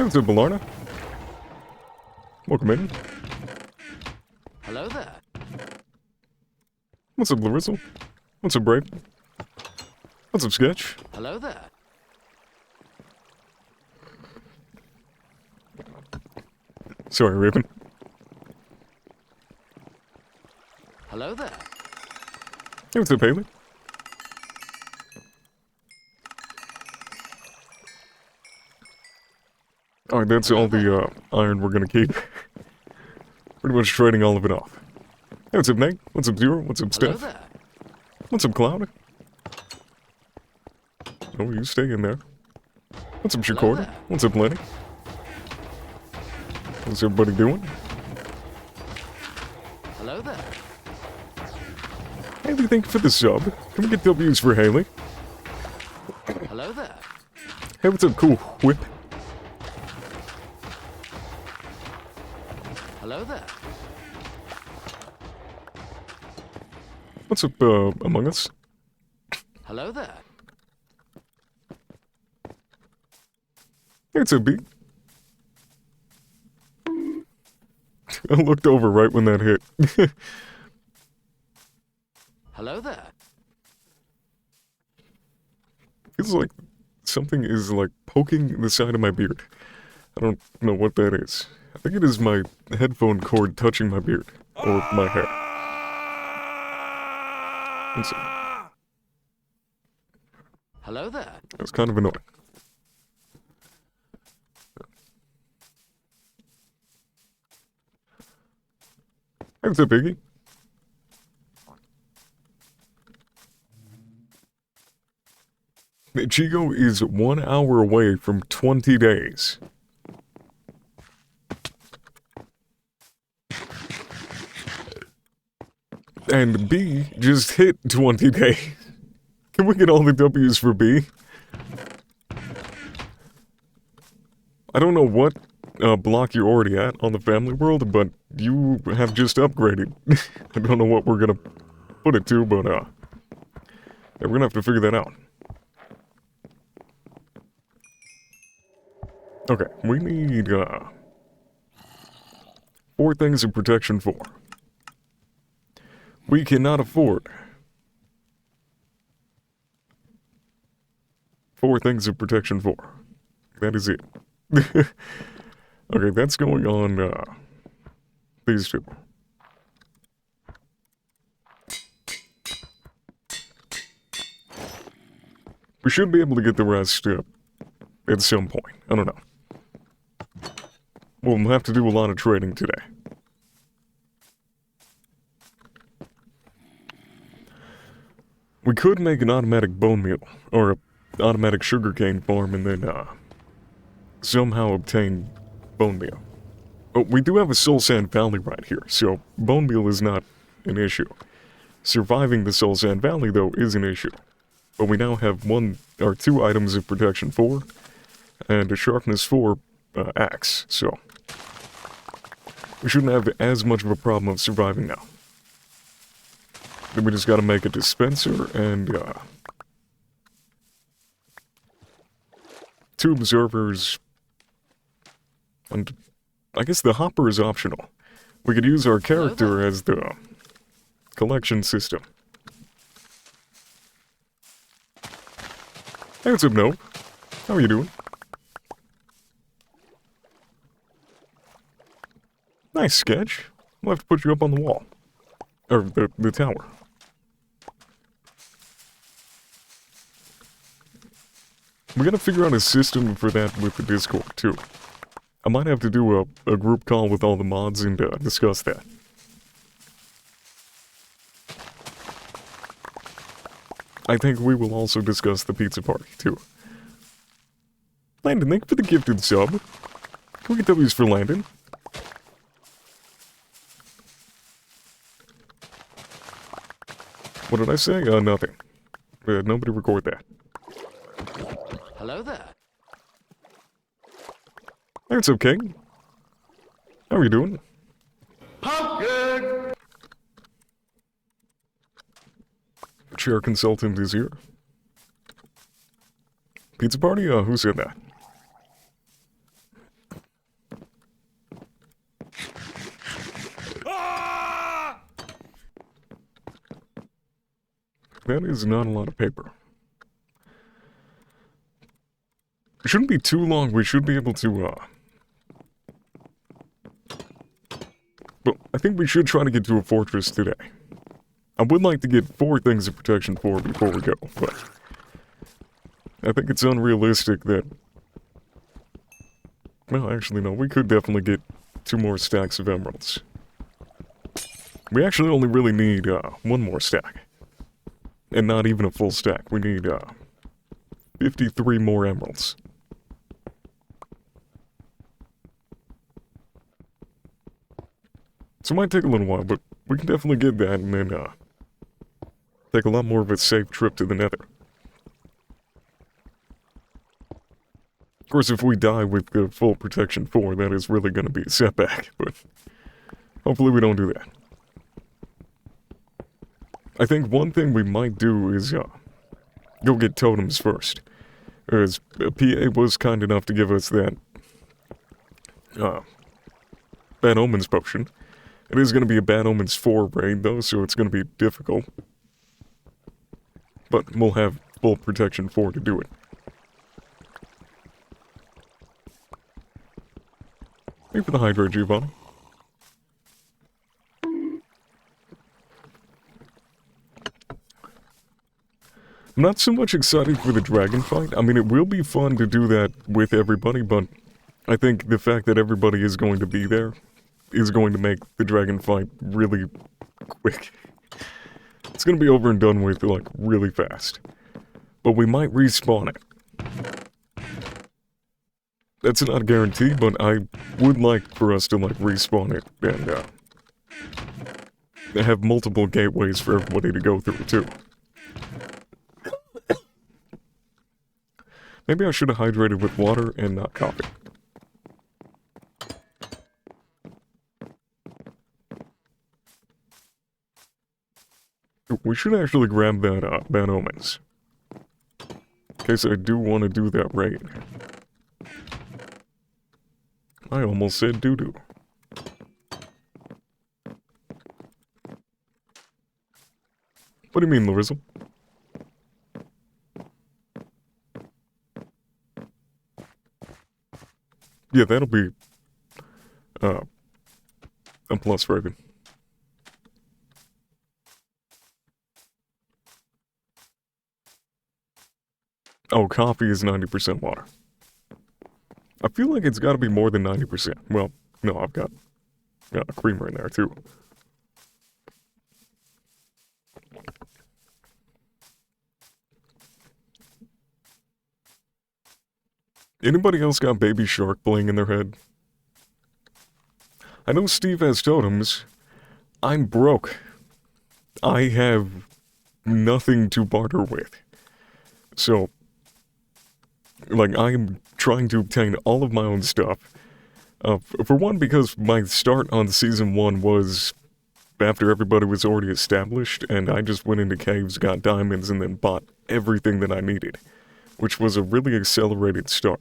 what's up, Balarna? Welcome in. Hello there. What's up, Larissa? What's up, Brave? What's up, Sketch? Hello there. Sorry, Raven. Hello there. Hey, what's up, Haley? Alright, that's all the iron we're gonna keep. Pretty much trading all of it off. Hey, what's up, Nate? What's up, Zero? What's up, Hello Steph? there. What's up, Cloud? Oh, you stay in there. What's up, Hello Shakorda? there. What's up, Lenny? What's everybody doing? Hello there. Haley, thank you for the sub. Can we get W's for Haley? Hello there. Hey, what's up, Cool Whip? Hello there. What's up, Among Us? Hello there. Hey, what's up, B? I looked over right when that hit. Hello there. Feels like something is, like, poking the side of my beard. I don't know what that is. I think it is my headphone cord touching my beard. Or my hair. One second. Hello there. That's kind of annoying. Hey, what's up, Iggy? Chico is 1 hour away from 20 days. And B just hit 20 days. Can we get all the W's for B? I don't know what block you're already at on the family world, but you have just upgraded. I don't know what we're gonna put it to, but yeah, we're gonna have to figure that out. Okay, we need 4 things of protection 4. We cannot afford 4 things of protection 4. That is it. Okay, that's going on these 2. We should be able to get the rest at some point. I don't know. We'll have to do a lot of trading today. We could make an automatic bone meal, or an automatic sugarcane farm, and then somehow obtain bone meal. But we do have a soul sand valley right here, so bone meal is not an issue. Surviving the soul sand valley, though, is an issue. But we now have 1 or 2 items of protection 4, and a sharpness 4 axe, so we shouldn't have as much of a problem of surviving now. Then we just gotta make a dispenser and 2 observers, and I guess the hopper is optional. We could use our character as the collection system. Hey, what's up, Nope? How are you doing? Nice sketch. We'll have to put you up on the wall. Or the tower. We gotta figure out a system for that with the Discord, too. I might have to do a group call with all the mods and discuss that. I think we will also discuss the pizza party, too. Landon, thank you for the gifted sub. Can we get W's for Landon? What did I say? Nothing. Nobody record that. Hello there. Hey, it's okay. How are you doing? Pumpkin! Chair consultant is here. Pizza party? Who said that? That is not a lot of paper. It shouldn't be too long. We should be able to, well, I think we should try to get to a fortress today. I would like to get 4 things of protection 4 before we go, but I think it's unrealistic that... Well, actually, no, we could definitely get 2 more stacks of emeralds. We actually only really need 1 more stack. And not even a full stack. We need 53 more emeralds. So it might take a little while, but we can definitely get that and then take a lot more of a safe trip to the nether. Of course, if we die with the full protection 4, that is really going to be a setback, but hopefully we don't do that. I think one thing we might do is go get totems first. As PA was kind enough to give us that Bad Omens potion. It is going to be a Bad Omens 4 raid though, so it's going to be difficult. But we'll have full protection 4 to do it. Thank you for the hydrate, Giovanni. I'm not so much excited for the dragon fight. I mean, it will be fun to do that with everybody, but I think the fact that everybody is going to be there is going to make the dragon fight really quick. It's going to be over and done with, like, really fast. But we might respawn it. That's not a guarantee, but I would like for us to, like, respawn it and have multiple gateways for everybody to go through, too. Maybe I should have hydrated with water and not coffee. We should actually grab that Bad Omens. In case I do want to do that raid. I almost said doo-doo. What do you mean, Larizzle? Yeah, that'll be a plus for Raven. Oh, coffee is 90% water. I feel like it's got to be more than 90%. Well, no, I've got a creamer in there too. Anybody else got Baby Shark playing in their head? I know Steve has totems. I'm broke. I have nothing to barter with. So, like, I'm trying to obtain all of my own stuff. For one, because my start on Season 1 was after everybody was already established, and I just went into caves, got diamonds, and then bought everything that I needed, which was a really accelerated start.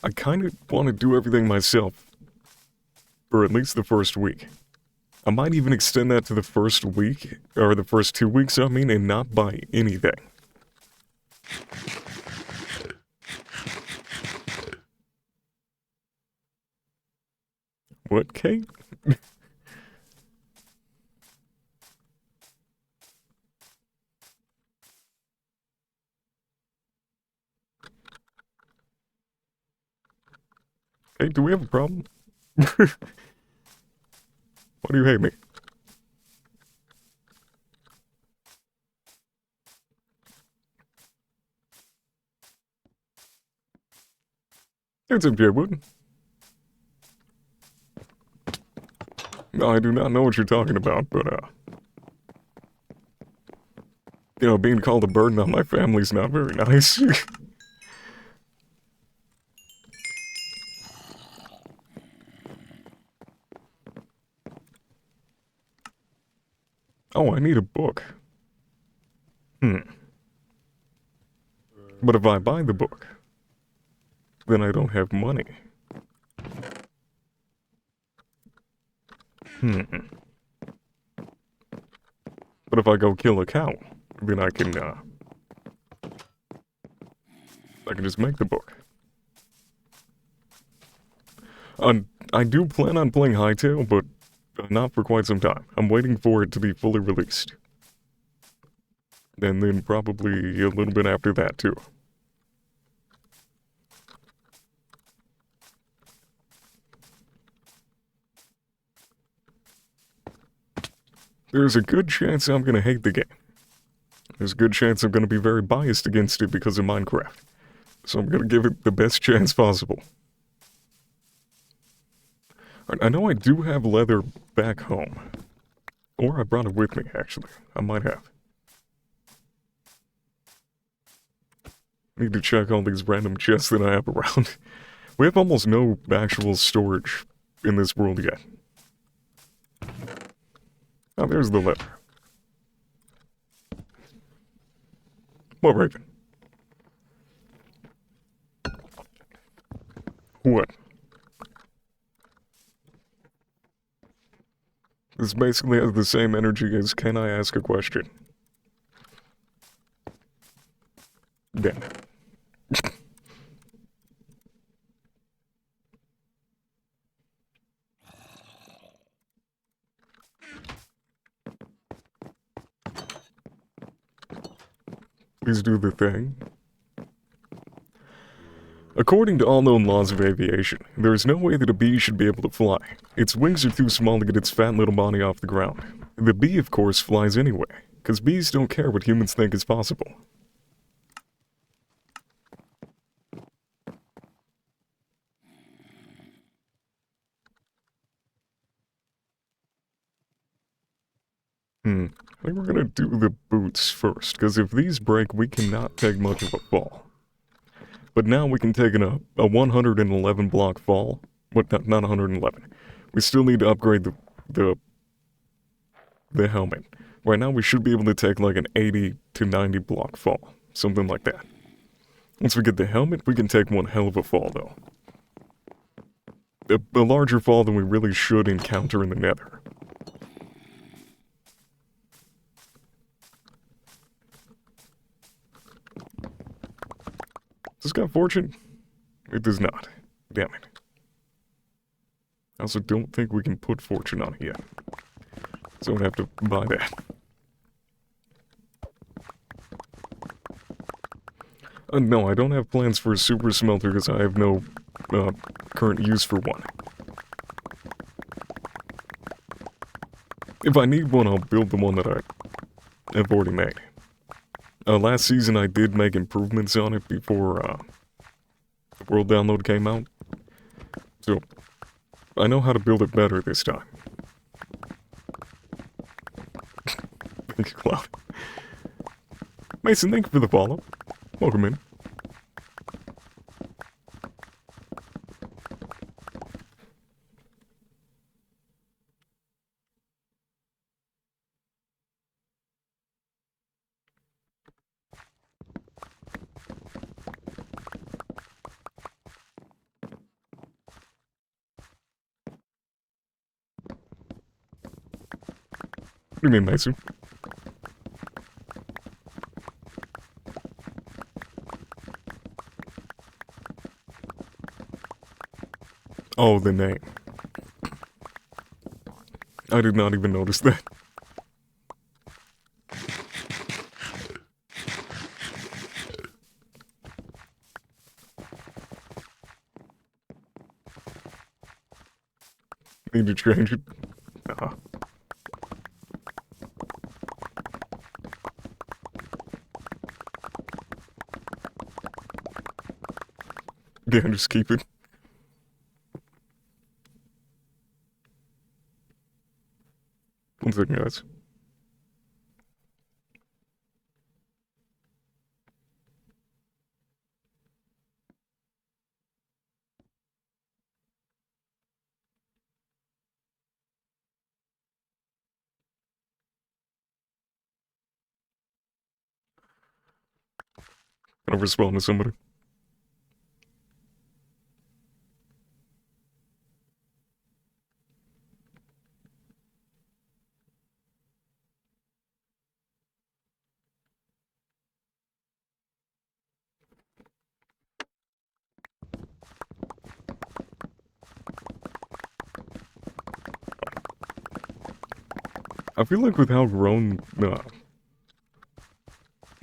I kind of want to do everything myself, for at least the first week. I might even extend that to the first week, or the first 2 weeks, I mean, and not buy anything. What, Kate? Hey, do we have a problem? Why do you hate me? It's a Jaywood. No, I do not know what you're talking about, but, you know, being called a burden on my family's not very nice. Oh, I need a book. But if I buy the book, then I don't have money. But But if I go kill a cow, then I can just make the book. I do plan on playing Hightail, but not for quite some time. I'm waiting for it to be fully released. And then probably a little bit after that, too. There's a good chance I'm gonna hate the game. There's a good chance I'm gonna be very biased against it because of Minecraft. So I'm gonna give it the best chance possible. I know I do have leather back home. Or I brought it with me, actually. I might have. Need to check all these random chests that I have around. We have almost no actual storage in this world yet. Oh, there's the leather. What, Raven? What? This basically has the same energy as can I ask a question? Damn it. Please do the thing. According to all known laws of aviation, there is no way that a bee should be able to fly. Its wings are too small to get its fat little body off the ground. The bee, of course, flies anyway, because bees don't care what humans think is possible. I think we're gonna do the boots first, because if these break, we cannot take much of a fall. But now we can take a 111 block fall. What, not 111. We still need to upgrade the helmet. Right now we should be able to take like an 80 to 90 block fall. Something like that. Once we get the helmet, we can take one hell of a fall though. A larger fall than we really should encounter in the nether. Does this got fortune? It does not. Damn it. I also don't think we can put fortune on it yet. So I'm gonna have to buy that. No, I don't have plans for a super smelter because I have no current use for one. If I need one, I'll build the one that I have already made. Last season I did make improvements on it before the world download came out. So, I know how to build it better this time. Thank you, Cloud. Mason, thank you for the follow. Welcome in. What do you mean, Mason? Oh, the name. I did not even notice that. Need to change it. Nah. Yeah, just keep it. One second, guys. Gonna respond to somebody. I feel like with how grown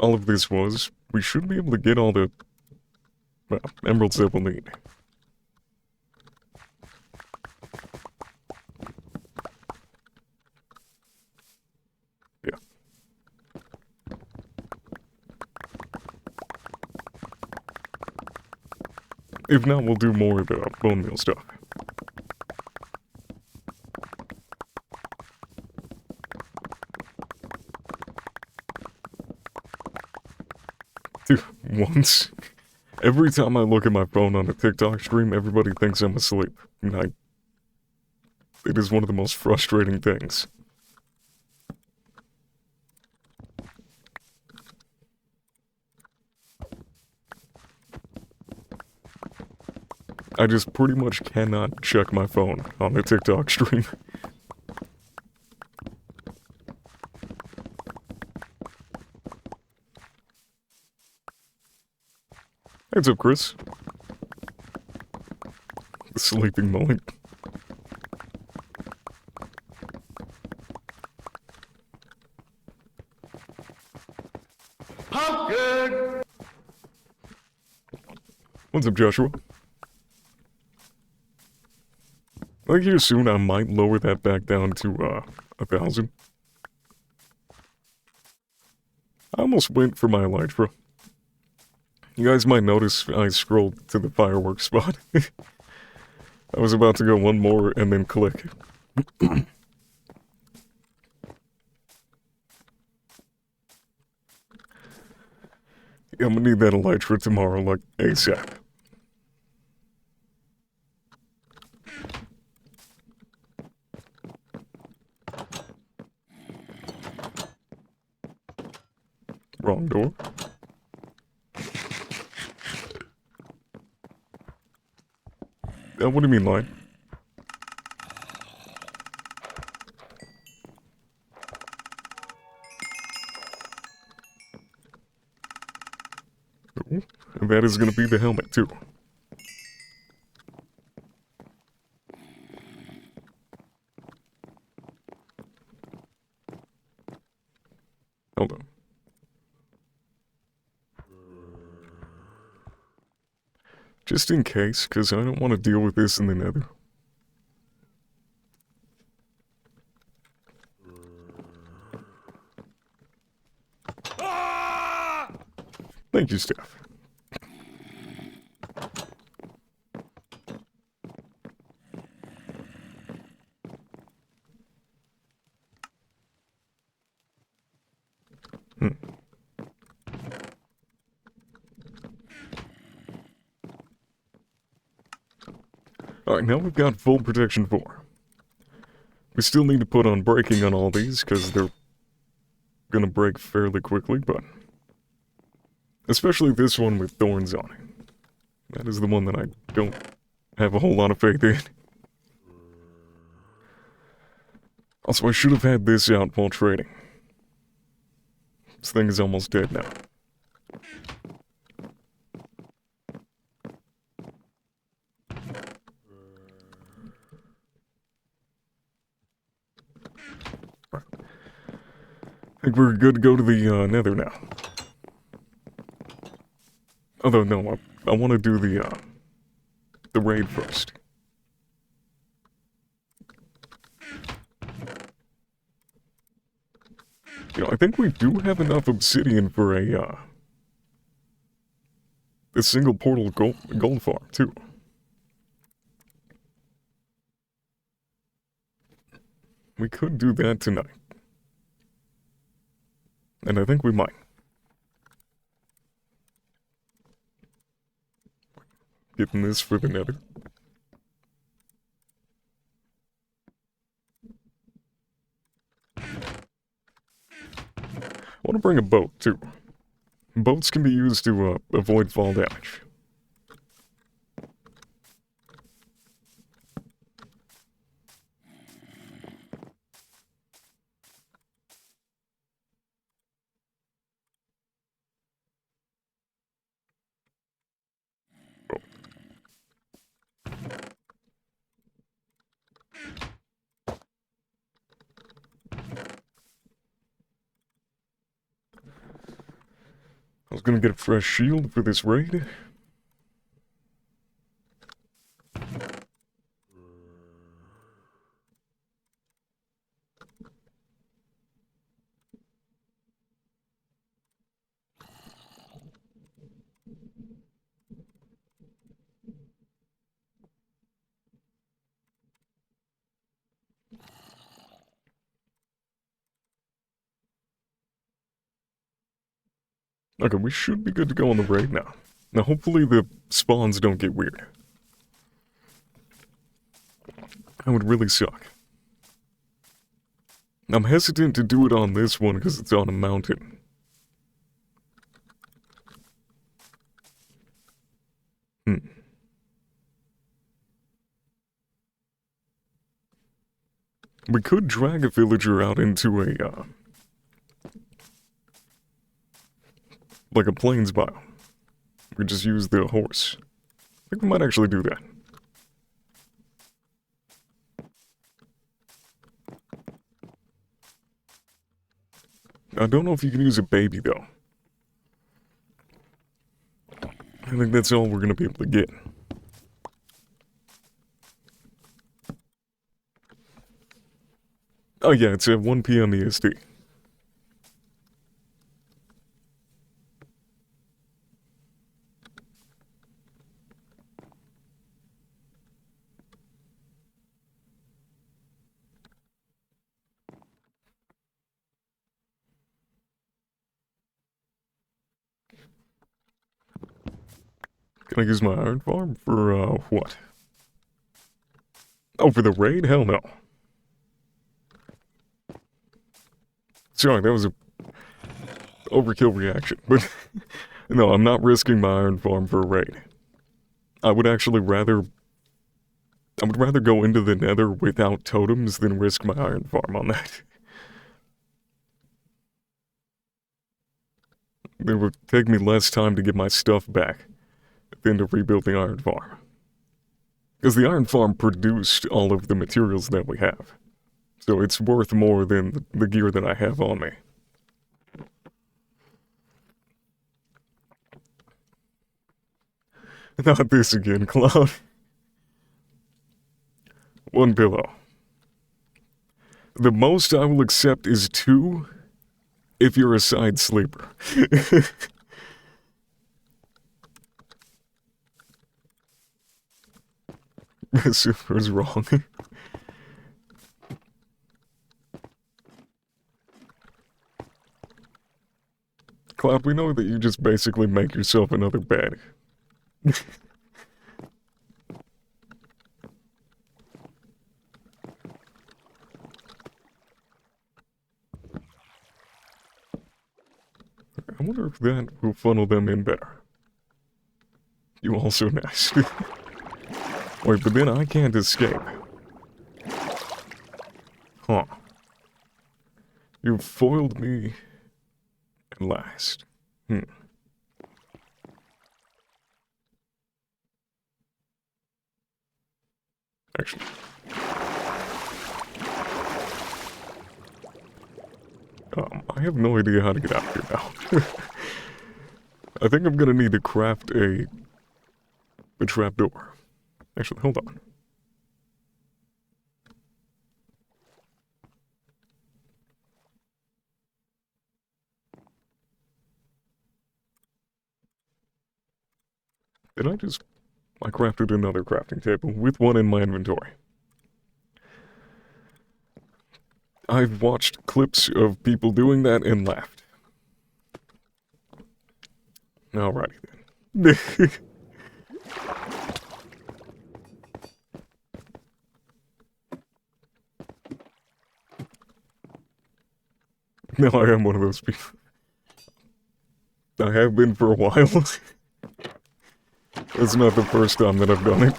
all of this was, we should be able to get all the emeralds that we'll need. Yeah. If not, we'll do more of the bone meal stuff. Dude, once... Every time I look at my phone on a TikTok stream, everybody thinks I'm asleep. And it is one of the most frustrating things. I just pretty much cannot check my phone on a TikTok stream. What's up, Chris? The sleeping mullet. Pumpkin! What's up, Joshua? I think here soon I might lower that back down to, 1,000. I almost went for my elytra. You guys might notice I scrolled to the fireworks spot. I was about to go one more and then click. I'm gonna need that elytra tomorrow, like, ASAP. Wrong door. What do you mean, line? Ooh, and that is gonna be the helmet, too. Hold on. Just in case, because I don't want to deal with this in the nether. Thank you, Steph. Alright, now we've got full protection 4. We still need to put on braking on all these, because they're gonna break fairly quickly, but... especially this one with thorns on it. That is the one that I don't have a whole lot of faith in. Also, I should have had this out while trading. This thing is almost dead now. I think we're good to go to the nether now. Although, no, I want to do the raid first. You know, I think we do have enough obsidian for a single portal gold farm, too. We could do that tonight. And I think we might. Getting this for the nether. I want to bring a boat, too. Boats can be used to avoid fall damage. I was gonna get a fresh shield for this raid. Okay, we should be good to go on the raid now. Now, hopefully the spawns don't get weird. That would really suck. I'm hesitant to do it on this one because it's on a mountain. We could drag a villager out into a, like a plains biome. We could just use the horse. I think we might actually do that. I don't know if you can use a baby, though. I think that's all we're gonna be able to get. Oh yeah, it's at 1 p.m. EST. Can I use my iron farm for, what? Oh, for the raid? Hell no. Sorry, that was a overkill reaction, but no, I'm not risking my iron farm for a raid. I would rather go into the nether without totems than risk my iron farm on that. It would take me less time to get my stuff back than to rebuild the iron farm. Because the iron farm produced all of the materials that we have. So it's worth more than the gear that I have on me. Not this again, Cloud. One pillow. The most I will accept is 2 if you're a side sleeper. Super's wrong. Cloud, we know that you just basically make yourself another bed. I wonder if that will funnel them in better. You also nice. Wait, but then I can't escape. Huh. You've foiled me at last. Actually. I have no idea how to get out of here now. I think I'm gonna need to craft a trapdoor. Actually, hold on. Did I just... I crafted another crafting table with one in my inventory. I've watched clips of people doing that and laughed. Alrighty then. No, I am one of those people. I have been for a while. It's not the first time that I've done it.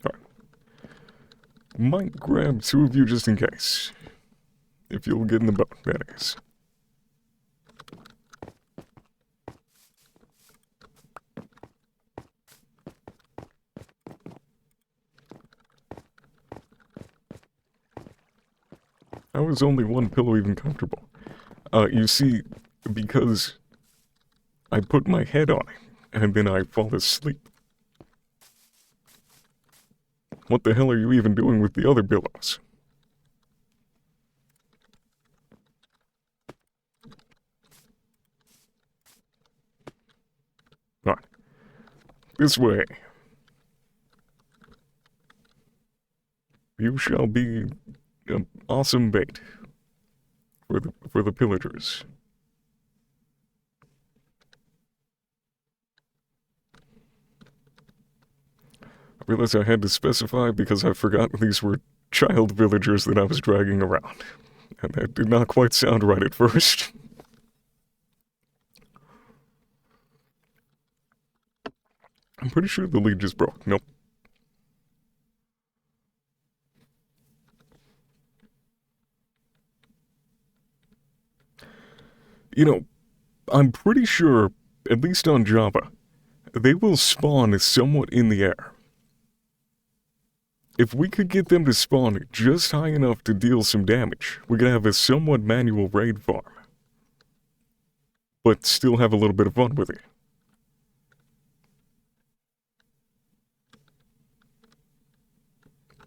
Alright. Might grab 2 of you just in case. If you'll get in the boat, that is. How is only 1 pillow even comfortable? You see, because I put my head on it, and then I fall asleep. What the hell are you even doing with the other billows? Alright. This way. You shall be an awesome bait for the pillagers. I realized I had to specify because I forgot these were child villagers that I was dragging around. And that did not quite sound right at first. I'm pretty sure the lead just broke. Nope. You know, I'm pretty sure, at least on Java, they will spawn somewhat in the air. If we could get them to spawn just high enough to deal some damage, we could have a somewhat manual raid farm. But still have a little bit of fun with it.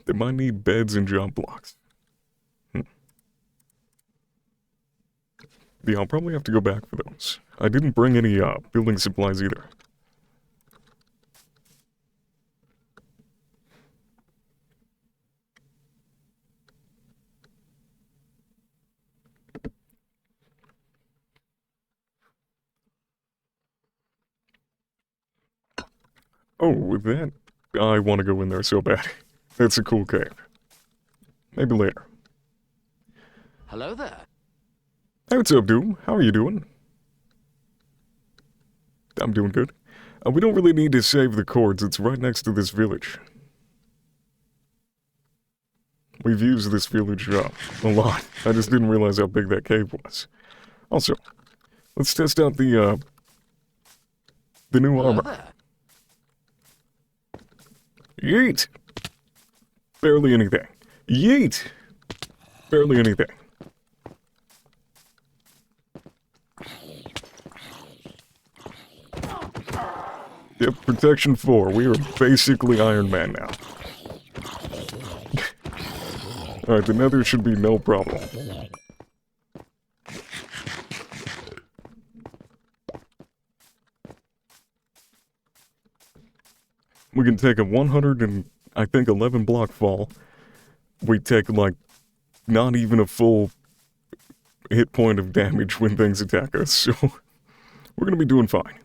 They might need beds and job blocks. Yeah, I'll probably have to go back for those. I didn't bring any building supplies either. Oh, with that, I want to go in there so bad. That's a cool cave. Maybe later. Hello there. Hey, what's up, Doom? How are you doing? I'm doing good. We don't really need to save the cords. It's right next to this village. We've used this village a lot. I just didn't realize how big that cave was. Also, let's test out the new Hello armor. there. Yeet! Barely anything. Yeet! Barely anything. Yep, protection 4. We are basically Iron Man now. Alright, the nether should be no problem. We can take a 100 and, I think, 11 block fall. We take, like, not even a full hit point of damage when things attack us, so we're gonna be doing fine.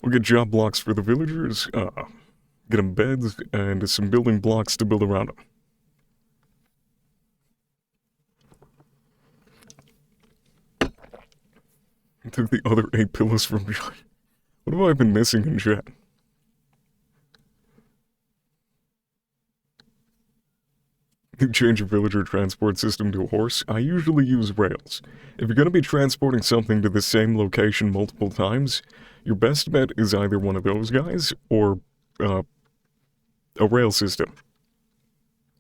We'll get job blocks for the villagers, get them beds, and some building blocks to build around them. I took the other 8 pillows from John. What have I been missing in chat? You change a villager transport system to a horse? I usually use rails. If you're going to be transporting something to the same location multiple times, your best bet is either one of those guys or a rail system.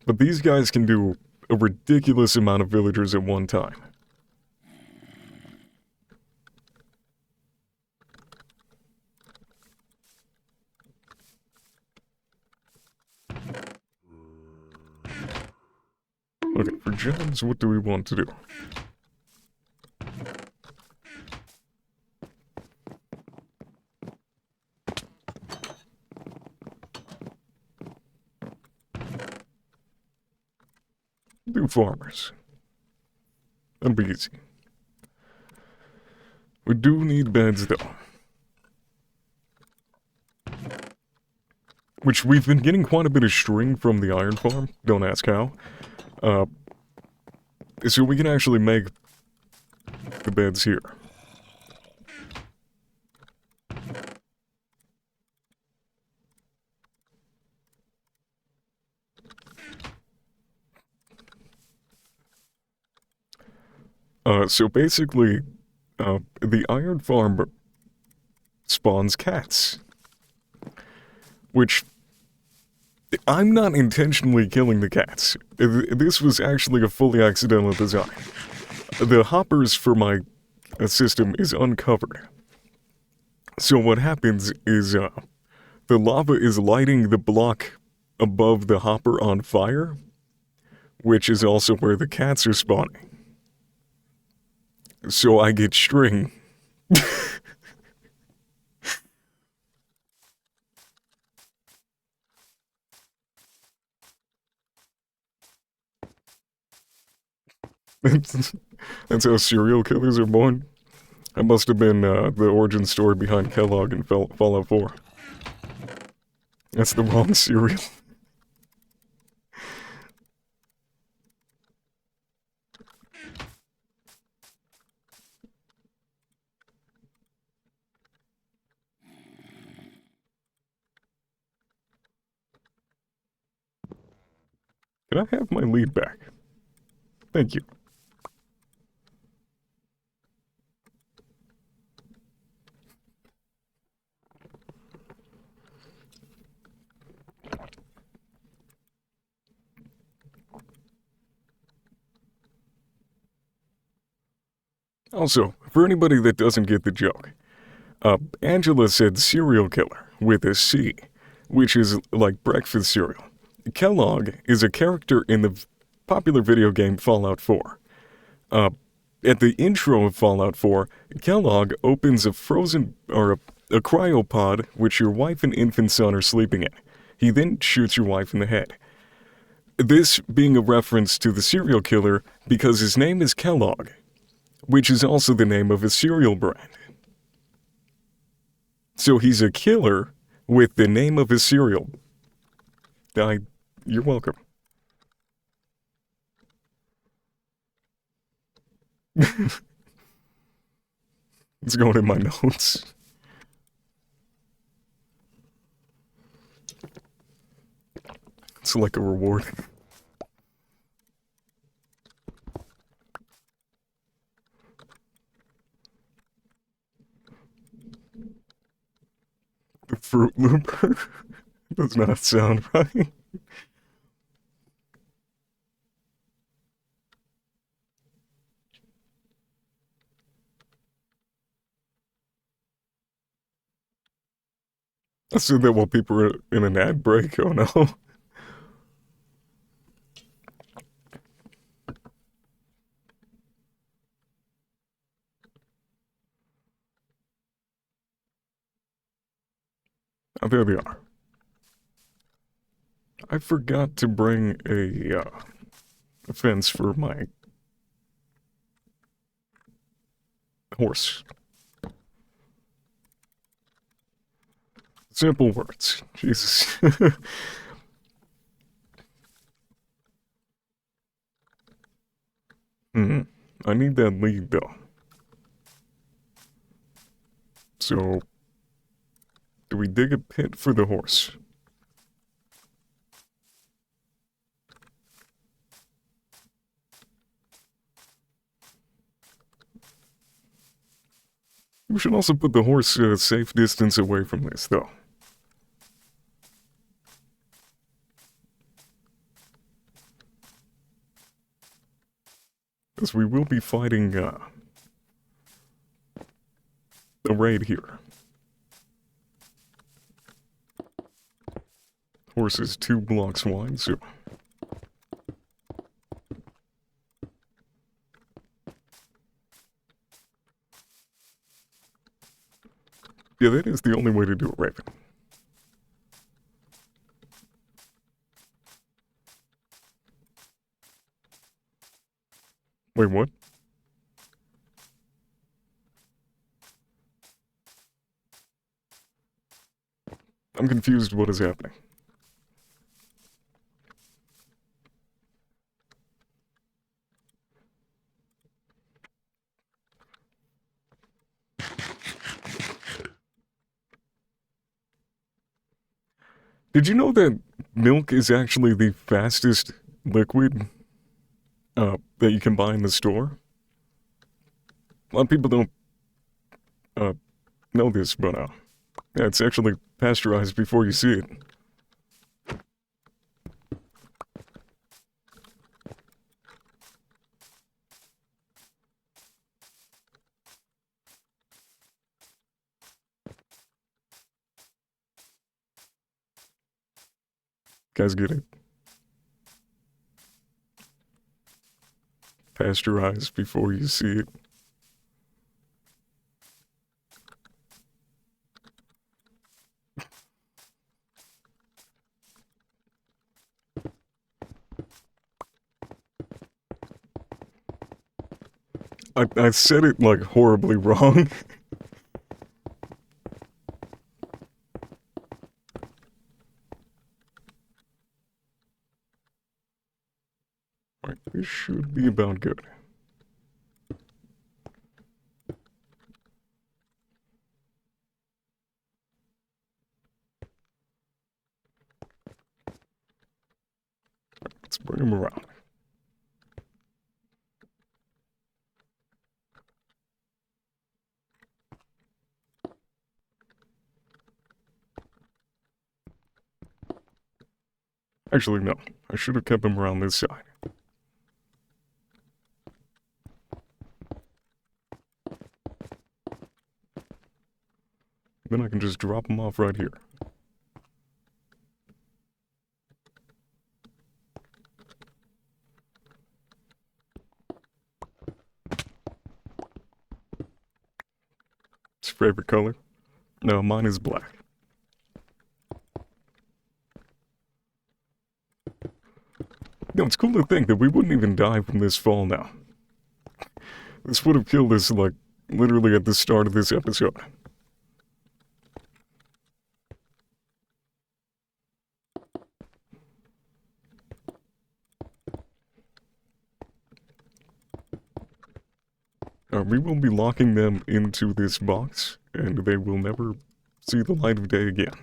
But these guys can do a ridiculous amount of villagers at one time. Okay, for jobs, what do we want to do? Do farmers. That'll be easy. We do need beds, though. Which we've been getting quite a bit of string from the iron farm. Don't ask how. So we can actually make the beds here. So basically, the iron farm spawns cats. which I'm not intentionally killing the cats. This was actually a fully accidental design. The hoppers for my system is uncovered. So what happens is the lava is lighting the block above the hopper on fire, which is also where the cats are spawning. So I get string. That's how serial killers are born. That must have been the origin story behind Kellogg and Fallout 4. That's the wrong cereal. Can I have my lead back? Thank you. Also, for anybody that doesn't get the joke, Angela said serial killer with a C, which is like breakfast cereal. Kellogg is a character in the popular video game Fallout 4. At the intro of Fallout 4, Kellogg opens a frozen, or a cryopod which your wife and infant son are sleeping in. He then shoots your wife in the head. This being a reference to the serial killer because his name is Kellogg, which is also the name of a cereal brand. So he's a killer with the name of his cereal. You're welcome. It's going in my notes. It's like a reward. The Fruit Looper does not sound right. I said that while people are in an ad break. Oh no. Oh, there they are. I forgot to bring a fence for my horse. Simple words. Jesus. I need that lead though. So, do we dig a pit for the horse? We should also put the horse a safe distance away from this, though. Because we will be fighting, a raid here. Horse is 2 blocks wide, so... Yeah, that is the only way to do it, Raven. Wait, what? I'm confused what is happening. Did you know that milk is actually the fastest liquid that you can buy in the store? A lot of people don't know this, but Yeah, it's actually pasteurized before you see it. Guys get it? Pasteurized before you see it. I said it like horribly wrong. Alright, this should be about good. Let's bring him around. Actually, no. I should have kept him around this side. Then I can just drop him off right here. His favorite color? No, mine is black. No, it's cool to think that we wouldn't even die from this fall now. This would have killed us, like, literally at the start of this episode. We will be locking them into this box, and they will never see the light of day again.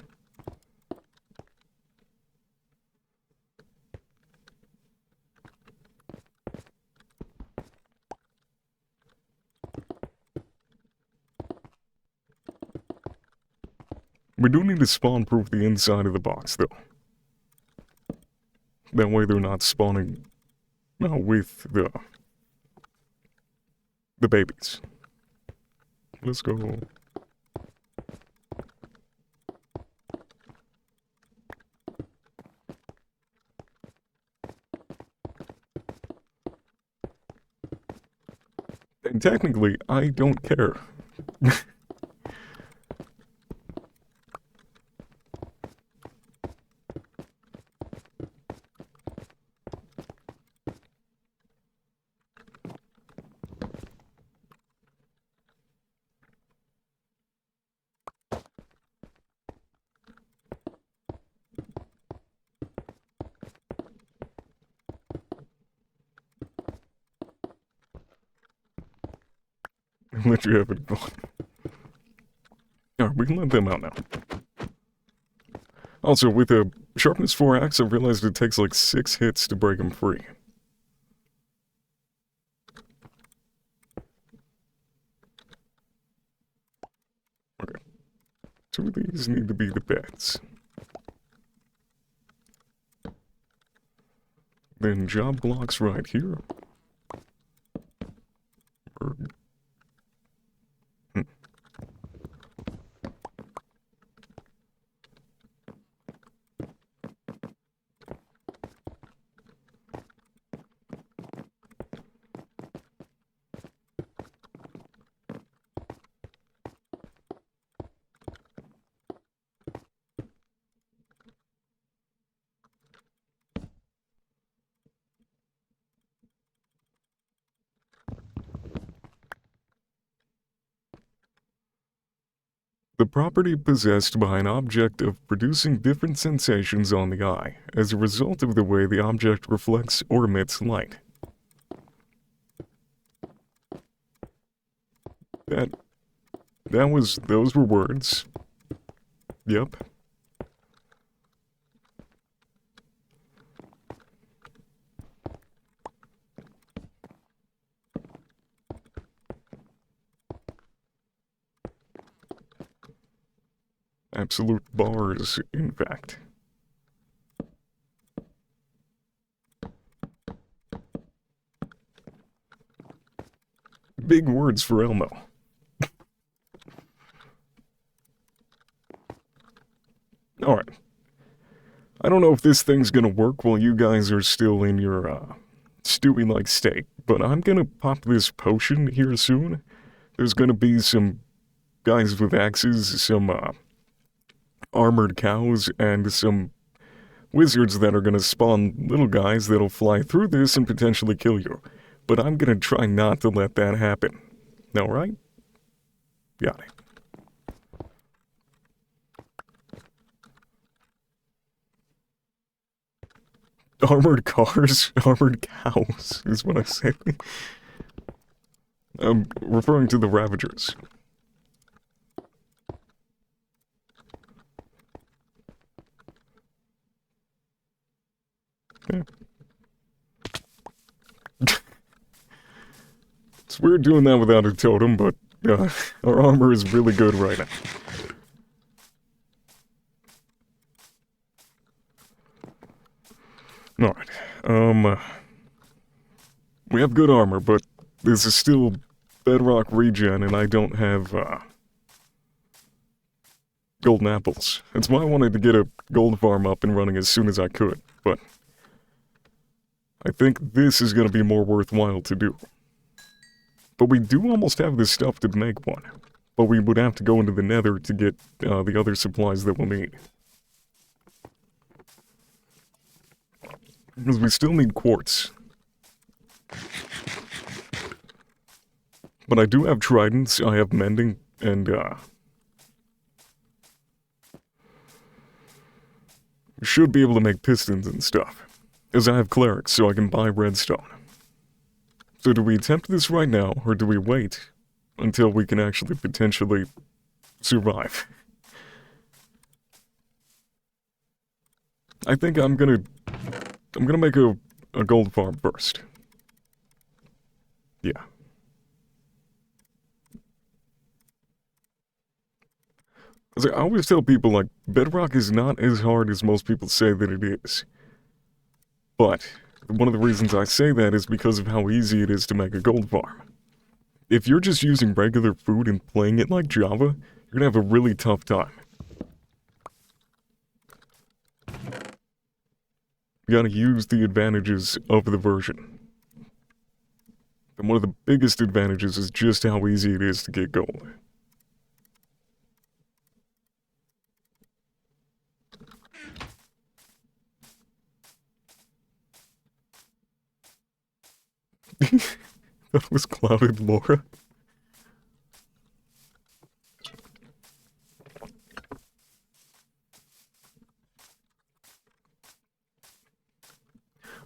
We do need to spawn-proof the inside of the box, though. That way they're not spawning with the babies. Let's go. And technically, I don't care. Let you have it. Alright, we can let them out now. Also, with a sharpness 4 axe, I realized it takes like 6 hits to break them free. Okay. 2 of these need to be the beds. Then job blocks right here. The property possessed by an object of producing different sensations on the eye as a result of the way the object reflects or emits light. Those were words. Yep. Absolute bars, in fact. Big words for Elmo. Alright. I don't know if this thing's gonna work while you guys are still in your, Stewie-like state, but I'm gonna pop this potion here soon. There's gonna be some guys with axes, some, armored cows, and some wizards that are gonna spawn little guys that'll fly through this and potentially kill you. But I'm gonna try not to let that happen. Alright? Got it. Armored cars, armored cows, is what I said. I'm referring to the Ravagers. Yeah. It's weird doing that without a totem, but our armor is really good right now. Alright, we have good armor, but this is still bedrock regen, and I don't have, golden apples. That's why I wanted to get a gold farm up and running as soon as I could, but I think this is gonna be more worthwhile to do. But we do almost have the stuff to make one, but we would have to go into the nether to get, the other supplies that we'll need. Because we still need quartz. But I do have tridents, I have mending, and, should be able to make pistons and stuff. As I have clerics, so I can buy redstone. So do we attempt this right now, or do we wait until we can actually potentially survive? I think I'm gonna make a gold farm first. Yeah. I always tell people, like, bedrock is not as hard as most people say that it is. But one of the reasons I say that is because of how easy it is to make a gold farm. If you're just using regular food and playing it like Java, you're gonna have a really tough time. You gotta use the advantages of the version. And one of the biggest advantages is just how easy it is to get gold. That was clouded Laura.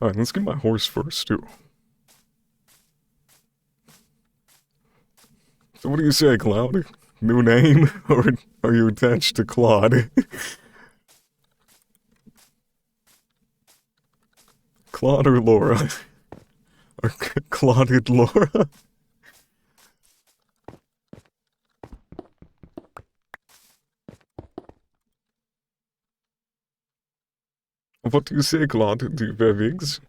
Alright, let's get my horse first, too. So what do you say, Cloud? New name? Or are you attached to Claude? Claude or Laura? Or Clauded Laura? What do you say, Claude? Do you have eggs?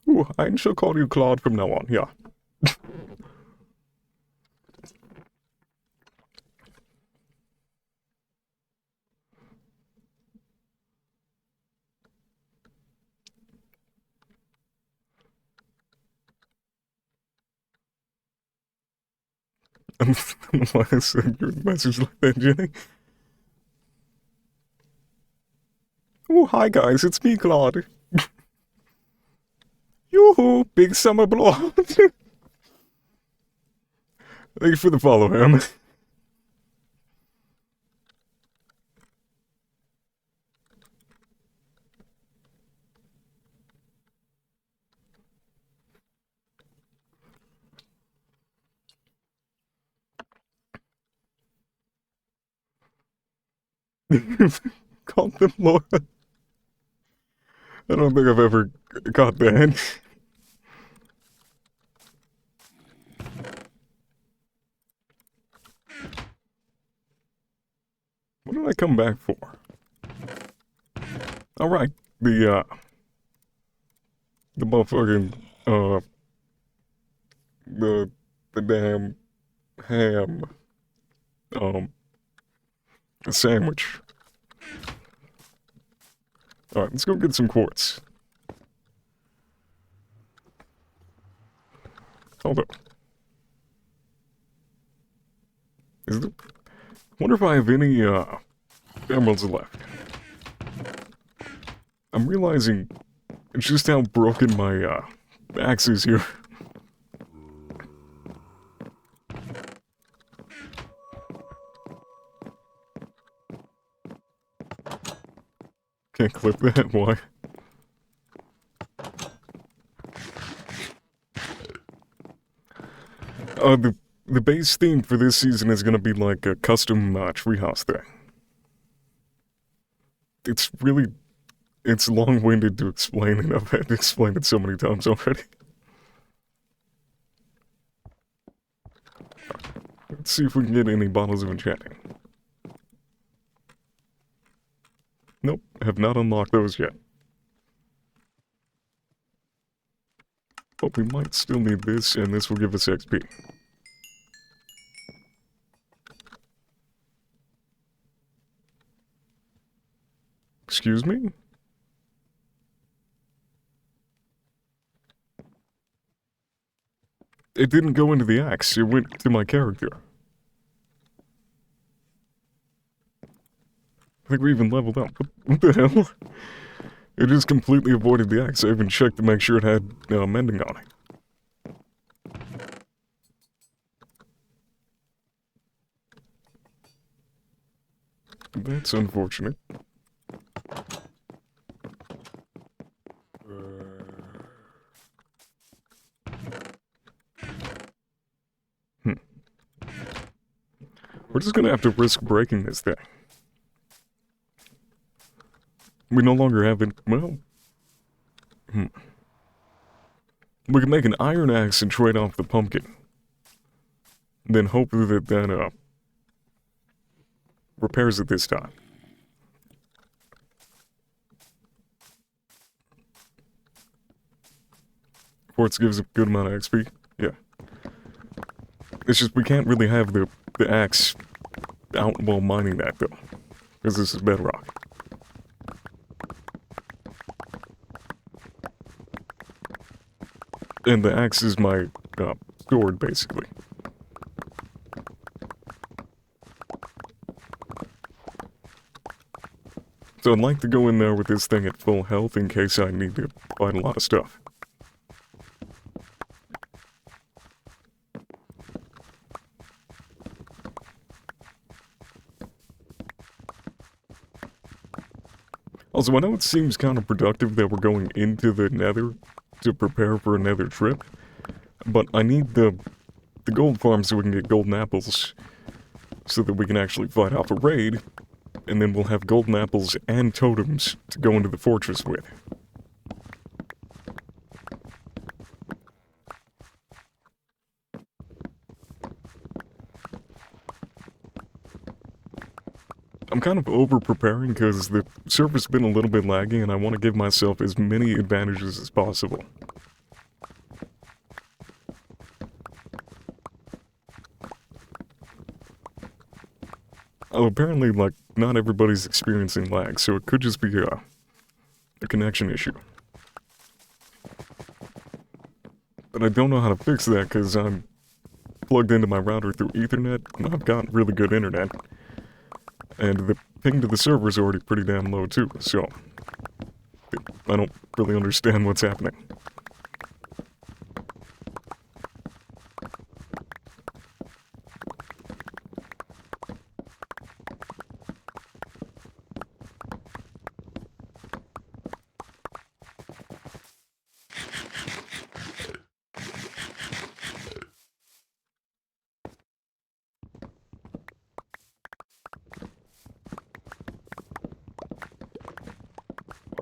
Ooh, I shall call you Claude from now on, yeah. Why is your message like that, Jenny? Oh, hi guys, it's me, Claude. Yoo-hoo, big summer blonde. Thank you for the follow, Ham. Call them Laura. I don't think I've ever caught that. What did I come back for? Alright, the motherfucking, the damn ham, sandwich. Alright, let's go get some quartz. Hold up. Wonder if I have any, emeralds left. I'm realizing just how broken my, axe is here. Can't clip that, why? The base theme for this season is gonna be like a custom, treehouse thing. It's long-winded to explain, and I've had to explain it so many times already. Let's see if we can get any bottles of enchanting. Nope, have not unlocked those yet. But we might still need this, and this will give us XP. Excuse me? It didn't go into the axe, it went to my character. I think we even leveled up. What the hell? It just completely avoided the axe. I even checked to make sure it had mending on it. That's unfortunate. We're just gonna have to risk breaking this thing. We no longer have it. Well, we can make an iron axe and trade off the pumpkin. Then hope that repairs it this time. Quartz gives a good amount of XP. Yeah. It's just we can't really have the axe out while mining that though, because this is bedrock. And the axe is my sword, basically. So I'd like to go in there with this thing at full health in case I need to fight a lot of stuff. Also, I know it seems counterproductive that we're going into the nether to prepare for a nether trip, but I need the gold farm so we can get golden apples so that we can actually fight off a raid, and then we'll have golden apples and totems to go into the fortress with. I'm kind of over-preparing because the server's been a little bit laggy and I want to give myself as many advantages as possible. Oh, apparently, like, not everybody's experiencing lag, so it could just be a connection issue. But I don't know how to fix that because I'm plugged into my router through Ethernet and I've got really good internet. And the ping to the server is already pretty damn low too, so I don't really understand what's happening.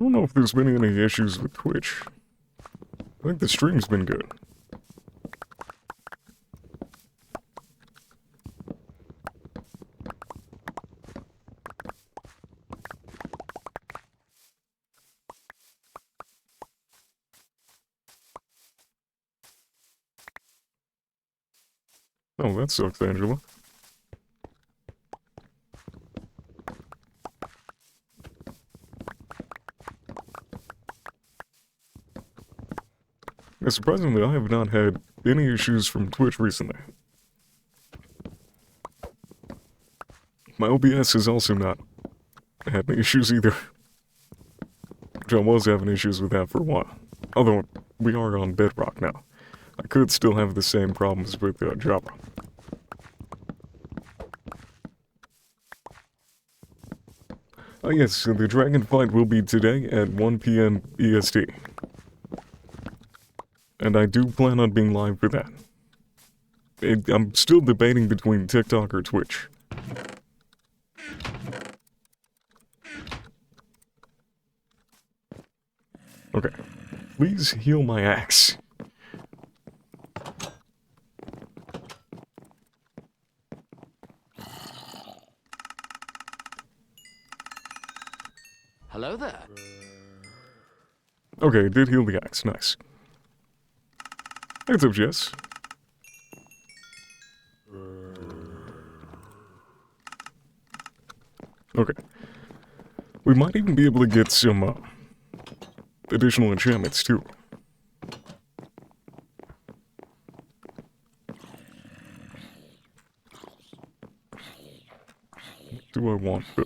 don't know if there's been any issues with Twitch. I think the stream's been good. Oh, that sucks, Angela. Yeah, surprisingly, I have not had any issues from Twitch recently. My OBS has also not had any issues either. Which I was having issues with that for a while. Although, we are on Bedrock now. I could still have the same problems with Java. Oh yes, so the dragon fight will be today at 1 p.m. EST. And I do plan on being live for that. I'm still debating between TikTok or Twitch. Okay. Please heal my axe. Hello there. Okay, it did heal the axe. Nice. What's up, Jess? Okay. We might even be able to get some, additional enchantments, too. Do I want, though?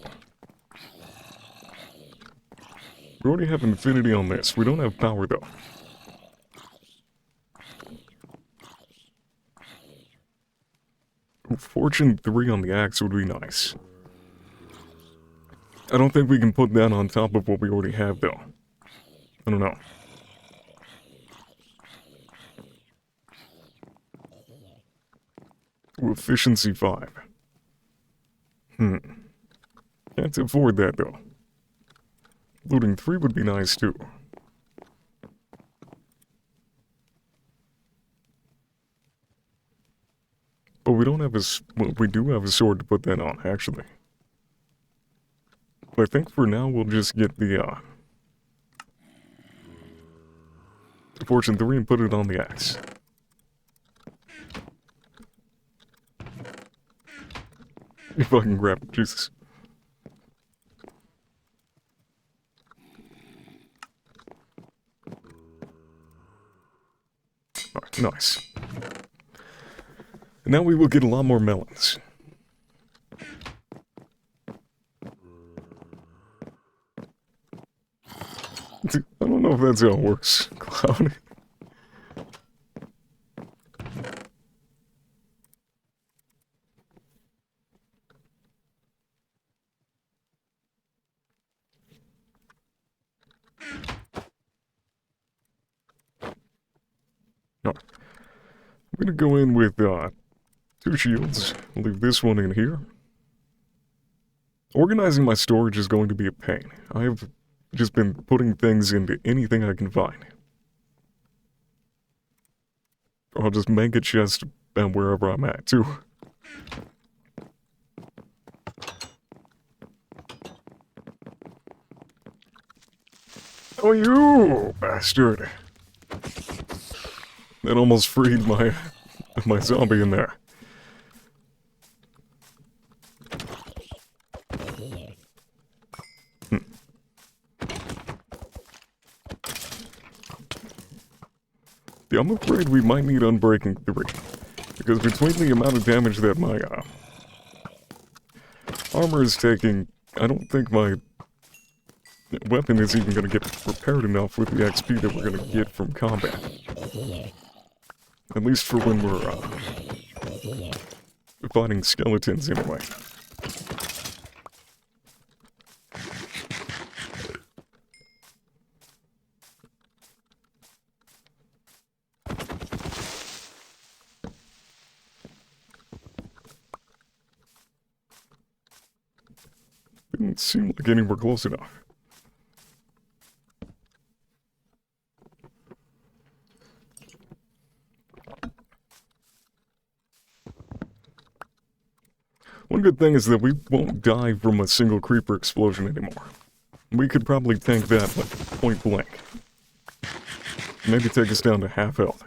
We already have infinity on this. We don't have power, though. Ooh, Fortune 3 on the axe would be nice. I don't think we can put that on top of what we already have, though. I don't know. Ooh, efficiency 5. Can't afford that, though. Looting 3 would be nice, too. But we don't have well, we do have a sword to put that on, actually. But I think for now we'll just get the, Fortune 3 and put it on the axe. You fucking grab it, Jesus. Alright, nice. And now we will get a lot more melons. I don't know if that's how it works, Cloud. No. I'm gonna go in with, 2 shields. I'll leave this one in here. Organizing my storage is going to be a pain. I have just been putting things into anything I can find. Or I'll just make a chest and wherever I'm at, too. Oh, you bastard! That almost freed my zombie in there. Yeah, I'm afraid we might need Unbreaking 3. Because between the amount of damage that my, armor is taking, I don't think my weapon is even gonna get repaired enough with the XP that we're gonna get from combat. At least for when we're, fighting skeletons anyway. Didn't seem like anywhere close enough. good thing is that we won't die from a single creeper explosion anymore. We could probably tank that, like, point blank. Maybe take us down to half health.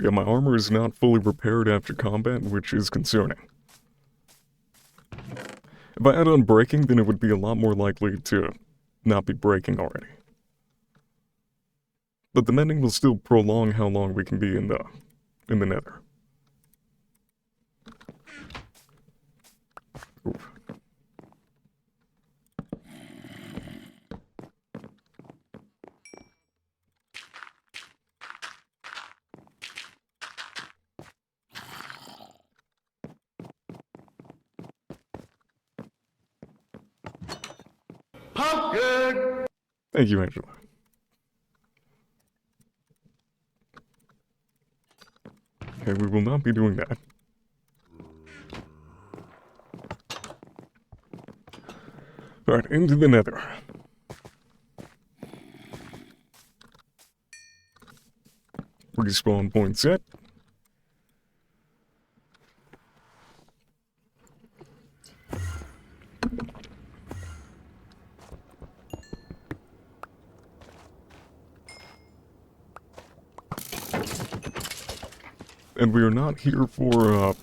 Yeah, my armor is not fully repaired after combat, which is concerning. If I had unbreaking, then it would be a lot more likely to not be breaking already. But the mending will still prolong how long we can be in the nether. Oof. Pumpkin! Thank you, Angela. Okay, we will not be doing that. Alright, into the nether. Respawn point set. And we are not here for,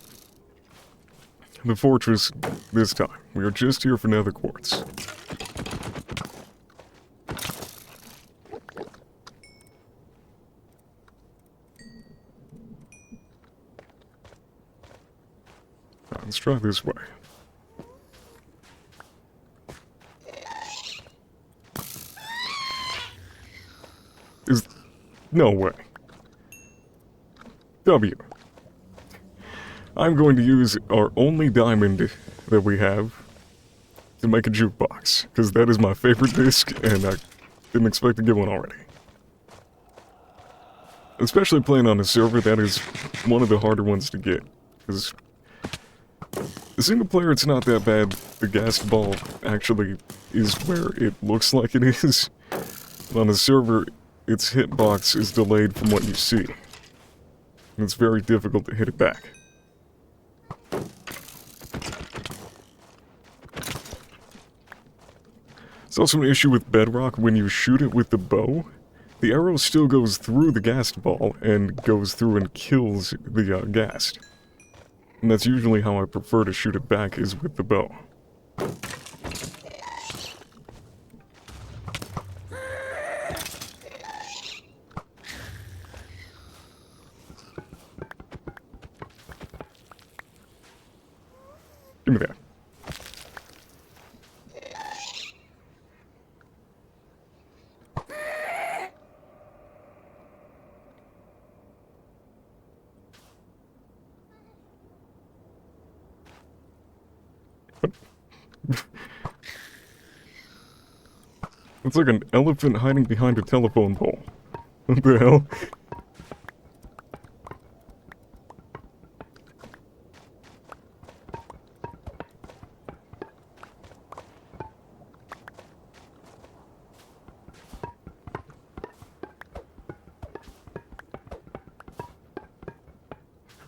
the fortress this time. We are just here for nether quartz. Alright, let's try this way. No way. W. I'm going to use our only diamond that we have to make a jukebox, because that is my favorite disc, and I didn't expect to get one already. Especially playing on a server, that is one of the harder ones to get, because the single player, it's not that bad. The gas ball actually is where it looks like it is. But on a server, its hitbox is delayed from what you see. And it's very difficult to hit it back. It's also an issue with bedrock. When you shoot it with the bow, the arrow still goes through the ghast ball and goes through and kills the ghast. And that's usually how I prefer to shoot it back, is with the bow. Give me that. What? It's like an elephant hiding behind a telephone pole. What the hell?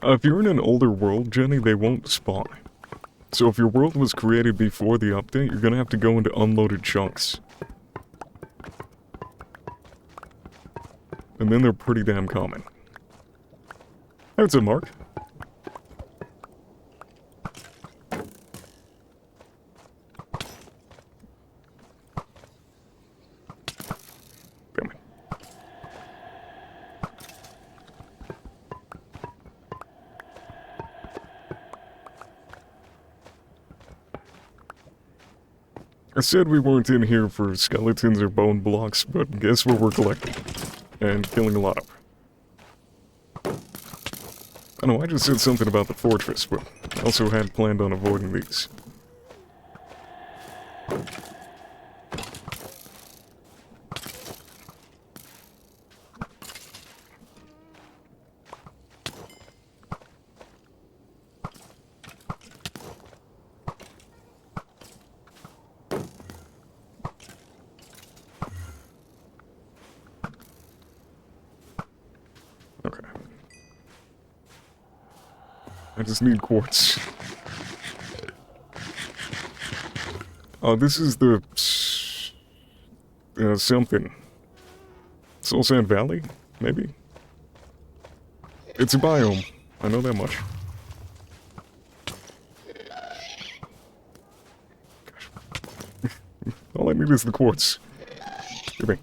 If you're in an older world, Jenny, they won't spawn. So if your world was created before the update, you're gonna have to go into unloaded chunks. And then they're pretty damn common. Hey, what's up, Mark? Damn it. I said we weren't in here for skeletons or bone blocks, but guess what we're collecting? And killing a lot of. I know, I just said something about the fortress, but I also had planned on avoiding these. Okay. I just need quartz. Oh, this is the... something. Soul Sand Valley? Maybe? It's a biome. I know that much. Gosh. All I need is the quartz. Give me.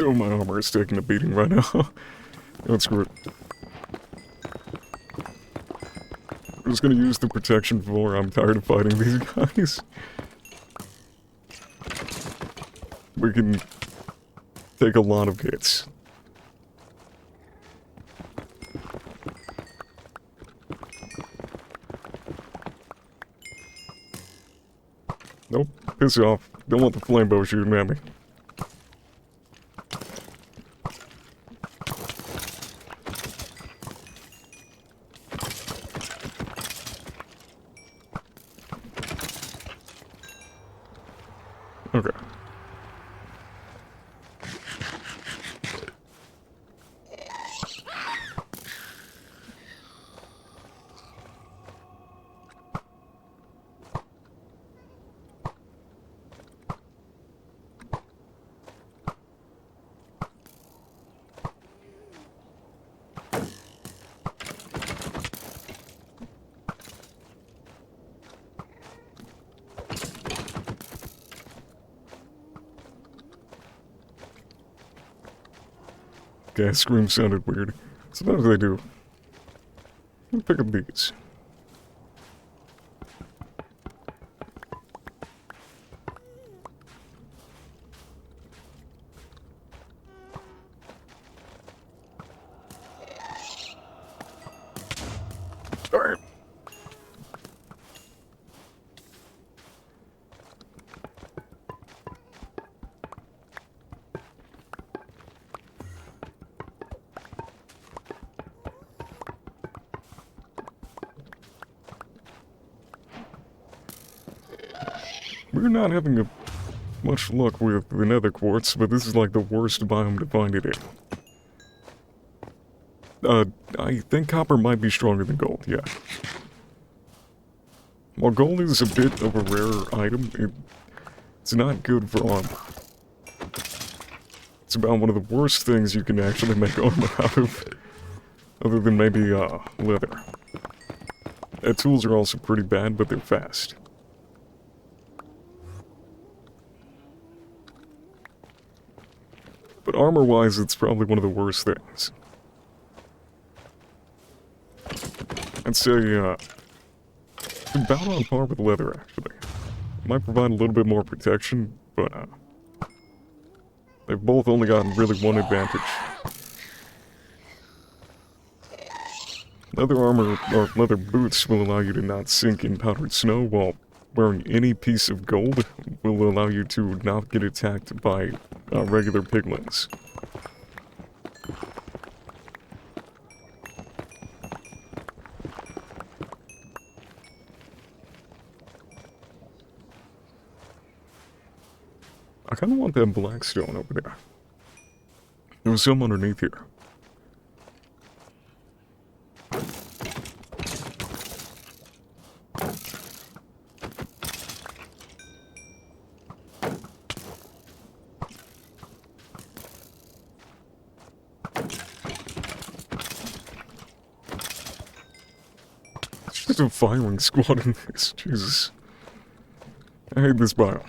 Oh, my armor is taking a beating right now. Let's screw it. I'm just gonna use the protection for I'm tired of fighting these guys. We can take a lot of hits. Nope, piss off. Don't want the flame bow shooting at me. Okay. Gas scream sounded weird. Sometimes they do. Let me pick up these. Alright. We're not having much luck with the nether quartz, but this is like the worst biome to find it in. I think copper might be stronger than gold, yeah. While gold is a bit of a rarer item, it's not good for armor. It's about one of the worst things you can actually make armor out of. Other than maybe, leather. Tools are also pretty bad, but they're fast. But armor-wise, it's probably one of the worst things. I'd say, about on par with leather, actually. Might provide a little bit more protection, but, they've both only got really one advantage. Leather armor, or leather boots, will allow you to not sink in powdered snow, while wearing any piece of gold will allow you to not get attacked by regular piglins. I kind of want that black stone over there. There was some underneath here. It's just a firing squad in this. Jesus. I hate this biome.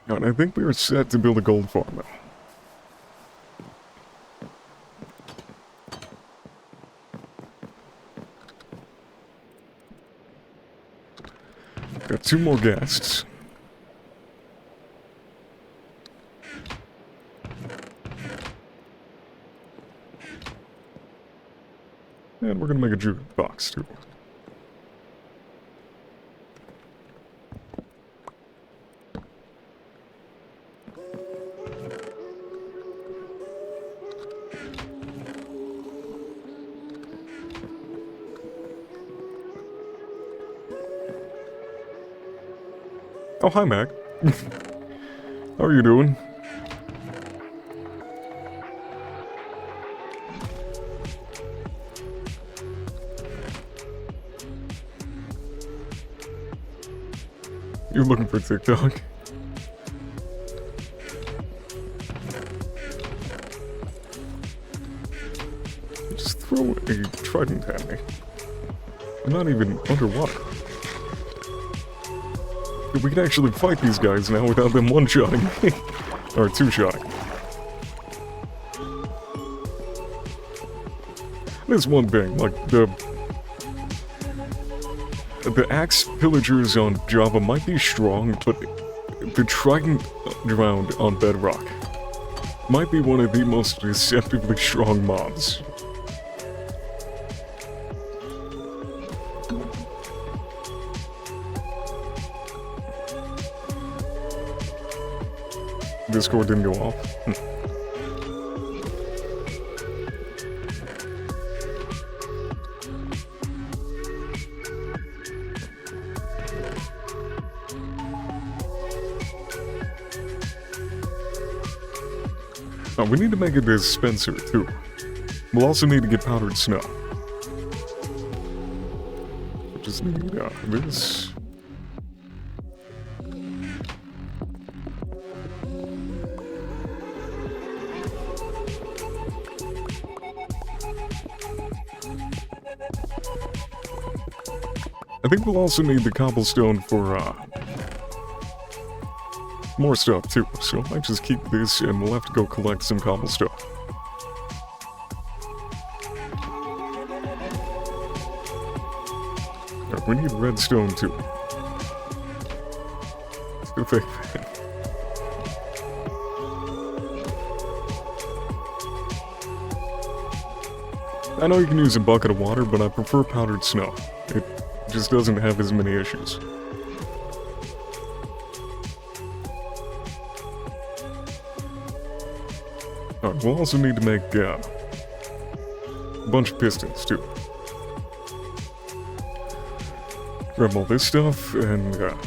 And I think we are set to build a gold farm now. Got 2 more guests. And we're gonna make a jukebox too. Oh, hi, Mac. How are you doing? You're looking for TikTok? Just throw a trident at me. I'm not even underwater. We can actually fight these guys now without them one-shotting me. Or two-shotting. There's one thing, like, the axe pillagers on Java might be strong, but the trident round on Bedrock might be one of the most deceptively strong mobs. Discord didn't go off. Oh, we need to make a dispenser, too. We'll also need to get powdered snow. We just need, this. I think we'll also need the cobblestone for, more stuff, too. So I might just keep this, and we'll have to go collect some cobblestone. Alright, we need redstone, too. Let's go fake that. I know you can use a bucket of water, but I prefer powdered snow. It just doesn't have as many issues. Alright, we'll also need to make a bunch of pistons, too. Grab all this stuff, and yeah,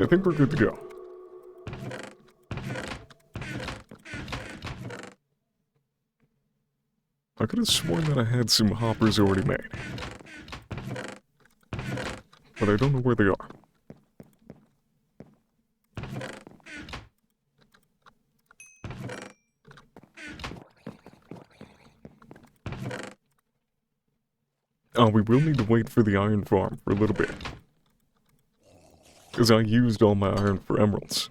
I think we're good to go. I could have sworn that I had some hoppers already made. But I don't know where they are. Oh, we will need to wait for the iron farm for a little bit. Because I used all my iron for emeralds.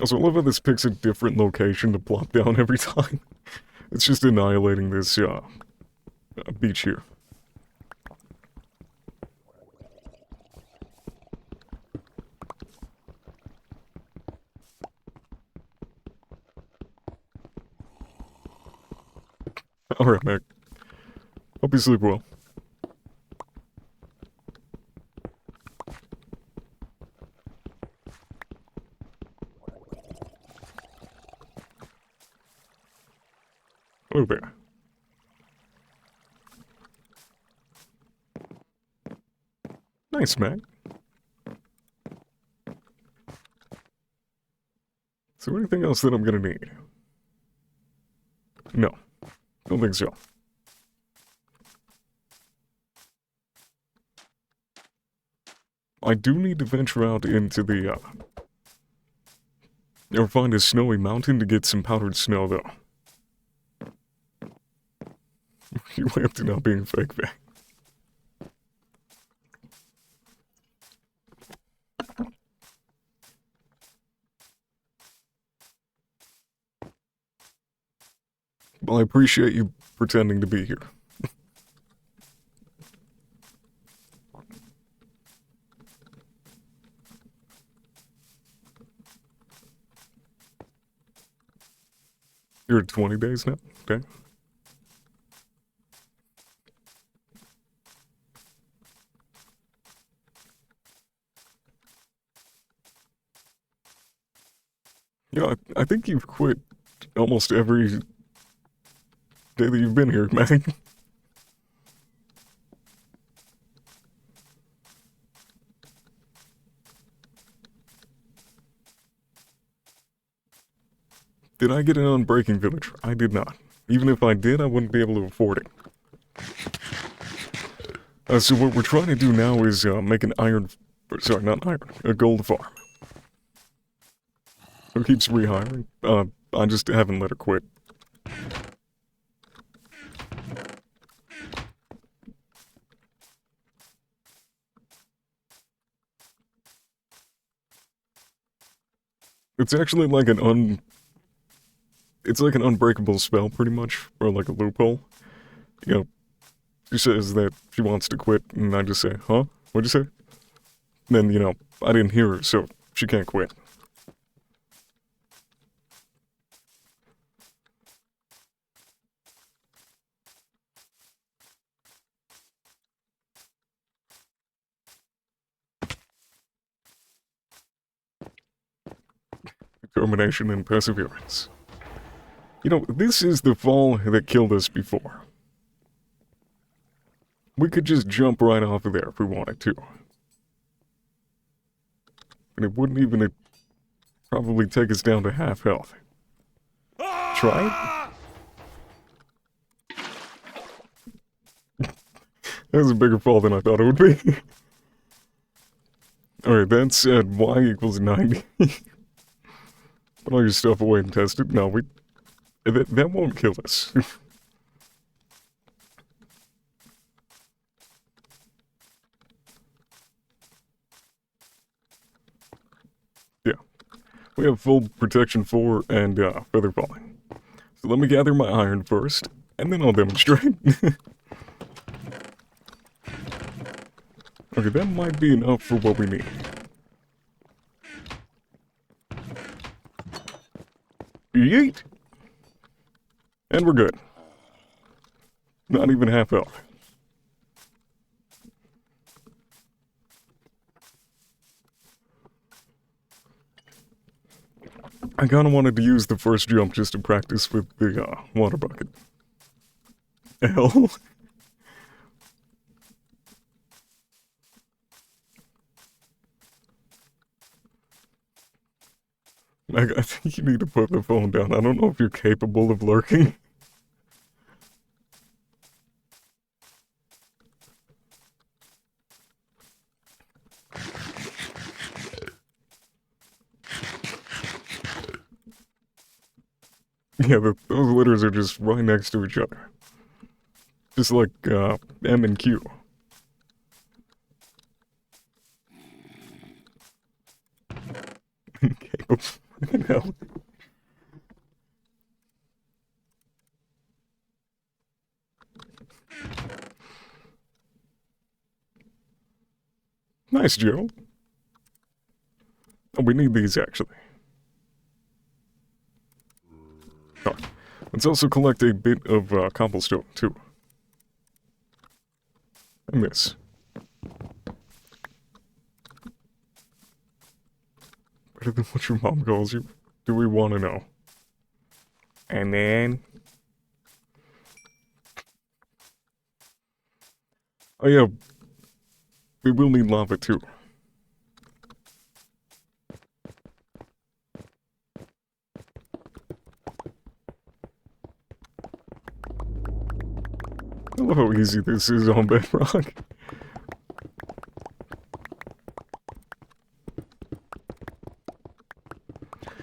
Also, I love how this picks a different location to plop down every time. It's just annihilating this, beach here. Alright, Mac. Hope you sleep well. Hello there. Nice, Mac. Is there anything else that I'm gonna need? No. Don't think so. I do need to venture out into the, or find a snowy mountain to get some powdered snow, though. You laughed at not being fake back. Well, I appreciate you pretending to be here. You're at 20 days now? Okay. Yeah, I think you've quit almost every day that you've been here, man. Did I get an unbreaking villager? I did not. Even if I did, I wouldn't be able to afford it. So what we're trying to do now is make an iron... Sorry, not iron. A gold farm. Who keeps rehiring? I just haven't let her quit. It's actually like an It's like an unbreakable spell, pretty much, or like a loophole. You know, she says that she wants to quit, and I just say, huh? What'd you say? Then, you know, I didn't hear her, so she can't quit. Determination and perseverance. You know, this is the fall that killed us before. We could just jump right off of there if we wanted to. And it wouldn't even probably take us down to half health. Try it? That was a bigger fall than I thought it would be. Alright, that's at y equals 90. Put all your stuff away and test it. No, that won't kill us. Yeah. We have full protection 4 and feather falling. So let me gather my iron first, and then I'll demonstrate. Okay, that might be enough for what we need. Yeet! And we're good. Not even half health. I kinda wanted to use the first jump just to practice with the water bucket. Hell. I think you need to put the phone down. I don't know if you're capable of lurking. Yeah, those litters are just right next to each other. Just like, M and Q. Capable. Hell. Nice, Gerald. Oh, we need these, actually. Oh, let's also collect a bit of cobblestone, too. And this. Better than what your mom calls you. Do we want to know? And then... Oh yeah, we will need lava too. I love how easy this is on bedrock.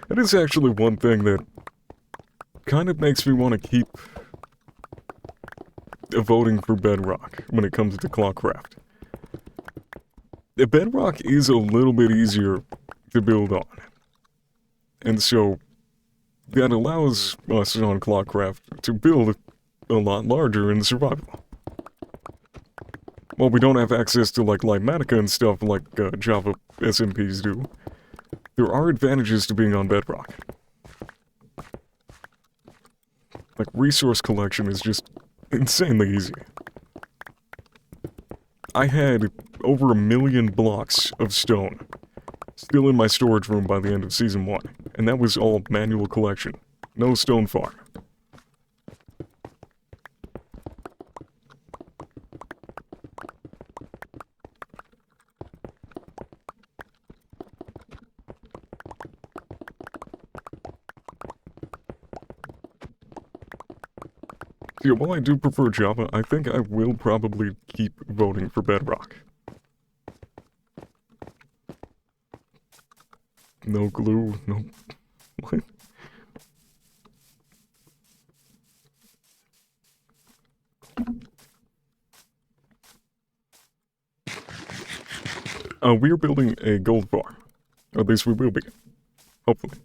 That is actually one thing that kind of makes me want to keep voting for bedrock when it comes to ClockCraft. The bedrock is a little bit easier to build on. And so that allows us on ClockCraft to build a lot larger in survival. While we don't have access to like Lightmatica and stuff like Java SMPs do, there are advantages to being on bedrock. Like resource collection is just insanely easy. I had over 1 million blocks of stone still in my storage room by the end of Season 1, and that was all manual collection. No stone farm. Yeah, while I do prefer Java, I think I will probably keep voting for Bedrock. No glue, no... What? We are building a gold farm. Or at least we will be. Hopefully.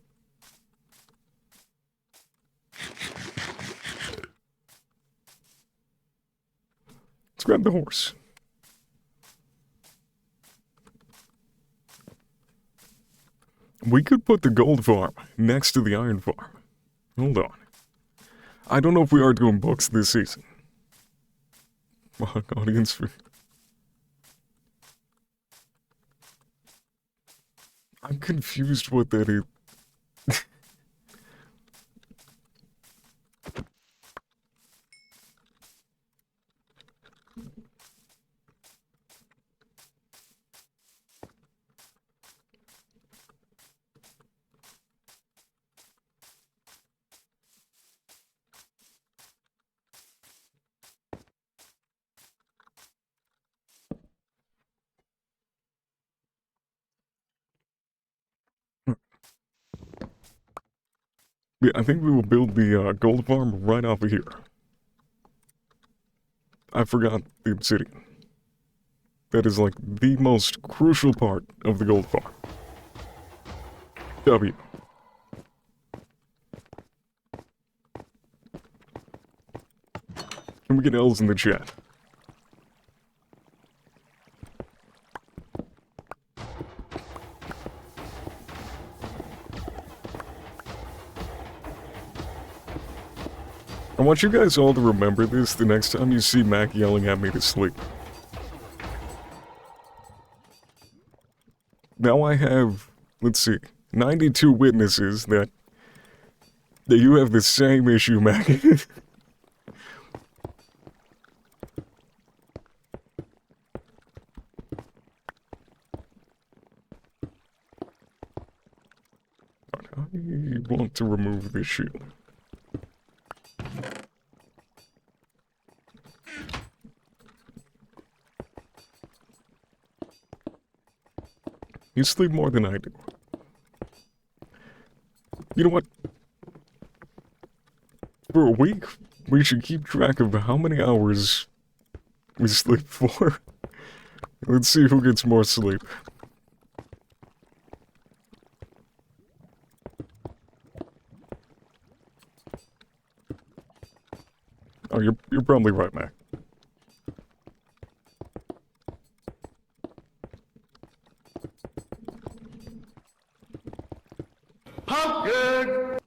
Let's grab the horse. We could put the gold farm next to the iron farm. Hold on. I don't know if we are doing books this season. Fuck, audience for... I'm confused what that is. Yeah, I think we will build the gold farm right off of here. I forgot the obsidian. That is like the most crucial part of the gold farm. W. Can we get L's in the chat? I want you guys all to remember this the next time you see Mac yelling at me to sleep. Now I have, let's see, 92 witnesses that you have the same issue, Mac. I want to remove this shield. You sleep more than I do. You know what? For a week, we should keep track of how many hours we sleep for. Let's see who gets more sleep. Oh, you're probably right, Mac. Pumpkin!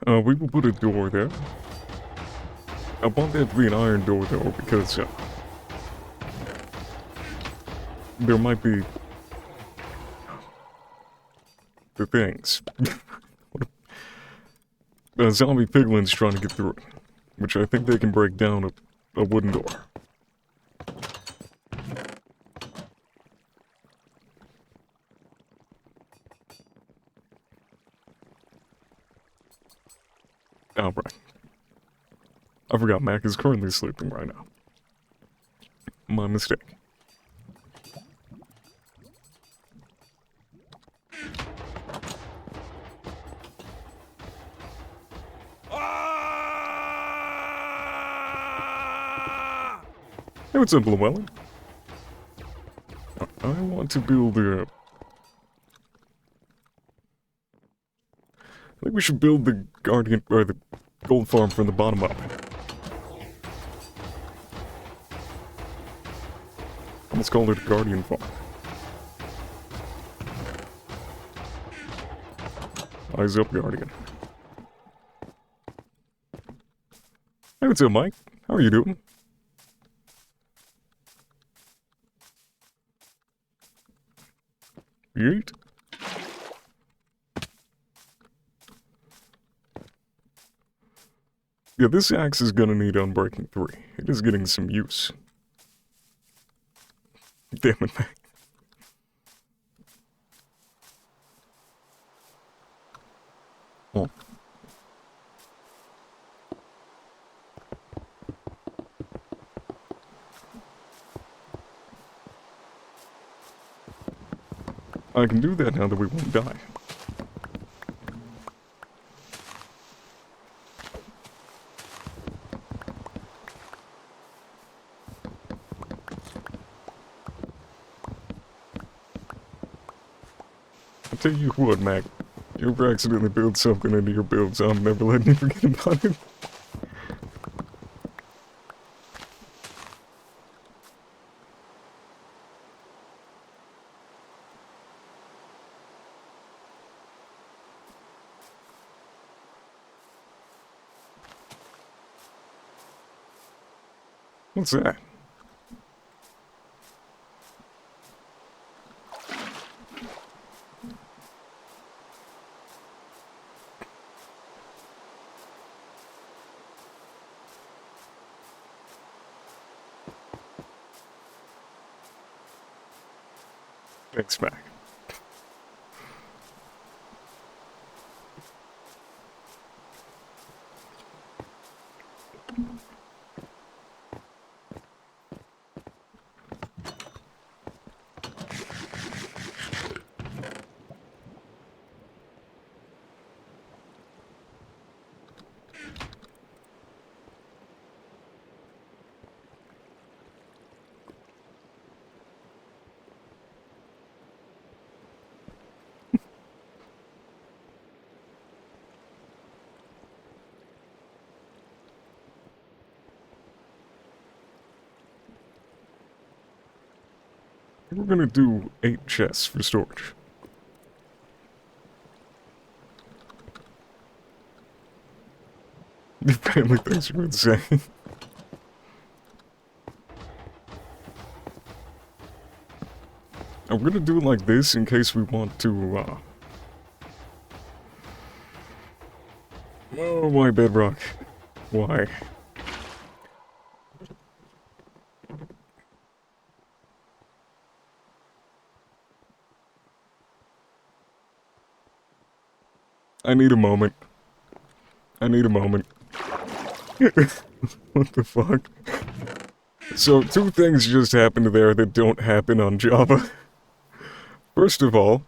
We will put a door there. I want that to be an iron door, though, because, there might be... the things. Zombie piglins trying to get through it, which I think they can break down a wooden door. Oh, right. I forgot Mac is currently sleeping right now. My mistake. Hey, what's up, Llewellyn? I want to build a... I think we should build the Guardian, or the gold farm from the bottom up. Let's call it a Guardian farm. Eyes up, Guardian. Hey, what's up, Mike? How are you doing? Yeet. Yeah, this axe is gonna need unbreaking 3. It is getting some use. Damn it, man. Oh. I can do that now that we won't die. I'll tell you what, Mac. You ever accidentally build something into your builds, I'm never letting you forget about it. What's that? Thanks, Mac. We're gonna do 8 chests for storage. Your family thinks you're insane. I'm gonna do it like this in case we want to, Oh, why bedrock? Why? I need a moment. I need a moment. What the fuck? So, 2 things just happened there that don't happen on Java. First of all,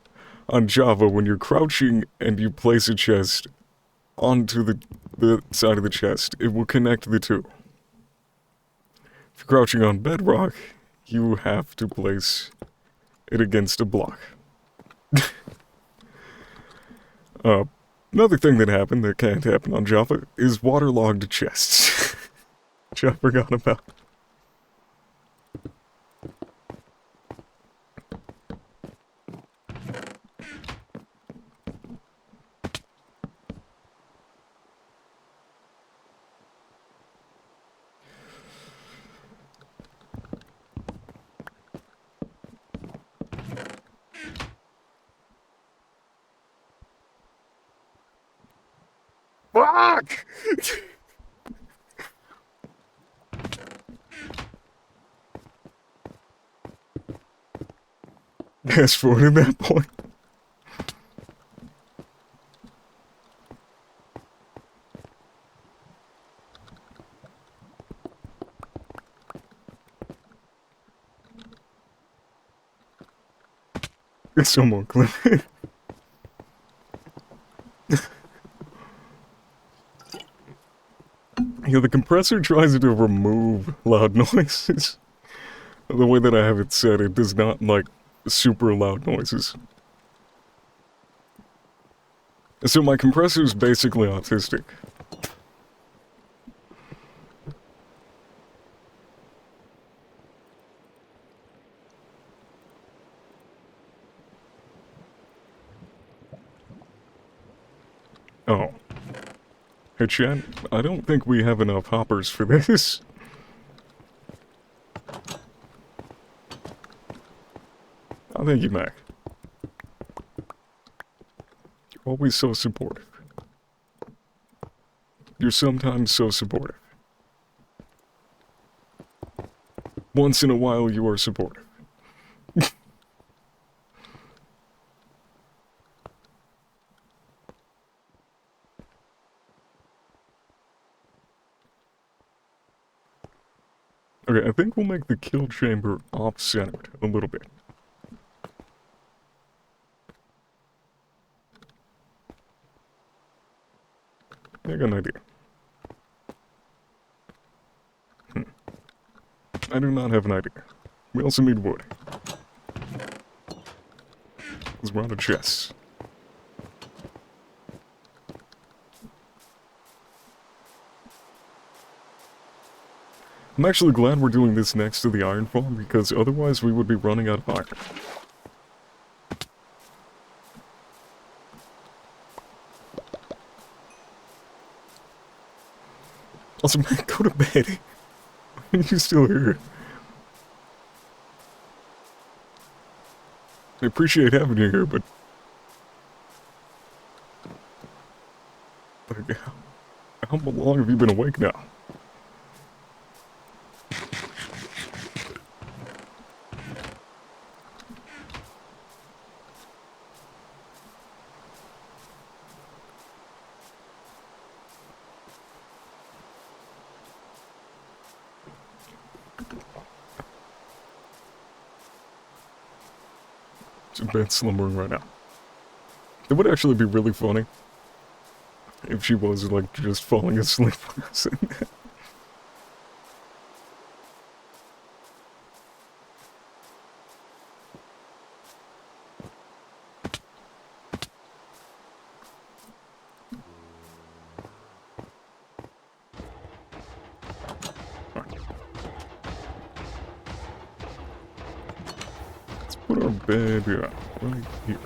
on Java, when you're crouching and you place a chest onto the side of the chest, it will connect the 2. If you're crouching on bedrock, you have to place it against a block. Another thing that happened that can't happen on Java is waterlogged chests. Which I forgot about. Fuck! Fast forward at that point. It's so more clear. Yeah, the compressor tries to remove loud noises. The way that I have it set, it does not like super loud noises. So my compressor is basically autistic. Oh. Hey, chat, I don't think we have enough hoppers for this. Oh, thank you, Mac. You're always so supportive. You're sometimes so supportive. Once in a while, you are supportive. Okay, I think we'll make the kill chamber off-centered a little bit. I got an idea. I do not have an idea. We also need wood. Because we're out of chests. I'm actually glad we're doing this next to the iron farm, because otherwise we would be running out of iron. Also, man, go to bed. Why are you still here? I appreciate having you here, but... Like, how long have you been awake now? It's in bed slumbering right now. It would actually be really funny if she was, like, just falling asleep. Let's put our bed right here.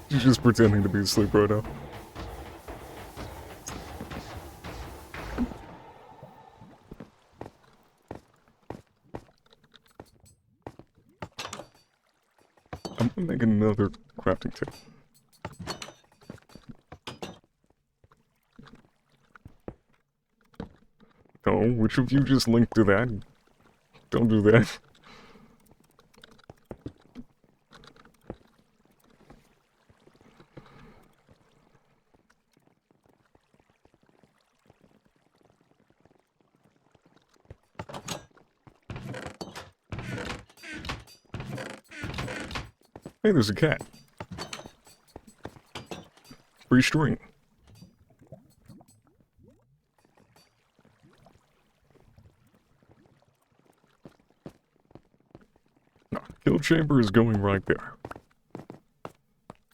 She's just pretending to be asleep right now. I'm gonna make another crafting table. No, which of you just linked to that? Don't do that. Hey, there's a cat. Free string. No, kill chamber is going right there.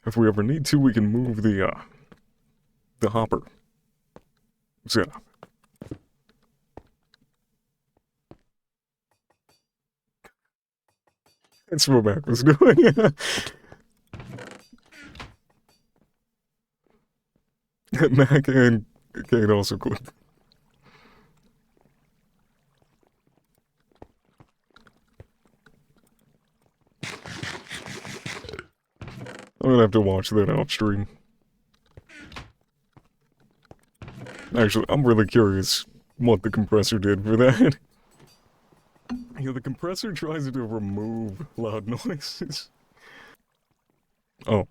If we ever need to, we can move the hopper setup. That's what Mac was doing. Mac and Kate also quit. I'm gonna have to watch that off stream. Actually, I'm really curious what the compressor did for that. Yeah, the compressor tries to remove loud noises. Oh.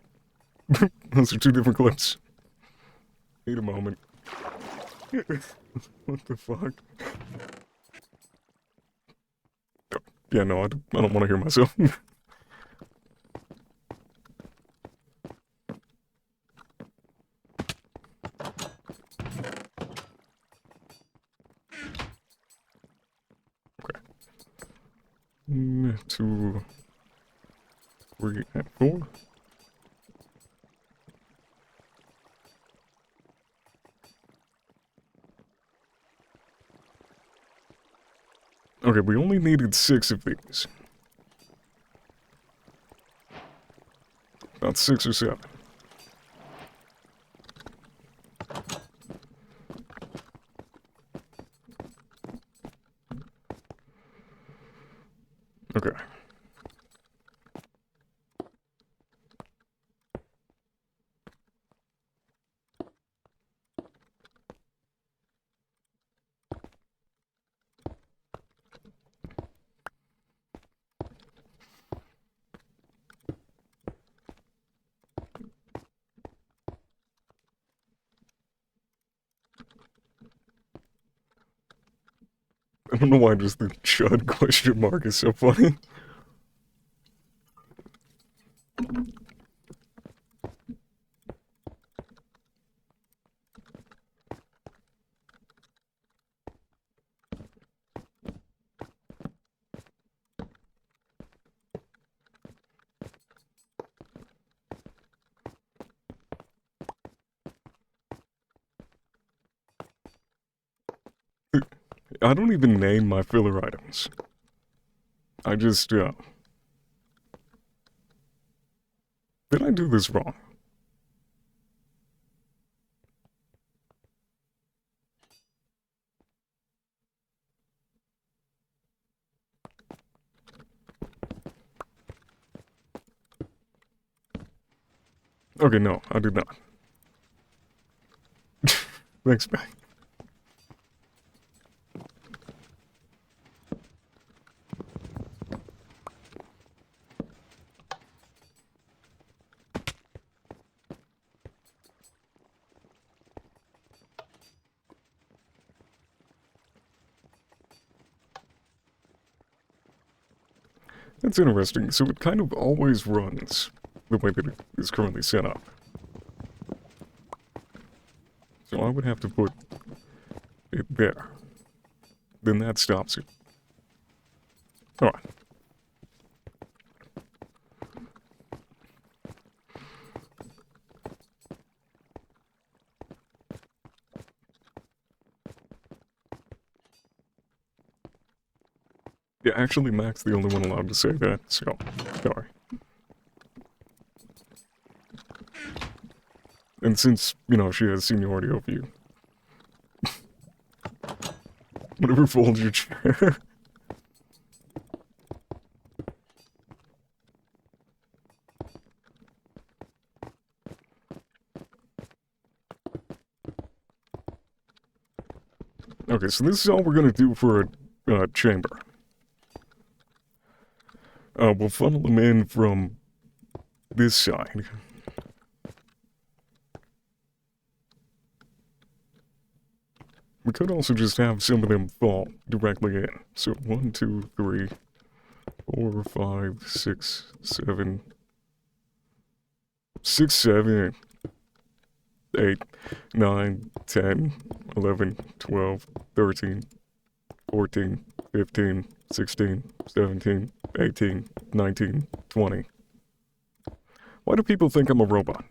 Those are two different clips. Wait a moment. What the fuck? Oh, yeah, no, I don't want to hear myself. Okay. 1, 2, 3, and 4. Okay, we only needed 6 of these. About 6 or 7. Okay. I don't know why just the Chud question mark is so funny. I don't even name my filler items. I just, did I do this wrong? Okay, no, I did not. Thanks, man. That's interesting. So it kind of always runs the way that it is currently set up. So I would have to put it there. Then that stops it. Alright. Yeah, actually, Mac's the only one allowed to say that, so, sorry. And since, you know, she has seniority over you. Whatever folds your chair. Okay, so this is all we're gonna do for a chamber. We'll funnel them in from this side. We could also just have some of them fall directly in. So 1, 2, 3, 4, 5, 6, 7, 6, 7, 8, 9, 10, 11, 12, 13, 14, 15, 16, 17, 18, 19, 20. Why do people think I'm a robot?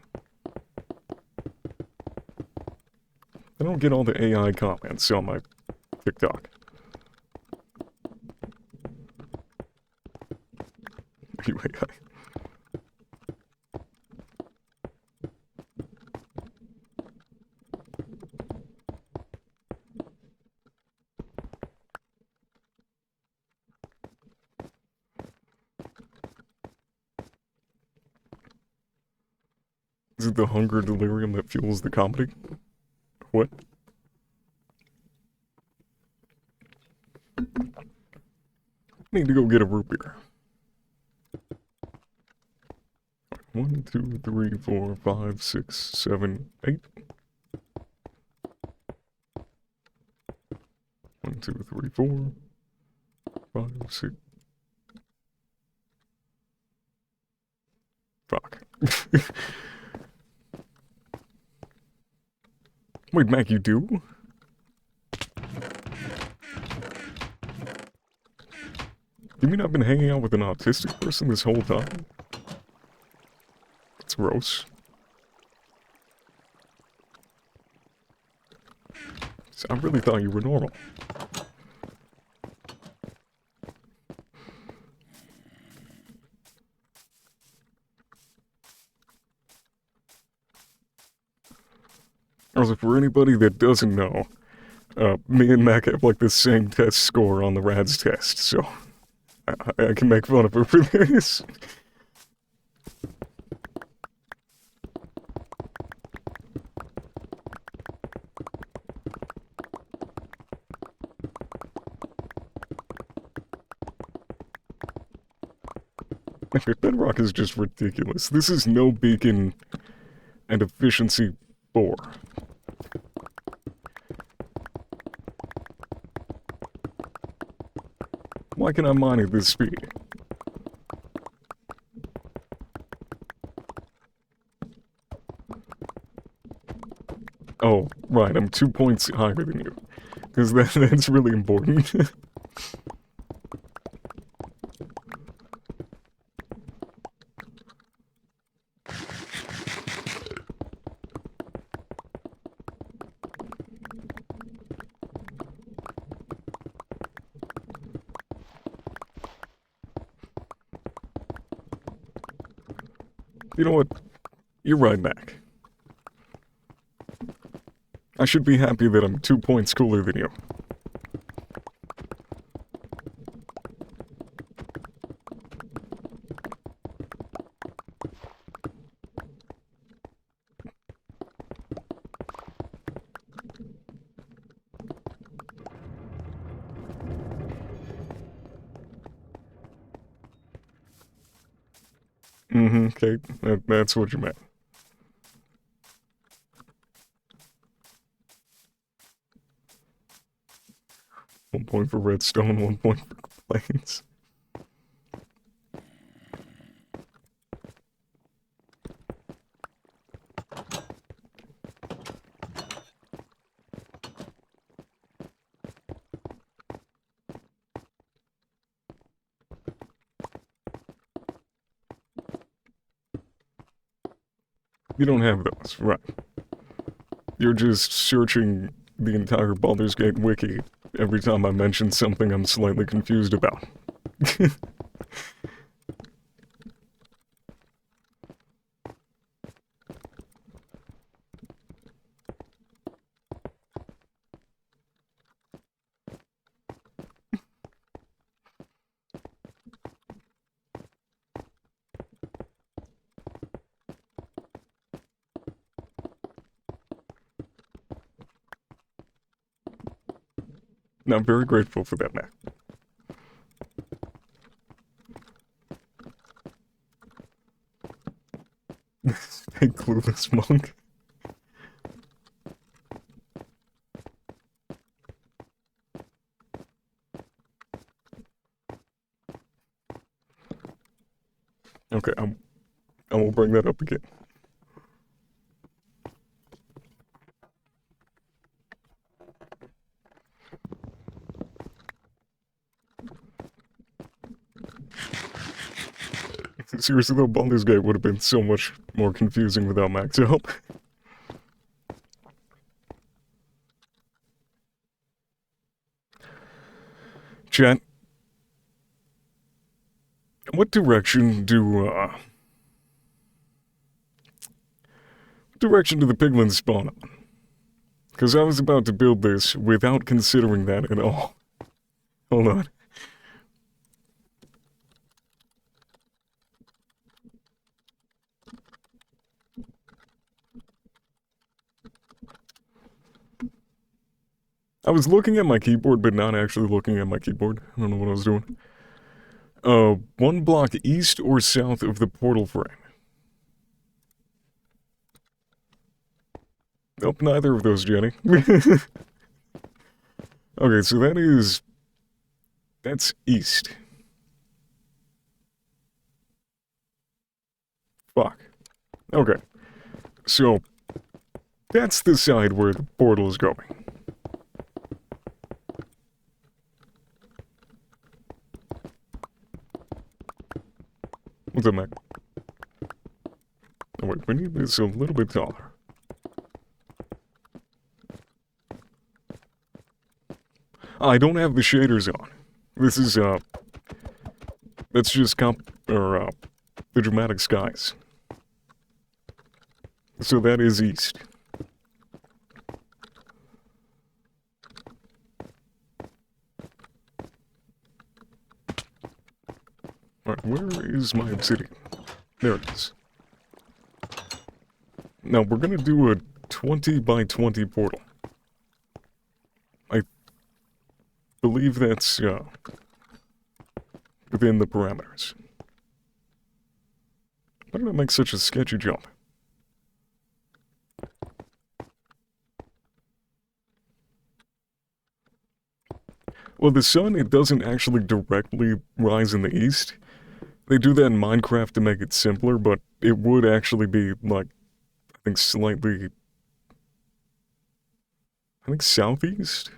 I don't get all the AI comments on my TikTok. Anyway, is it the hunger delirium that fuels the comedy? What? Need to go get a root beer. 1, 2, 3, 4, 5, 6, 7, 8. 1, 2, 3, 4, 5, 6. Fuck. Wait, Mac, you do? You mean I've been hanging out with an autistic person this whole time? That's gross. I really thought you were normal. Also, for anybody that doesn't know, me and Mac have like the same test score on the RADS test, so I can make fun of her for this. Bedrock is just ridiculous. This is no beacon and efficiency 4. Why can I mine at this speed? Oh, right, I'm 2 points higher than you. Because that's really important. You know what? You're right, Mac. I should be happy that I'm 2 points cooler than you. Okay, that's what you meant. One point for redstone, 1 point for complaints. You don't have those, right? You're just searching the entire Baldur's Gate wiki every time I mention something I'm slightly confused about. And I'm very grateful for that, Mac. Hey, clueless monk. Okay, I won't bring that up again. Seriously though, Baldur's Gate would have been so much more confusing without Mac's help. Chat, what direction do the piglins spawn on? Because I was about to build this without considering that at all. Hold on. I was looking at my keyboard, but not actually looking at my keyboard. I don't know what I was doing. 1 block east or south of the portal frame. Nope, neither of those, Jenny. Okay, so that's east. Fuck. Okay. So, that's the side where the portal is going. What's up, Mac? Oh, wait, we need this a little bit taller. I don't have the shaders on. This is, that's just the dramatic skies. So that is east. is my obsidian. There it is. Now we're gonna do a 20 by 20 portal. I believe that's, within the parameters. Why did I make such a sketchy jump? Well, the sun, it doesn't actually directly rise in the east. They do that in Minecraft to make it simpler, but it would actually be, like, I think slightly... I think southeast?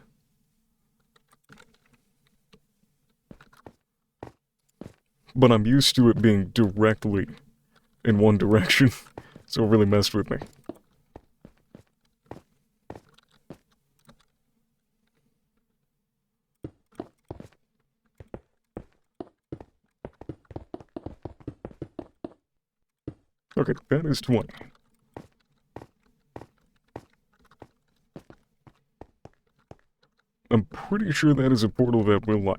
But I'm used to it being directly in one direction, so it really messed with me. Okay, that is 20. I'm pretty sure that is a portal that will line.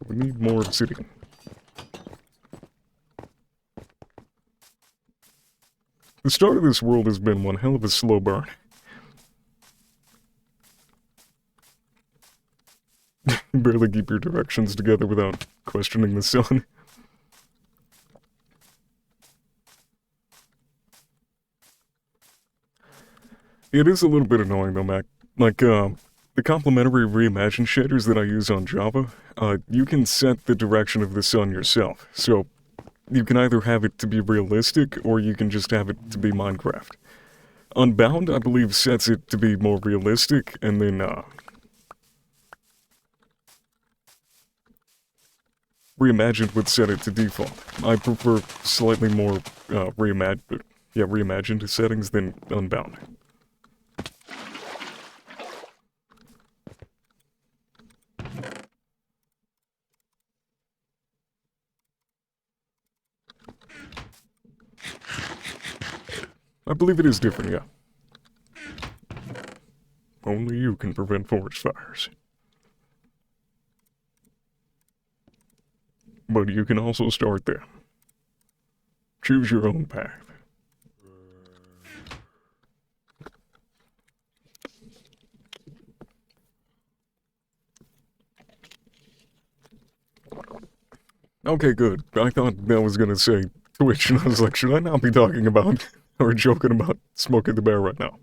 We need more obsidian. The start of this world has been one hell of a slow burn. Barely keep your directions together without questioning the sun. It is a little bit annoying though, Mac. Like, the complementary reimagined shaders that I use on Java, you can set the direction of the sun yourself. So, you can either have it to be realistic, or you can just have it to be Minecraft. Unbound, I believe, sets it to be more realistic, and then, Reimagined would set it to default. I prefer slightly more, reimagined settings than Unbound. I believe it is different, yeah. Only you can prevent forest fires. But you can also start them. Choose your own path. Okay, good. I thought that was gonna say Twitch, and I was like, should I not be talking about or joking about Smoking the Bear right now?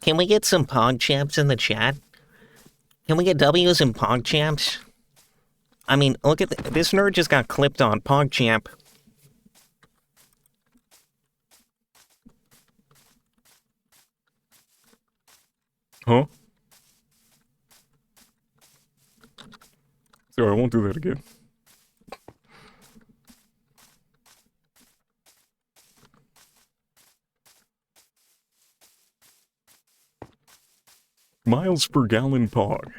Can we get some pog champs in the chat? Can we get W's and pog champs? I mean, look at this nerd just got clipped on pog champ. Huh? Sorry, I won't do that again. Miles per gallon pog.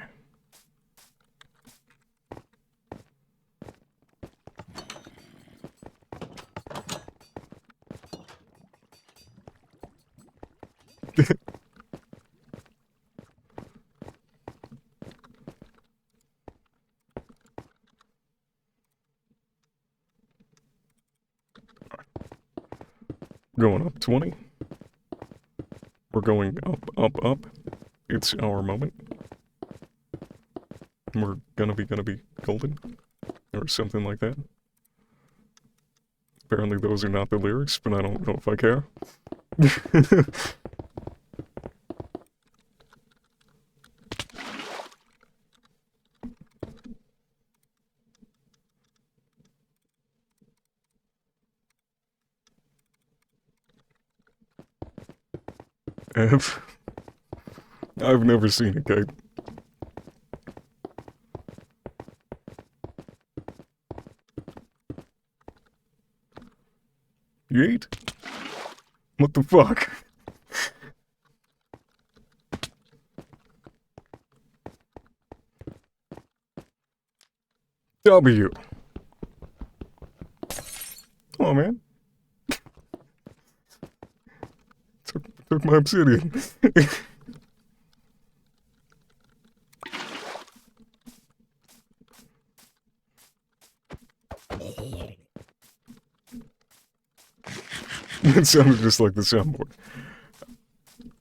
Going up 20. We're going up, up, up. It's our moment. We're gonna be golden. Or something like that. Apparently those are not the lyrics, but I don't know if I care. I've never seen a kite. Yeet? What the fuck? W. Come on, man. Took my obsidian. It sounded just like the soundboard.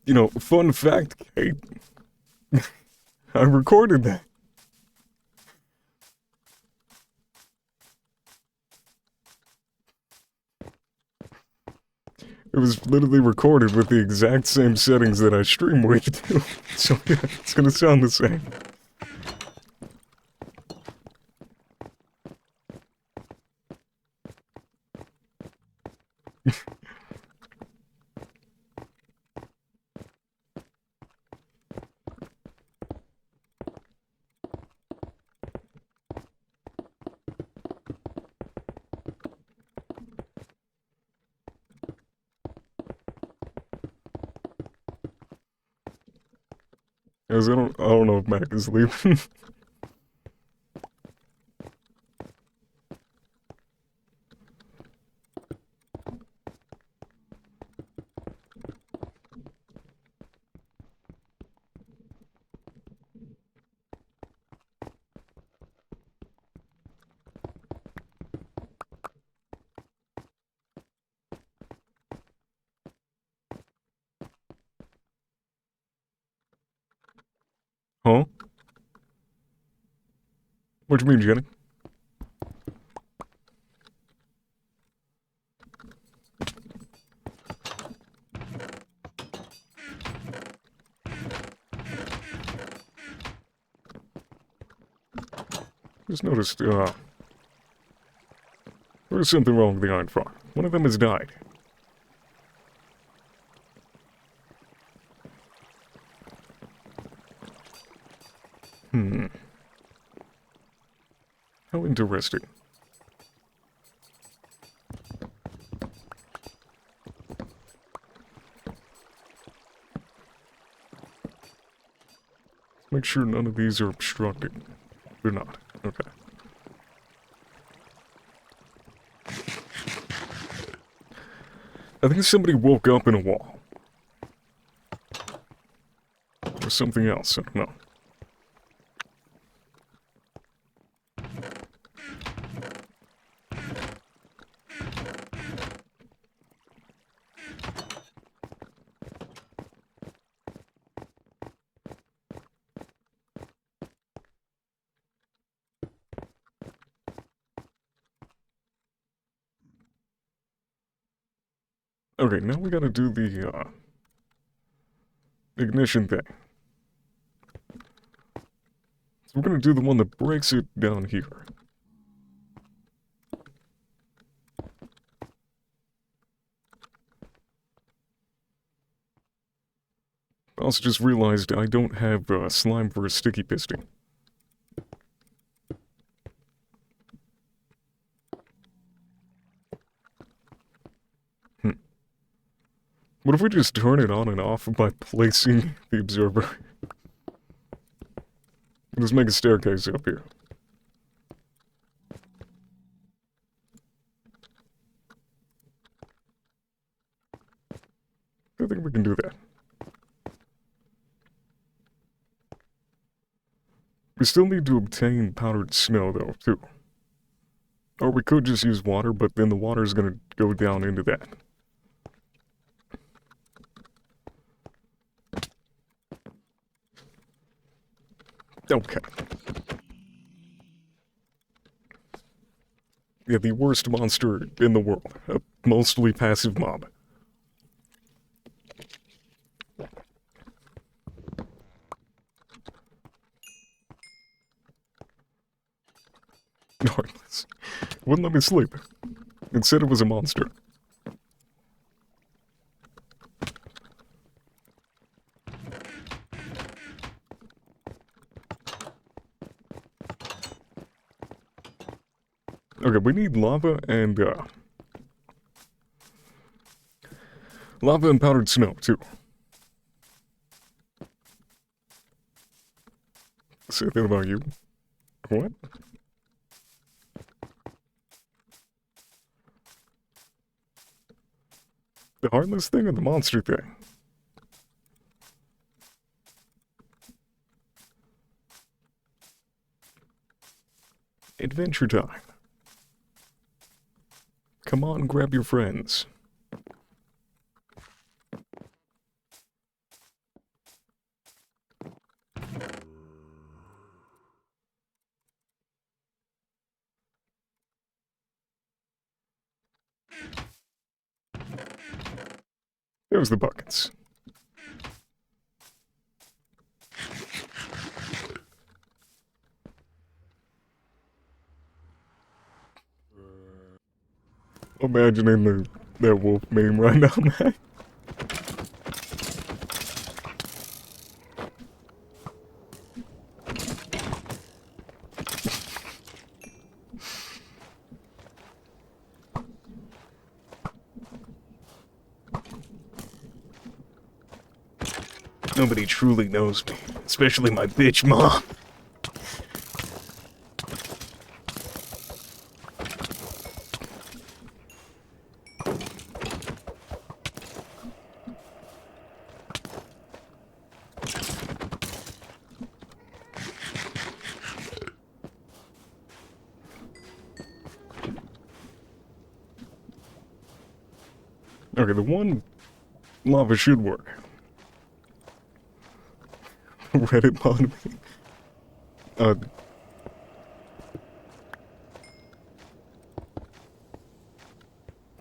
You know, fun fact, Kate. I recorded that. It was literally recorded with the exact same settings that I stream with, too. So yeah, it's gonna sound the same. As I don't know if Mac is leaving. Huh? What do you mean, Jenny? Just noticed, there's something wrong with the iron farm. One of them has died. How interesting. Make sure none of these are obstructed. They're not. Okay. I think somebody woke up in a wall. Or something else, I don't know. Okay, now we gotta do the, ignition thing. So we're gonna do the one that breaks it down here. I also just realized I don't have, slime for a sticky piston. What if we just turn it on and off by placing the observer? Just make a staircase up here. I think we can do that. We still need to obtain powdered snow, though, too. Or we could just use water, but then the water is gonna go down into that. Okay. Yeah, the worst monster in the world. A mostly passive mob. Heartless. Wouldn't let me sleep. Instead it was a monster. Okay, we need lava and, lava and powdered snow, too. Say that about you. What? The heartless thing or the monster thing? Adventure time. Come on, grab your friends. There's the buckets. Imagining that wolf meme right now, man. Nobody truly knows me, especially my bitch mom. Okay, the one lava should work. Reddit mod me.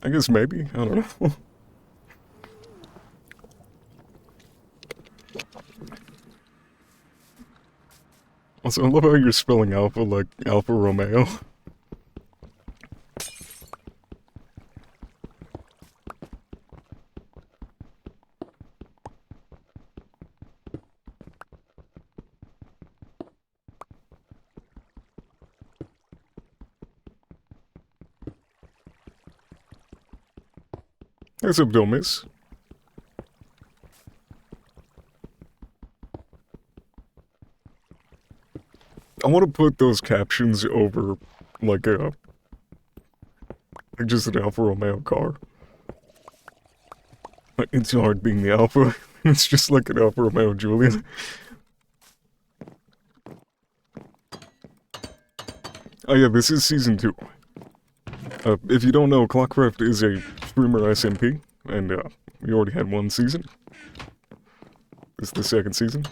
I guess maybe? I don't know. Also, I love how you're spelling alpha like Alfa Romeo. What's up, don't miss? I want to put those captions over, like just an Alfa Romeo car. Like, it's hard being the Alpha. It's just like an Alfa Romeo Julian. Oh yeah, this is season 2. If you don't know, ClockCraft is a streamer SMP, and we already had 1 season. This is the 2nd season.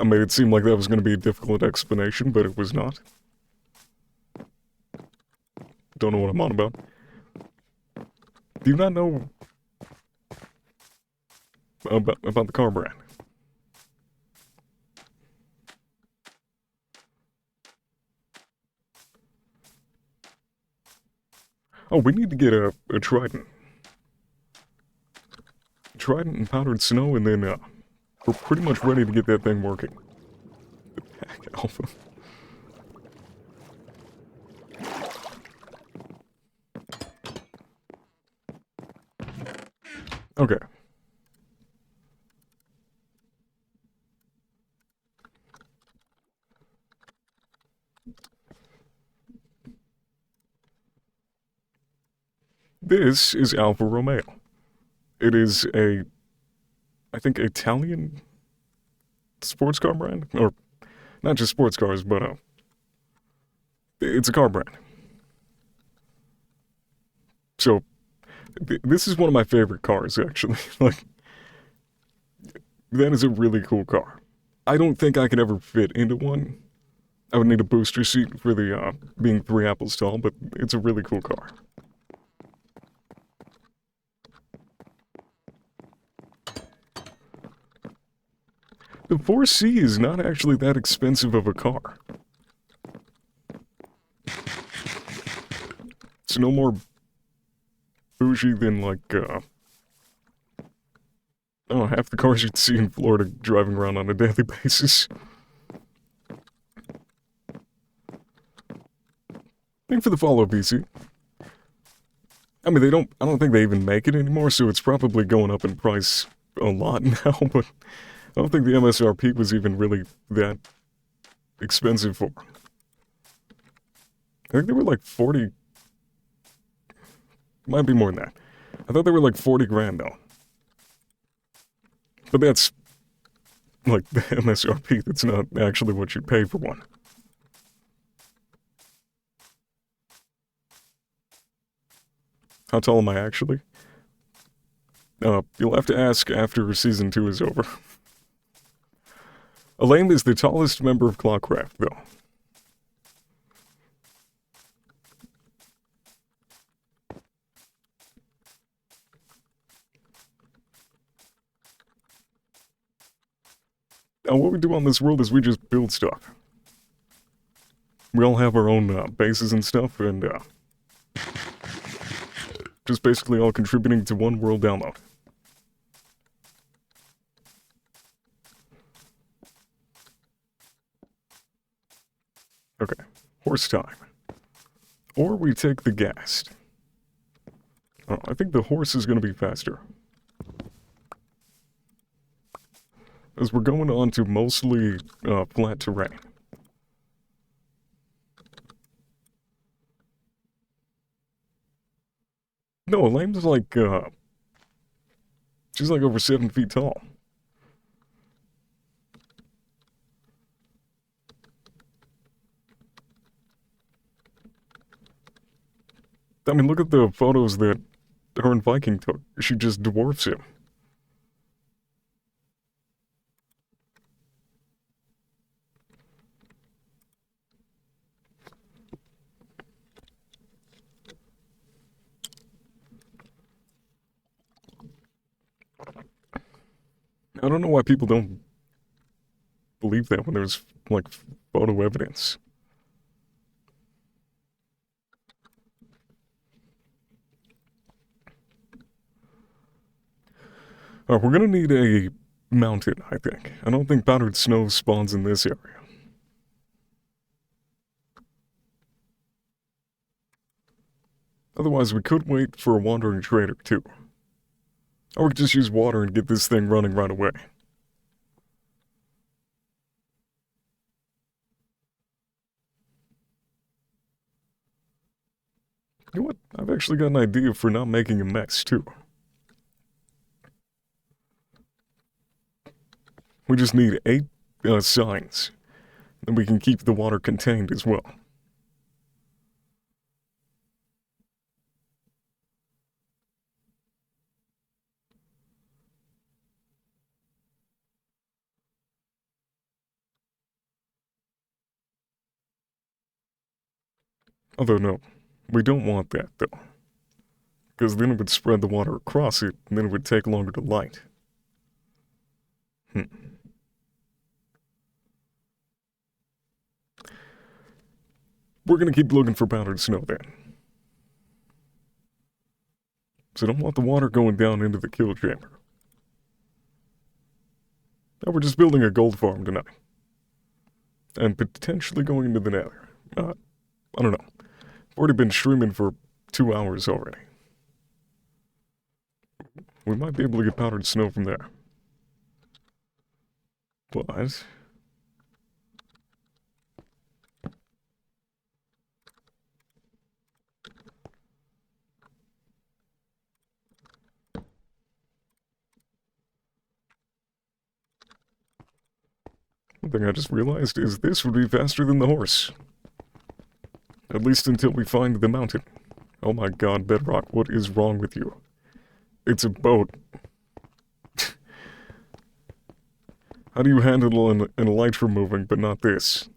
I made it seem like that was going to be a difficult explanation, but it was not. Don't know what I'm on about. Do you not know about the car brand? Oh, we need to get a Trident. Trident and powdered snow, and then we're pretty much ready to get that thing working. The Pack Alpha. Okay. This is Alfa Romeo. It is I think, Italian sports car brand? Or, not just sports cars, but, it's a car brand. So, this is one of my favorite cars, actually. Like, that is a really cool car. I don't think I could ever fit into one. I would need a booster seat for the, being 3 apples tall, but it's a really cool car. The 4C is not actually that expensive of a car. It's no more bougie than, like, oh, half the cars you'd see in Florida driving around on a daily basis. Thank you for the follow, BC. I mean, I don't think they even make it anymore, so it's probably going up in price a lot now, but I don't think the MSRP was even really that expensive for them. I think they were like 40... Might be more than that. I thought they were like 40 grand, though. But that's, like, the MSRP. That's not actually what you'd pay for one. How tall am I actually? You'll have to ask after Season 2 is over. Elaine is the tallest member of ClockCraft, though. Now, what we do on this world is we just build stuff. We all have our own bases and stuff, and just basically all contributing to one world download. Okay, horse time. Or we take the gas. Oh, I think the horse is going to be faster. As we're going on to mostly flat terrain. No, Elaine's like, she's like over 7 feet tall. I mean, look at the photos that her and Viking took. She just dwarfs him. I don't know why people don't believe that when there's, like, photo evidence. Alright, we're gonna need a mountain, I think. I don't think powdered snow spawns in this area. Otherwise, we could wait for a wandering trader, too. Or we could just use water and get this thing running right away. You know what? I've actually got an idea for not making a mess, too. We just need 8 signs. Then we can keep the water contained as well. Although, no, we don't want that, though. Because then it would spread the water across it, and then it would take longer to light. We're gonna keep looking for powdered snow, then. So don't want the water going down into the kill chamber. Now we're just building a gold farm tonight. And potentially going into the nether. I don't know. I've already been streaming for 2 hours already. We might be able to get powdered snow from there. But... one thing I just realized is this would be faster than the horse. At least until we find the mountain. Oh my god, Bedrock, what is wrong with you? It's a boat. How do you handle an elytra moving, but not this?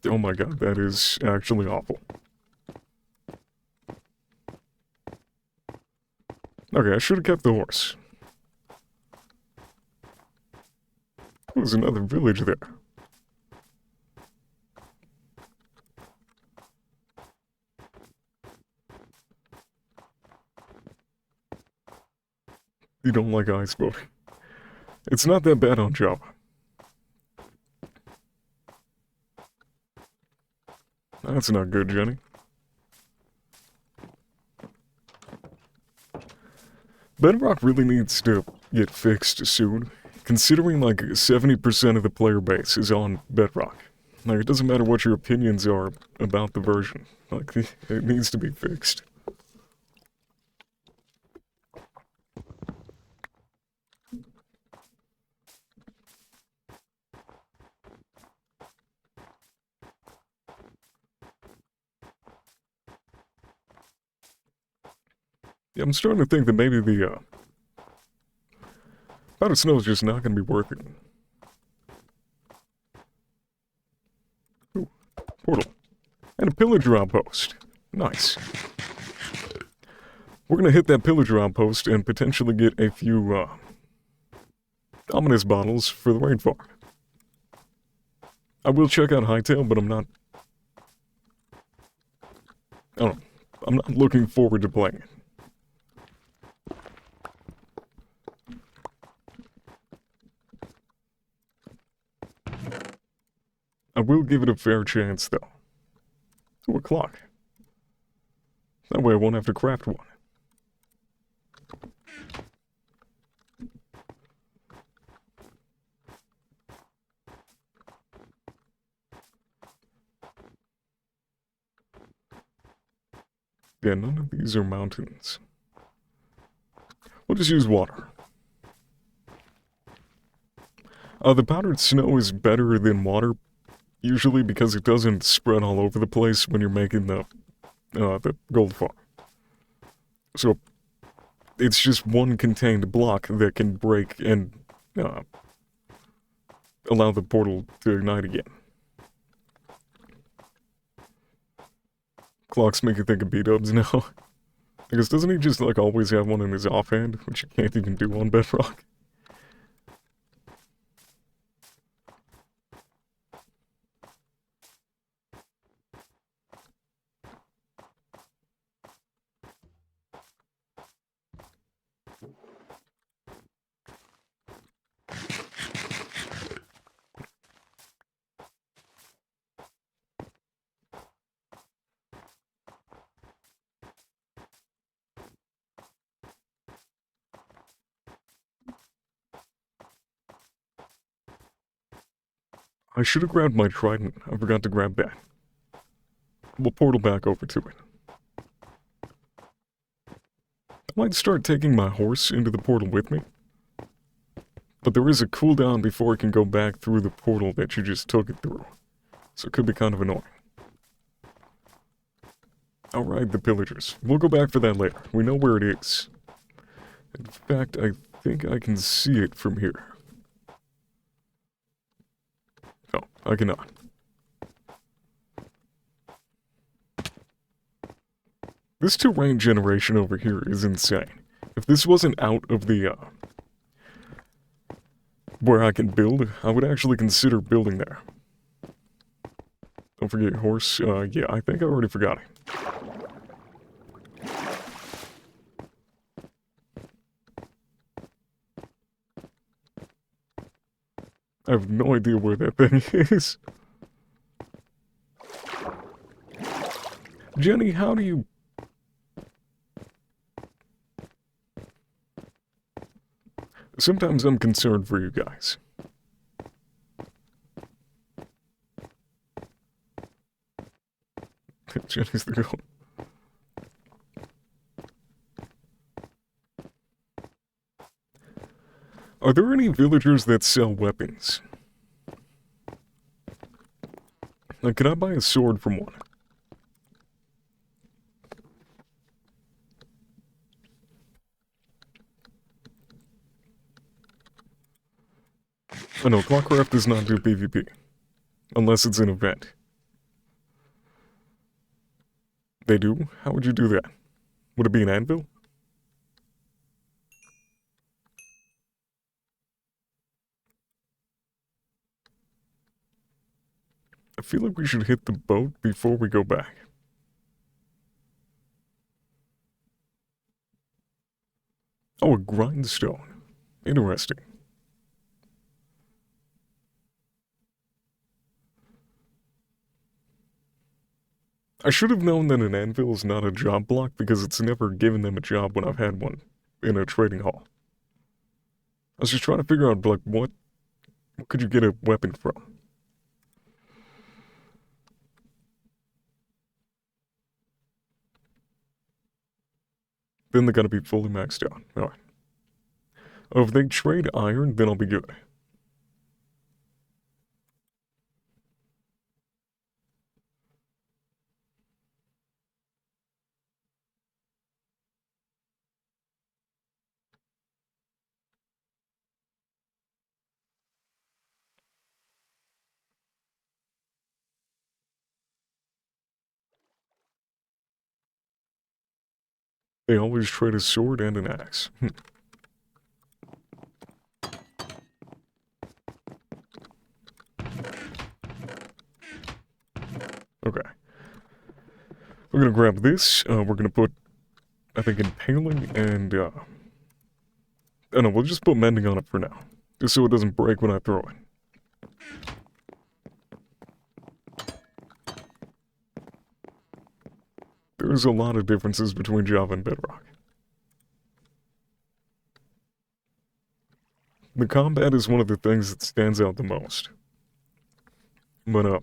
Oh my god, that is actually awful. Okay, I should have kept the horse. There's another village there. You don't like ice boating. It's not that bad on Java. That's not good, Jenny. Bedrock really needs to get fixed soon, considering like 70% of the player base is on Bedrock. Like, it doesn't matter what your opinions are about the version. Like, it needs to be fixed. Yeah, I'm starting to think that maybe the powdered snow is just not going to be worth it. Ooh, portal. And a pillager outpost. Nice. We're going to hit that pillager outpost and potentially get a few ominous bottles for the rain farm. I will check out Hightail, but I'm not... I don't know. I'm not looking forward to playing it. I will give it a fair chance, though. Ooh, a clock. That way I won't have to craft one. Yeah, none of these are mountains. We'll just use water. The powdered snow is better than water, usually because it doesn't spread all over the place when you're making the gold farm. So, it's just one contained block that can break and allow the portal to ignite again. Clocks make you think of B-dubs now. Because doesn't he just, like, always have one in his offhand, which you can't even do on Bedrock? I should have grabbed my trident. I forgot to grab that. We'll portal back over to it. I might start taking my horse into the portal with me. But there is a cooldown before it can go back through the portal that you just took it through. So it could be kind of annoying. Alright, the pillagers. We'll go back for that later. We know where it is. In fact, I think I can see it from here. Oh, I cannot. This terrain generation over here is insane. If this wasn't out of the, where I can build, I would actually consider building there. Don't forget your horse. Yeah, I think I already forgot it. I have no idea where that thing is. Jenny, how do you... Sometimes I'm concerned for you guys. Jenny's the girl. Are there any villagers that sell weapons? Like, can I buy a sword from one? Oh no, ClockCraft does not do PvP. Unless it's an event. They do? How would you do that? Would it be an anvil? I feel like we should hit the boat before we go back. Oh, a grindstone. Interesting. I should have known that an anvil is not a job block because it's never given them a job when I've had one in a trading hall. I was just trying to figure out, like, what could you get a weapon from? Then they gotta be fully maxed out. Alright. Oh, if they trade iron, then I'll be good. They always trade a sword and an axe. Okay. We're gonna grab this. We're gonna put, I think, impaling and, oh no, we'll just put mending on it for now. Just so it doesn't break when I throw it. There's a lot of differences between Java and Bedrock. The combat is one of the things that stands out the most. But,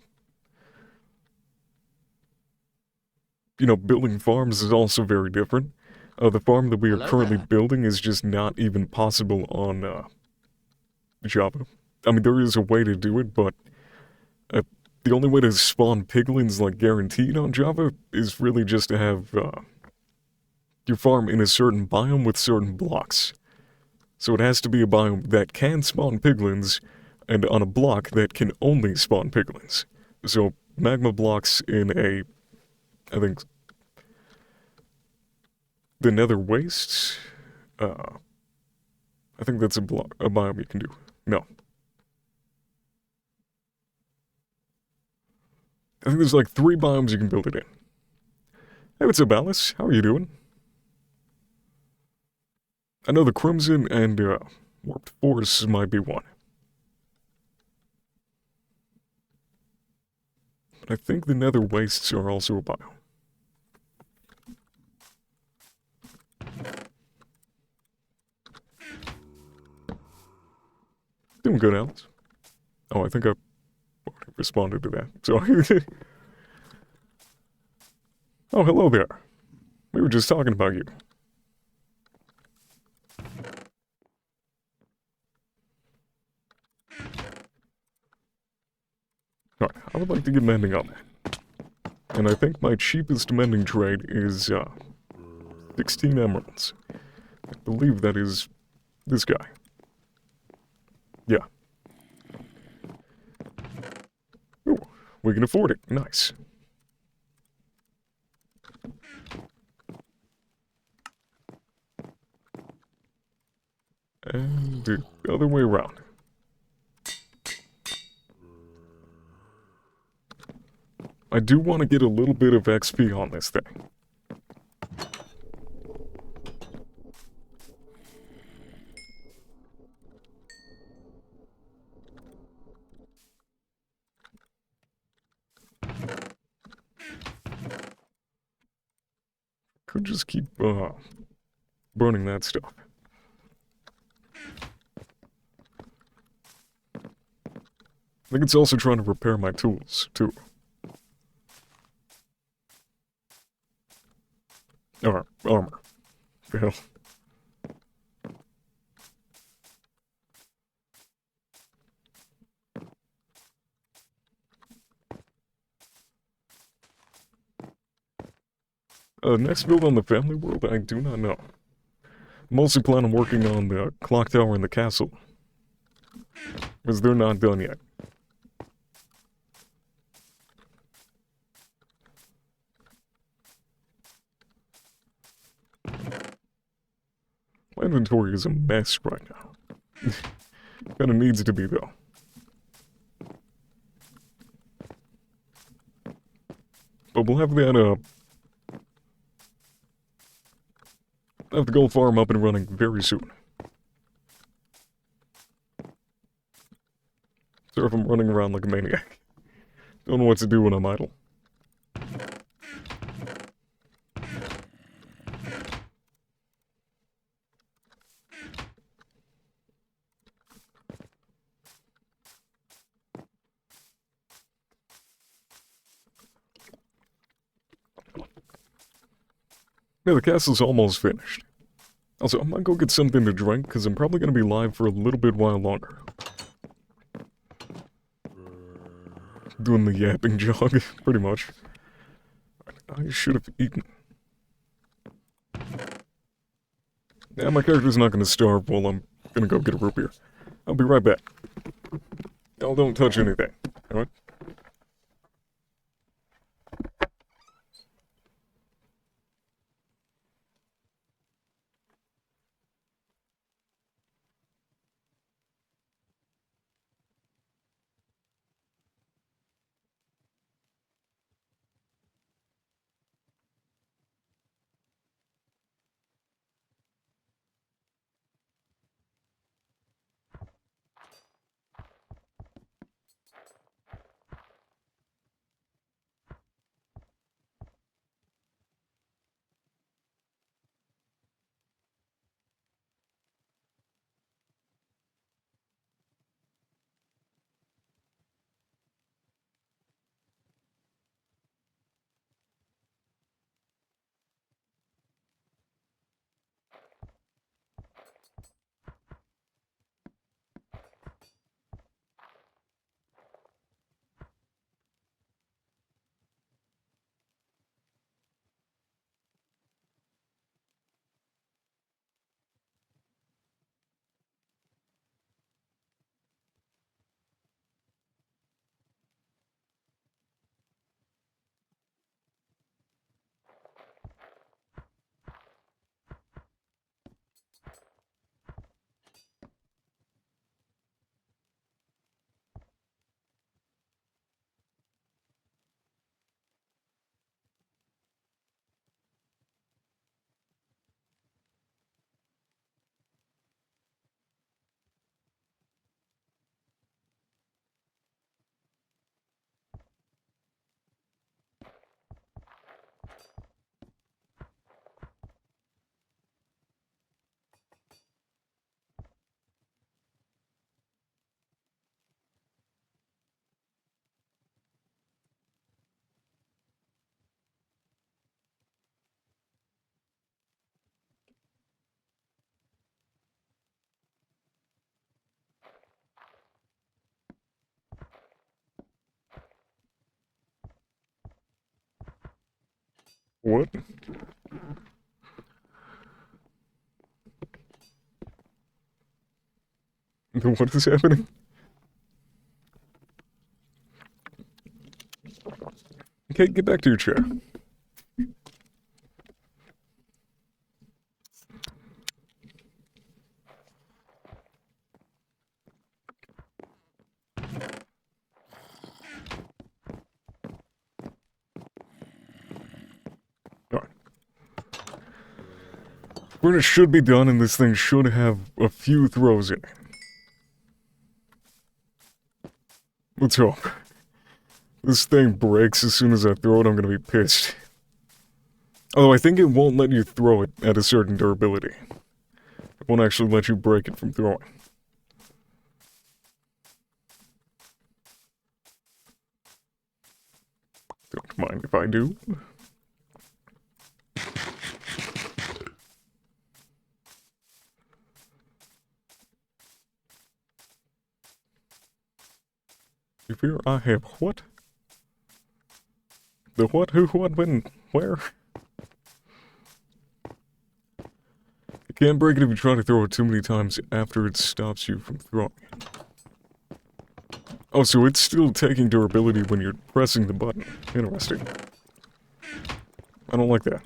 building farms is also very different. The farm that we are currently building is just not even possible on, Java. I mean, there is a way to do it, but the only way to spawn piglins, like, guaranteed on Java is really just to have, your farm in a certain biome with certain blocks. So it has to be a biome that can spawn piglins, and on a block that can only spawn piglins. So, magma blocks in a, I think, the Nether Wastes, I think that's a biome you can do. No. I think there's like 3 biomes you can build it in. Hey, what's up, Alice? How are you doing? I know the Crimson and, Warped Forests might be one. But I think the Nether Wastes are also a biome. Doing good, Alice. Oh, I think I already responded to that. Sorry. Oh, hello there. We were just talking about you. Alright, I would like to get mending on that. And I think my cheapest mending trade is, 16 emeralds. I believe that is this guy. Yeah. Ooh, we can afford it. Nice. And the other way around. I do want to get a little bit of XP on this thing. Could just keep, burning that stuff. I think it's also trying to repair my tools, too. Armor. Hell. Next build on the family world, I do not know. Mostly plan on working on the clock tower and the castle. Because they're not done yet. My inventory is a mess right now. Kinda needs to be, though. But we'll have that, have the gold farm up and running very soon. Sorry if I'm running around like a maniac. Don't know what to do when I'm idle. Yeah, the castle's almost finished. Also, I might go get something to drink, because I'm probably going to be live for a little bit while longer. Doing the yapping jog, pretty much. I should have eaten. Yeah, my character's not going to starve while I'm going to go get a root beer. I'll be right back. Y'all don't touch anything, alright? What? What is happening? Okay, get back to your chair. Alright. Furnace should be done, and this thing should have a few throws in it. Let's hope. This thing breaks as soon as I throw it, I'm gonna be pissed. Although I think it won't let you throw it at a certain durability. It won't actually let you break it from throwing. Don't mind if I do. You fear I have what? The what, who, what, when, where? You can't break it if you try to throw it too many times after it stops you from throwing it. Oh, so it's still taking durability when you're pressing the button. Interesting. I don't like that.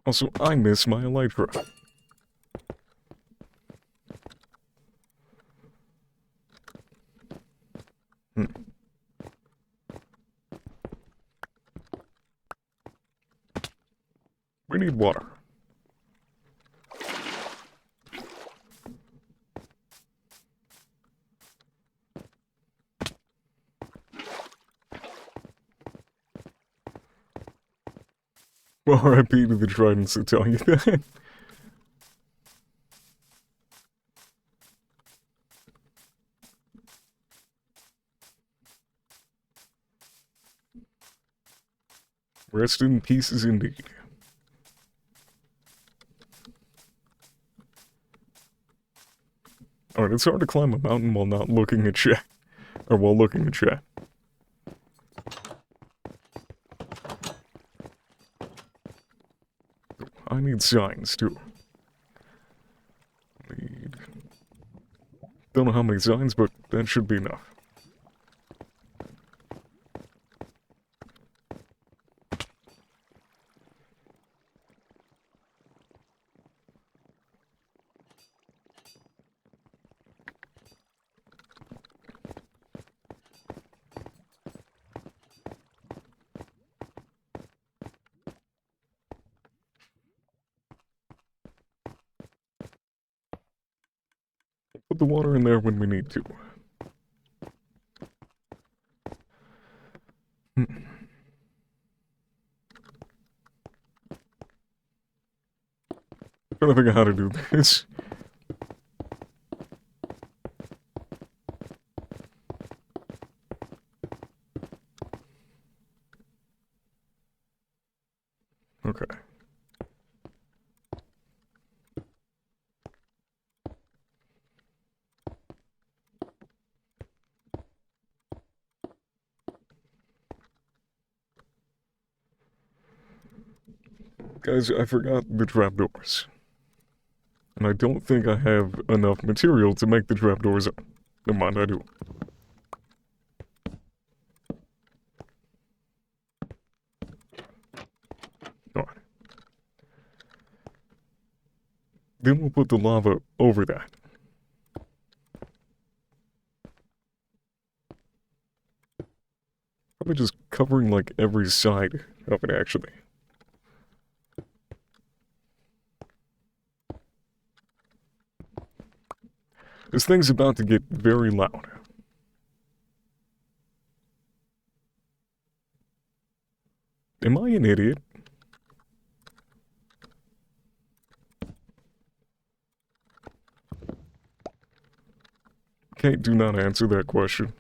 Also, I miss my elytra. We need water. R.I.P. to the tridents that tell you that. Rest in pieces indeed. Alright, it's hard to climb a mountain while not looking at chat. Or while looking at chat. I need signs, too. Don't know how many signs, but that should be enough. Put the water in there when we need to. I'm trying to figure out how to do this. Okay. Guys, I forgot the trapdoors. And I don't think I have enough material to make the trapdoors up. Never mind, I do. Alright. Then we'll put the lava over that. Probably just covering like every side of it, actually. This thing's about to get very loud. Am I an idiot? Okay, do not answer that question.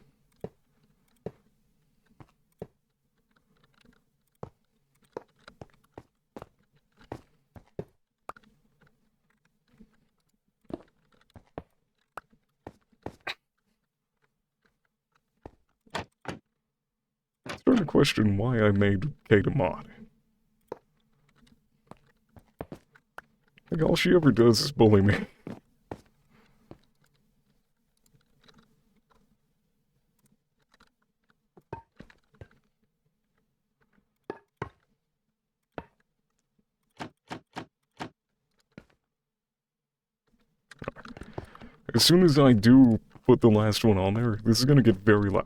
to question why I made Kate a mod. Like, all she ever does is bully me. As soon as I do put the last one on there, this is gonna get very loud.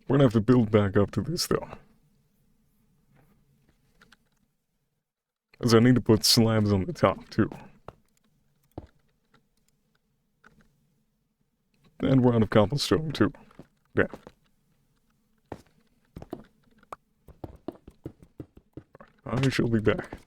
We're gonna have to build back up to this, though. As I need to put slabs on the top, too. And we're out of cobblestone, too. Yeah. I shall be back.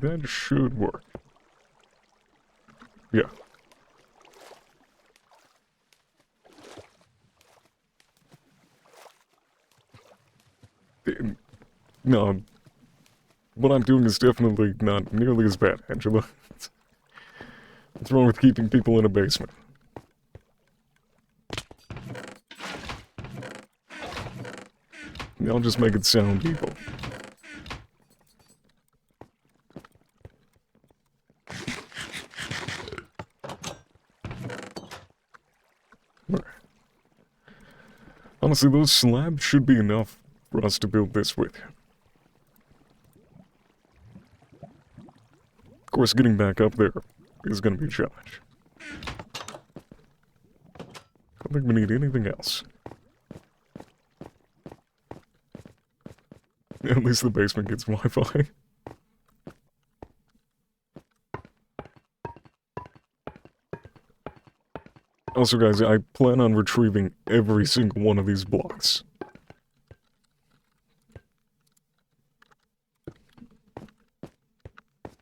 That should work. Yeah. No, what I'm doing is definitely not nearly as bad, Angela. What's wrong with keeping people in a basement? I'll just make it sound evil. Honestly, those slabs should be enough for us to build this with. Of course, getting back up there is going to be a challenge. I don't think we need anything else. At least the basement gets Wi-Fi. Also, guys, I plan on retrieving every single one of these blocks.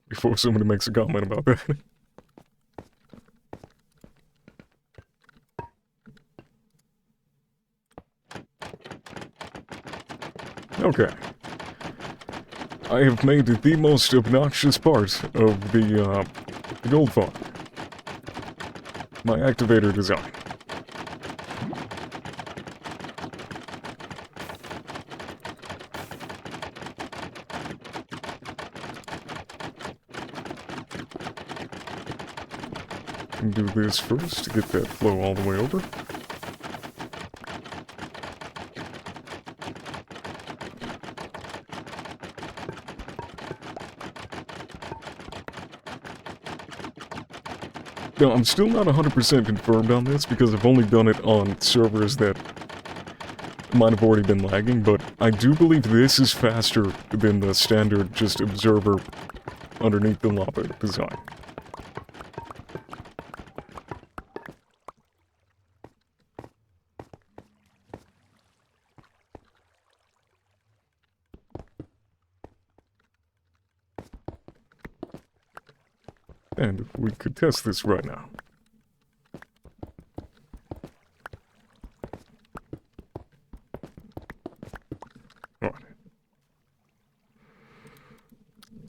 Before somebody makes a comment about that. Okay. I have made the most obnoxious part of the gold farm. My activator design. And do this first to get that flow all the way over. Now, I'm still not 100% confirmed on this because I've only done it on servers that might have already been lagging, but I do believe this is faster than the standard just observer underneath the lava design. And we could test this right now. Alright.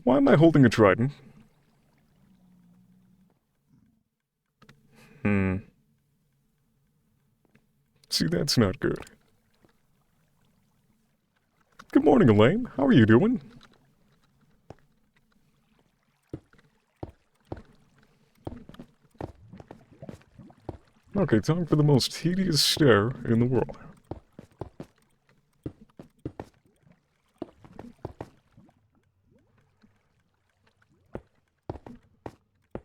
Why am I holding a trident? See, that's not good. Good morning, Elaine. How are you doing? Okay, time for the most tedious stare in the world.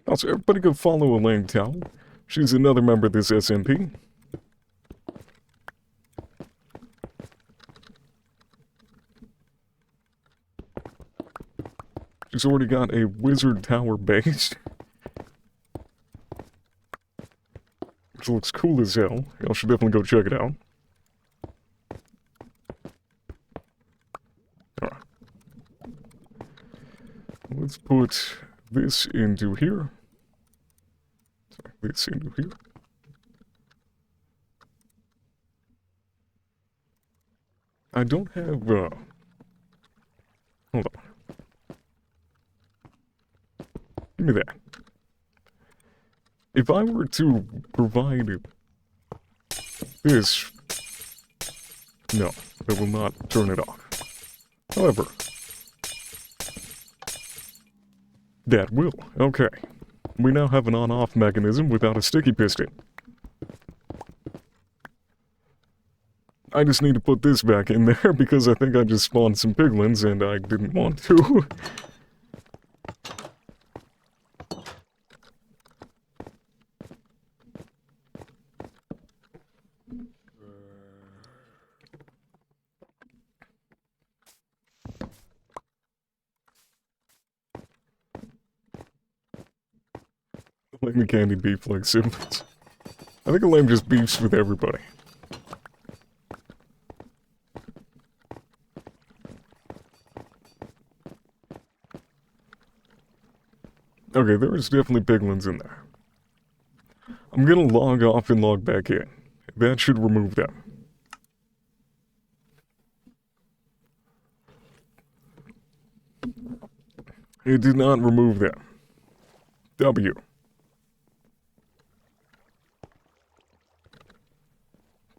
Also, everybody go follow Elaine Towell. She's another member of this SMP. She's already got a wizard tower base. Which looks cool as hell. Y'all should definitely go check it out. Alright. Let's put this into here. Sorry, this into here. I don't have, hold on. Give me that. If I were to provide this, no, it will not turn it off. However, that will. Okay. We now have an on-off mechanism without a sticky piston. I just need to put this back in there because I think I just spawned some piglins and I didn't want to. Lame candy beef like siblings. I think a lame just beefs with everybody. Okay, there is definitely piglins in there. I'm gonna log off and log back in. That should remove them. It did not remove them. W.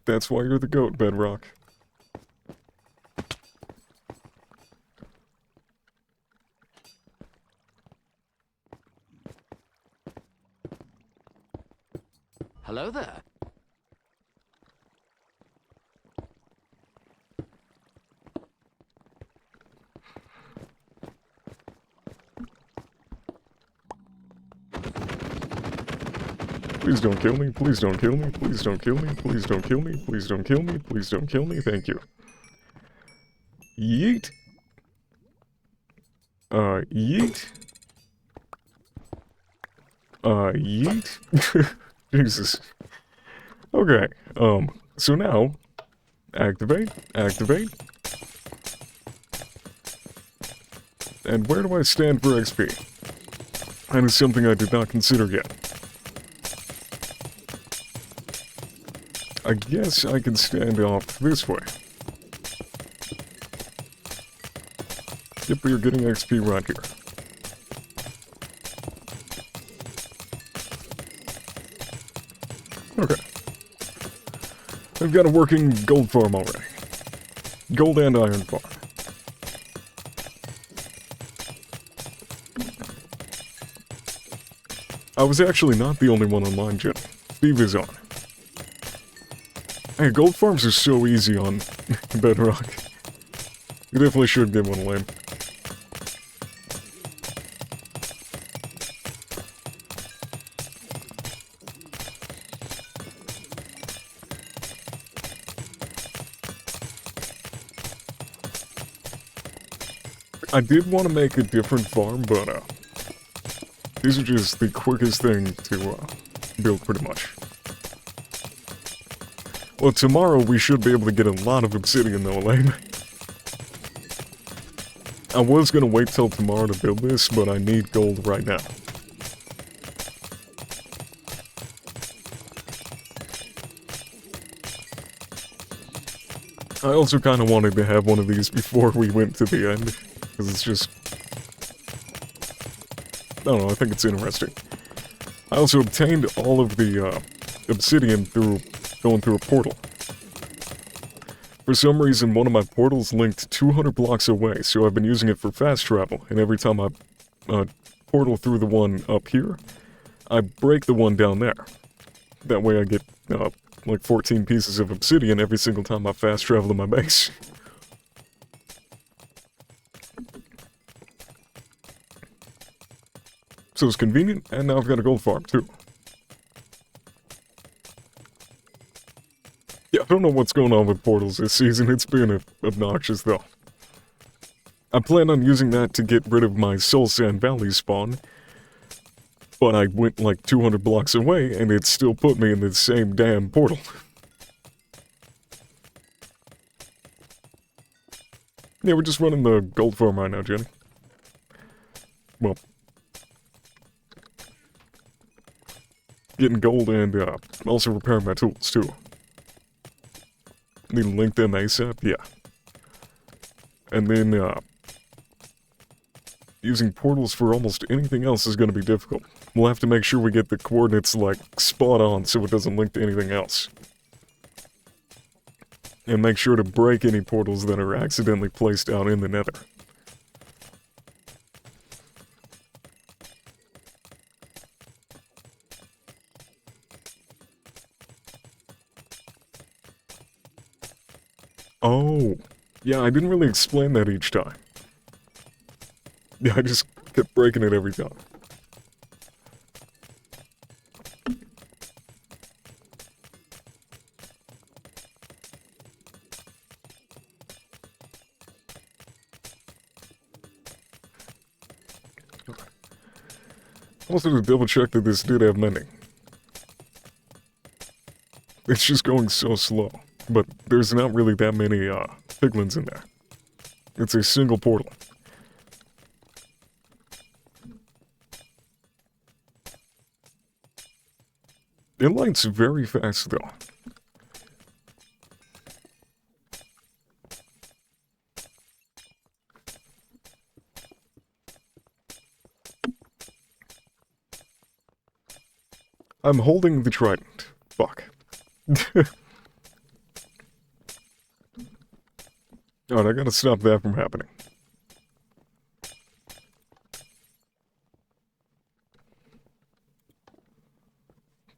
That's why you're the goat, Bedrock. Hello there. Please don't kill me, please don't kill me, please don't kill me, please don't kill me, please don't kill me, please don't kill me, thank you. Yeet. Yeet. Yeet. Jesus. Okay, so now, activate, activate. And where do I stand for XP? That is something I did not consider yet. I guess I can stand off this way. Yep, we're getting XP right here. Okay. I've got a working gold farm already. Gold and iron farm. I was actually not the only one online, Jen. Steve is on. Hey, gold farms are so easy on Bedrock. You definitely should give one a lame. I did want to make a different farm, but these are just the quickest thing to build pretty much. Well, tomorrow we should be able to get a lot of obsidian though, Elaine. I was gonna wait till tomorrow to build this, but I need gold right now. I also kind of wanted to have one of these before we went to the end, because it's just... I don't know, I think it's interesting. I also obtained all of the obsidian through going through a portal. For some reason, one of my portals linked 200 blocks away, so I've been using it for fast travel, and every time I portal through the one up here, I break the one down there. That way I get, like 14 pieces of obsidian every single time I fast travel to my base. So it's convenient, and now I've got a gold farm, too. Yeah, I don't know what's going on with portals this season. It's been obnoxious, though. I plan on using that to get rid of my Soul Sand Valley spawn, but I went like 200 blocks away and it still put me in the same damn portal. Yeah, we're just running the gold farm right now, Jenny. Well, getting gold and also repairing my tools too. Need to link them ASAP, yeah. And then using portals for almost anything else is going to be difficult. We'll have to make sure we get the coordinates like spot on so it doesn't link to anything else. And make sure to break any portals that are accidentally placed out in the nether. Oh, yeah, I didn't really explain that each time. Yeah, I just kept breaking it every time. Also to double check that this did have mending. It's just going so slow, but there's not really that many piglins in there. It's a single portal. It lights very fast though. I'm holding the trident. Fuck. Alright, I gotta stop that from happening.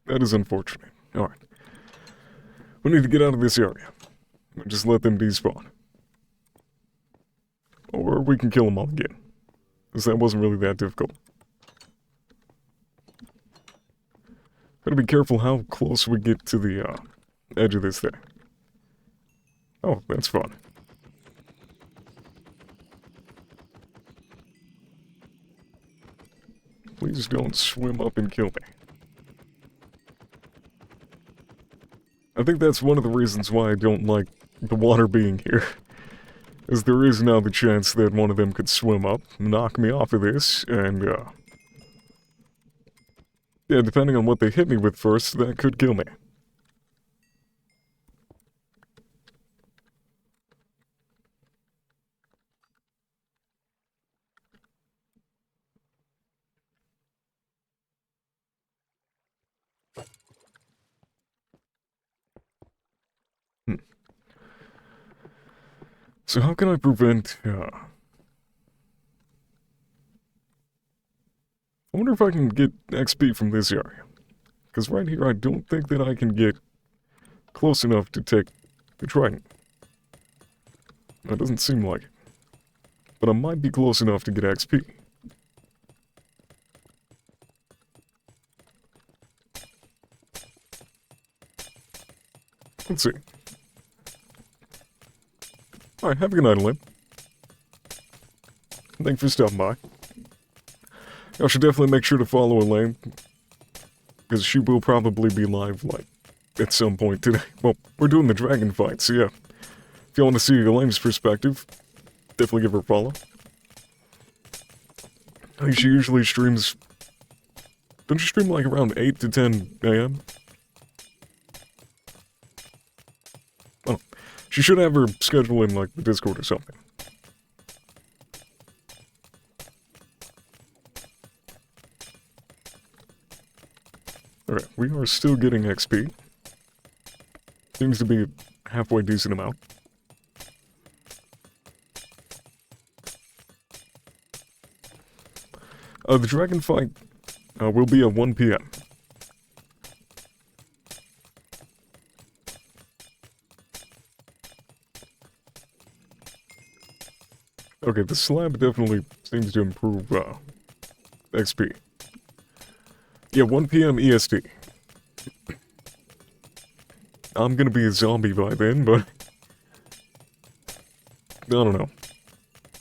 That is unfortunate. Alright. We need to get out of this area. Just let them despawn. Or we can kill them all again. Because that wasn't really that difficult. Gotta be careful how close we get to the edge of this thing. Oh, that's fun. Please don't swim up and kill me. I think that's one of the reasons why I don't like the water being here. Is there is now the chance that one of them could swim up, knock me off of this, and yeah, depending on what they hit me with first, that could kill me. So how can I prevent, I wonder if I can get XP from this area. Because right here, I don't think that I can get close enough to take the trident. That doesn't seem like it. But I might be close enough to get XP. Let's see. Alright, have a good night, Lynn. Thanks for stopping by. I should definitely make sure to follow Elaine. Because she will probably be live, like, at some point today. Well, we're doing the dragon fight, so yeah. If you want to see Elaine's perspective, definitely give her a follow. I think she usually streams... Don't you stream like around 8 to 10 a.m.? Oh, she should have her schedule in like the Discord or something. Alright, we are still getting XP. Seems to be a halfway decent amount. The dragon fight will be at 1 p.m. Okay, the slab definitely seems to improve XP. Yeah, 1 p.m. EST. I'm gonna be a zombie by then, but... I don't know.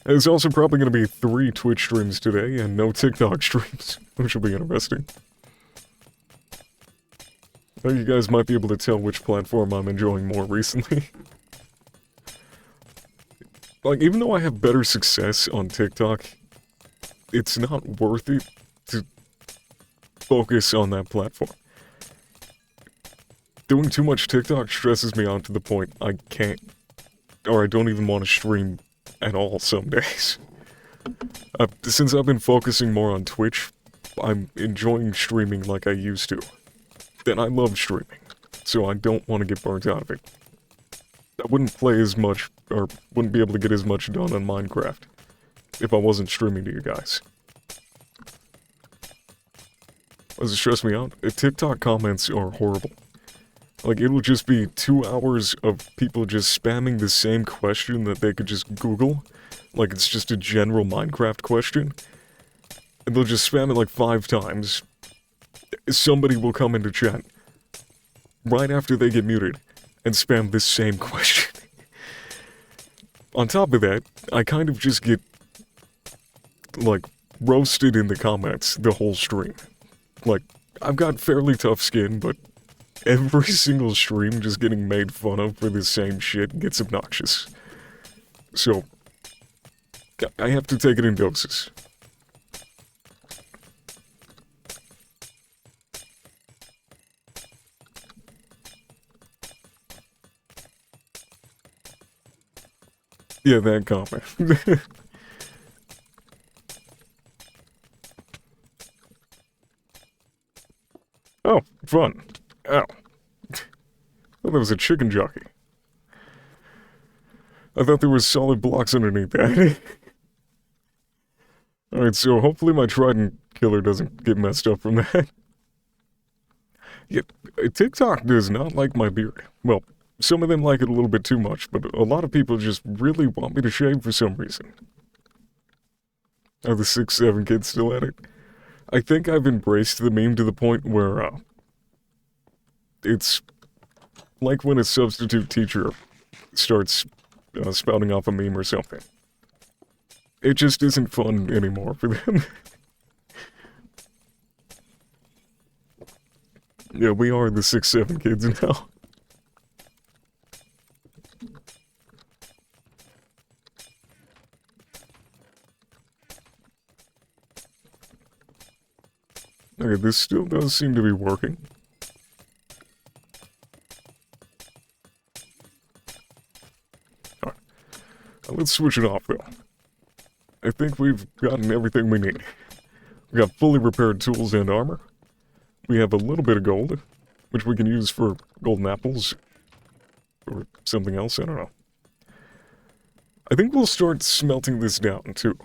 There's also probably going to be 3 Twitch streams today and no TikTok streams, which will be interesting. I think you guys might be able to tell which platform I'm enjoying more recently. Like, even though I have better success on TikTok, it's not worth it to focus on that platform. Doing too much TikTok stresses me out to the point I can't, or I don't even want to stream at all some days. Since I've been focusing more on Twitch, I'm enjoying streaming like I used to. And I love streaming, so I don't want to get burnt out of it. I wouldn't play as much, or wouldn't be able to get as much done on Minecraft if I wasn't streaming to you guys. Does it stress me out? TikTok comments are horrible. Like, it'll just be 2 hours of people just spamming the same question that they could just Google. Like, it's just a general Minecraft question. And they'll just spam it like 5 times. Somebody will come into chat right after they get muted and spam this same question. On top of that, I kind of just get, like, roasted in the comments the whole stream. Like, I've got fairly tough skin, but every single stream just getting made fun of for the same shit gets obnoxious. So, I have to take it in doses. Yeah, that comment. Oh, fun. Ow. Oh, that was a chicken jockey. I thought there was solid blocks underneath that. Alright, so hopefully my trident killer doesn't get messed up from that. Yeah, TikTok does not like my beard. Well, some of them like it a little bit too much, but a lot of people just really want me to shave for some reason. Are the 6-7 kids still at it? I think I've embraced the meme to the point where, it's like when a substitute teacher starts spouting off a meme or something. It just isn't fun anymore for them. Yeah, we are the 6-7 kids now. Okay, this still does seem to be working. Alright. Let's switch it off, though. I think we've gotten everything we need. We got fully repaired tools and armor. We have a little bit of gold, which we can use for golden apples. Or something else, I don't know. I think we'll start smelting this down, too.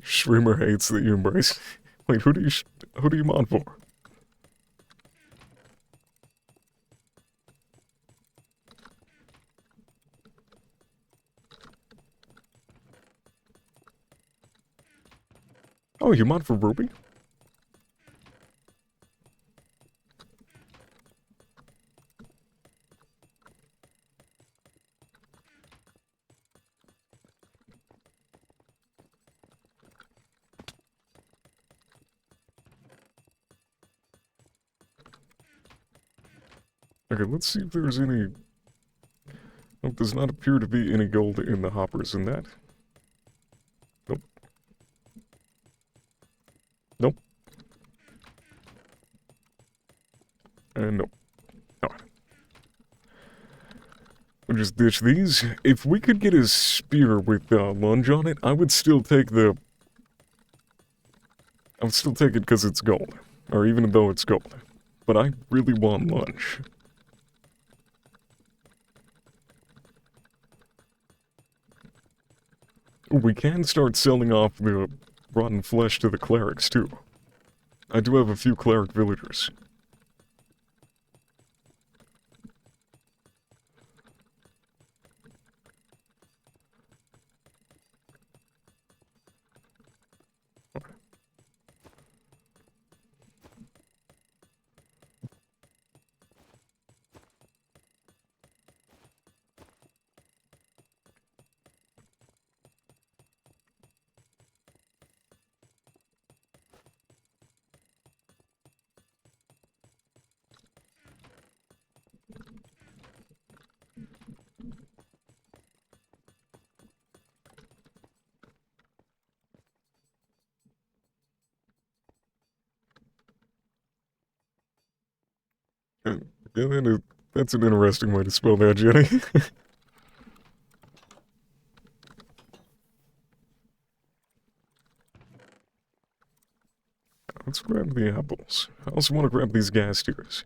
Streamer hates that you embrace. Wait, who do you mod for? Oh, you mod for Ruby? Okay, let's see if there's any... Oh, does not appear to be any gold in the hoppers in that. Nope. Nope. And nope. Alright. We'll just ditch these. If we could get a spear with lunge on it, I would still take the... I would still take it because it's gold. Or even though it's gold. But I really want lunge. We can start selling off the rotten flesh to the clerics, too. I do have a few cleric villagers. Yeah, that's an interesting way to spell that, Jenny. Let's grab the apples. I also want to grab these gas tiers.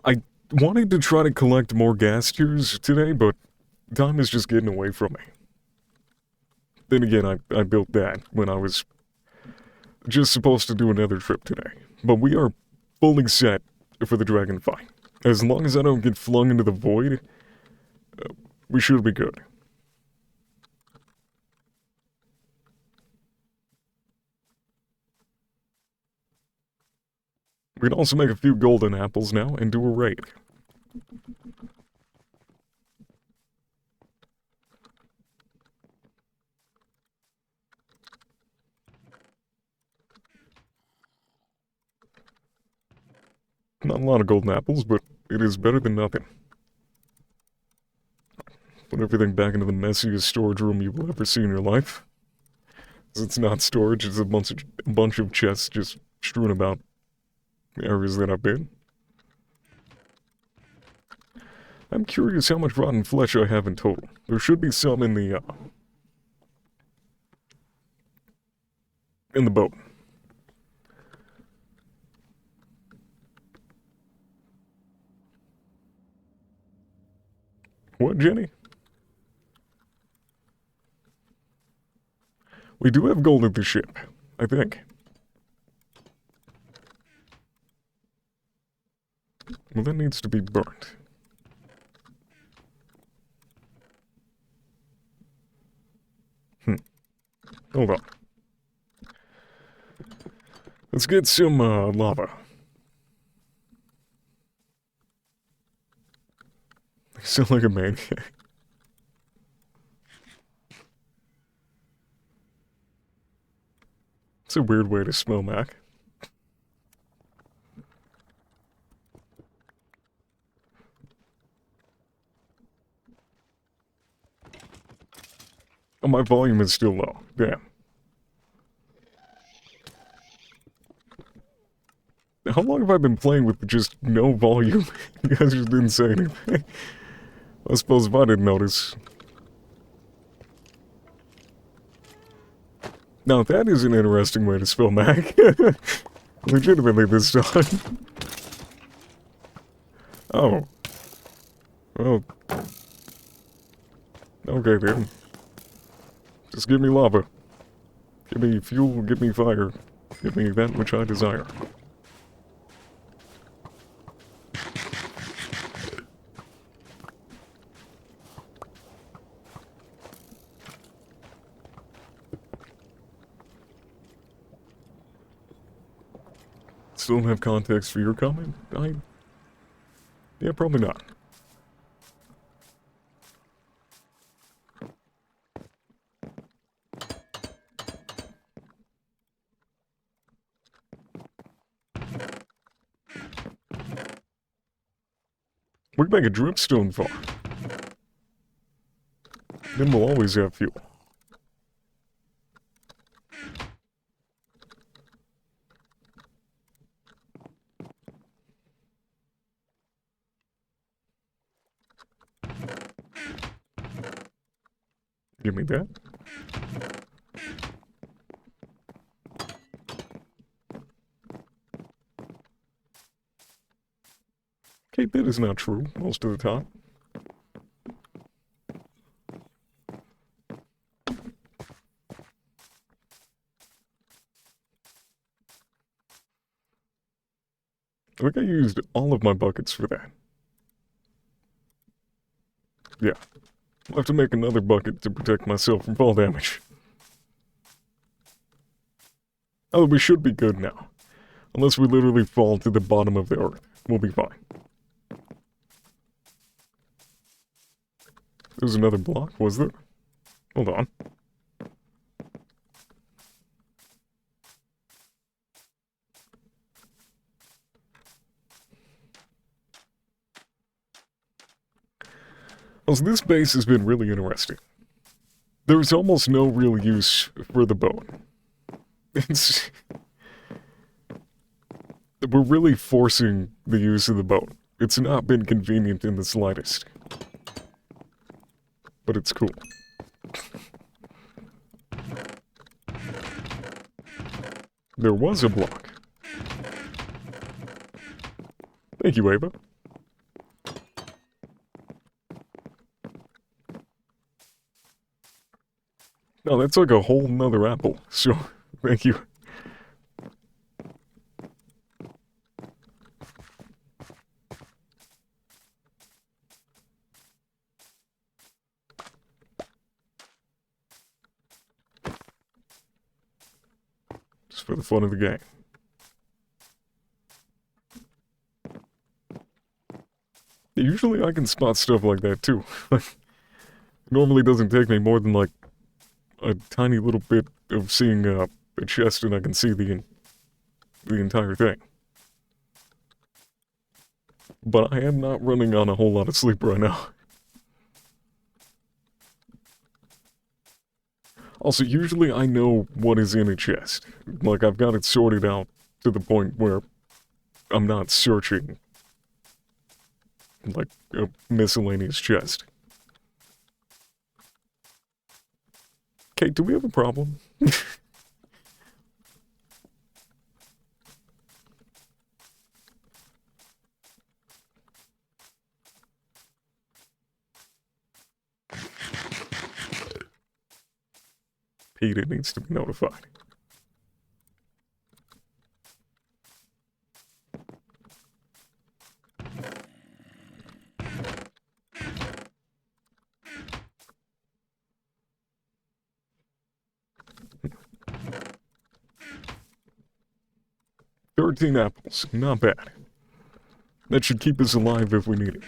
I wanted to try to collect more gas tiers today, but time is just getting away from me. Then again, I built that when I was just supposed to do another trip today. But we are fully set for the dragon fight. As long as I don't get flung into the void, we should be good. We can also make a few golden apples now and do a raid. Not a lot of golden apples, but it is better than nothing. Put everything back into the messiest storage room you will ever see in your life. 'Cause it's not storage, it's a bunch of chests just strewn about areas that I've been. I'm curious how much rotten flesh I have in total. There should be some in the boat. What, Jenny? We do have gold at the ship, I think. Well, that needs to be burnt. Hold on. Let's get some lava. I sound like a maniac. It's a weird way to smell Mac. Oh, my volume is still low. Damn. How long have I been playing with just no volume? You guys just didn't say anything. I suppose if I didn't notice. Now that is an interesting way to spell Mac. Legitimately this time. Oh. Well. Okay then. Just give me lava. Give me fuel, give me fire. Give me that which I desire. Still don't have context for your comment? Yeah, probably not. We can make a dripstone farm. Then we'll always have fuel. Give me that. Okay, that is not true most of the time. I think I used all of my buckets for that. Yeah. I'll have to make another bucket to protect myself from fall damage. Oh, we should be good now. Unless we literally fall to the bottom of the earth. We'll be fine. There's another block, was there? Hold on. Also, this base has been really interesting. There's almost no real use for the boat. It's... We're really forcing the use of the boat. It's not been convenient in the slightest. But it's cool. There was a block. Thank you, Ava. No, that's like a whole nother apple, so thank you. Just for the fun of the game. Usually I can spot stuff like that too. It normally doesn't take me more than like a tiny little bit of seeing a chest and I can see the entire thing. But I am not running on a whole lot of sleep right now. Also, usually I know what is in a chest. Like, I've got it sorted out to the point where I'm not searching like a miscellaneous chest. Kate, do we have a problem? Peter needs to be notified. "13 apples, not bad. That should keep us alive if we need it.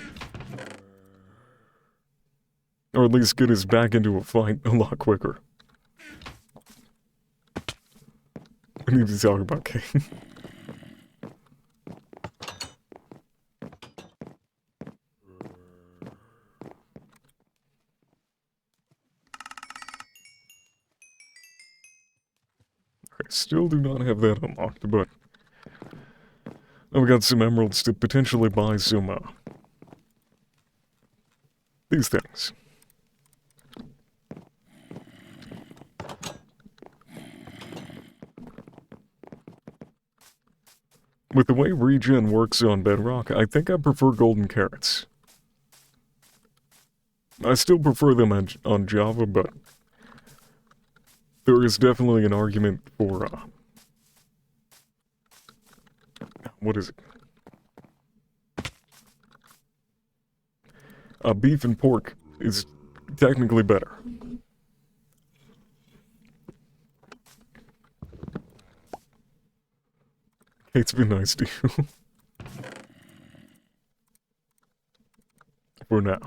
Or at least get us back into a fight a lot quicker. We need to talk about Kate. I still do not have that unlocked, but I've got some emeralds to potentially buy some, these things. With the way regen works on Bedrock, I think I prefer golden carrots. I still prefer them on Java, but there is definitely an argument for, what is it? Beef and pork is technically better. Kate's been nice to you. For now.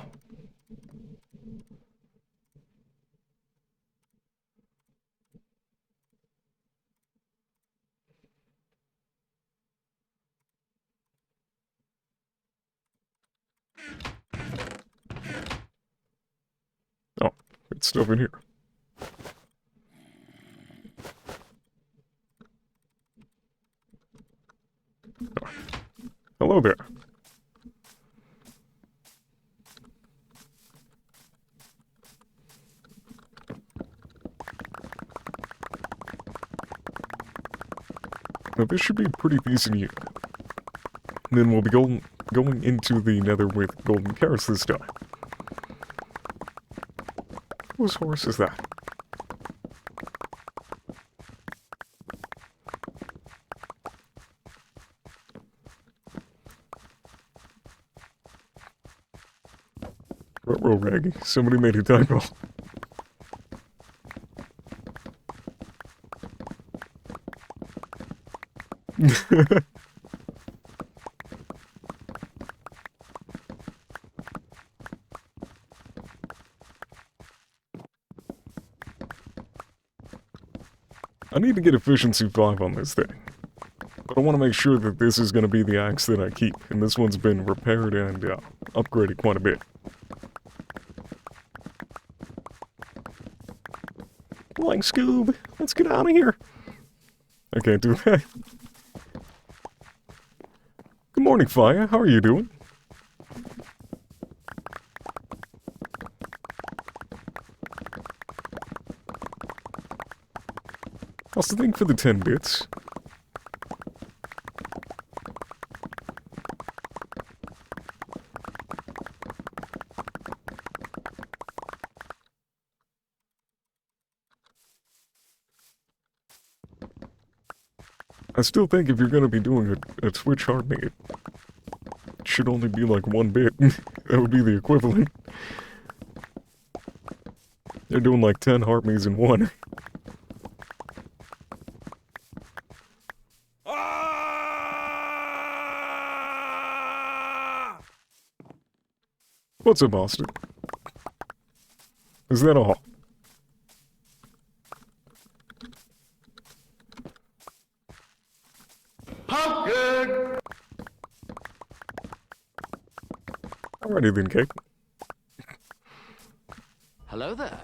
Oh, it's stuff in here. Oh. Hello there. Now this should be a pretty decent year. Then we'll be going into the nether with golden carrots this time. Whose horse is that? Ruh-roh, Raggy. Somebody made a typo. I need to get efficiency 5 on this thing. But I want to make sure that this is going to be the axe that I keep, and this one's been repaired and upgraded quite a bit. Like Scoob, let's get out of here. I can't do that. morning, Fire. How are you doing? How's the thing for the 10 bits? I still think if you're gonna be doing a Twitch heart it should only be like 1 bit. That would be the equivalent. They're doing like 10 heart me's in one. What's up, Austin? Is that all? Alrighty then, Cake. Hello there.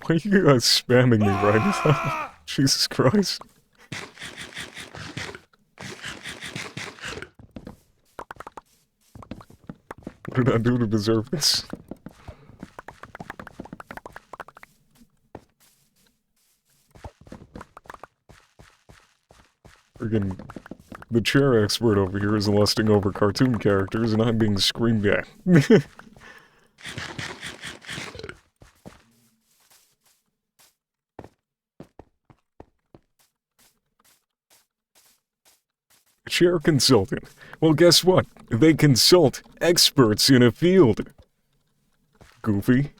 Why are you guys spamming me right now? Jesus Christ. What did I do to deserve this? Friggin' the chair expert over here is lusting over cartoon characters and I'm being screamed at. Chair consultant. Well, guess what? They consult experts in a field. Goofy.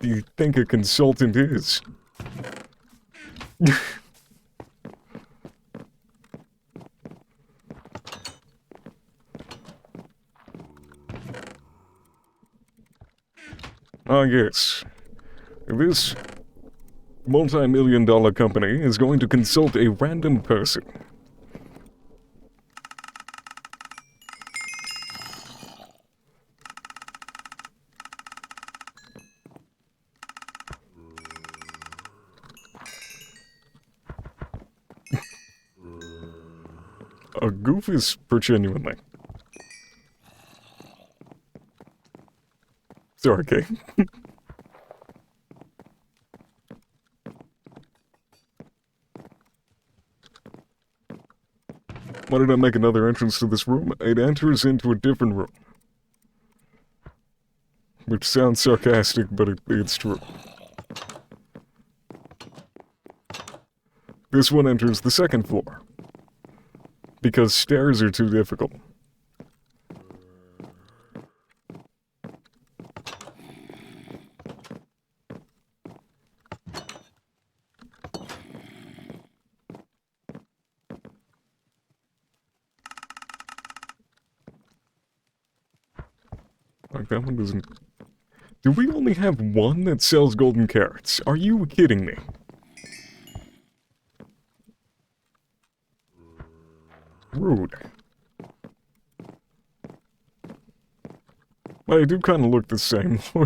Do you think a consultant is? Ah, yes. This multi-million-dollar company is going to consult a random person. A goof is for genuinely. Sorry, Kay. Why did I make another entrance to this room? It enters into a different room. Which sounds sarcastic, but it's true. This one enters the second floor. Because stairs are too difficult. Like that one doesn't... Do we only have one that sells golden carrots? Are you kidding me? Rude. Well, they do kind of look the same. I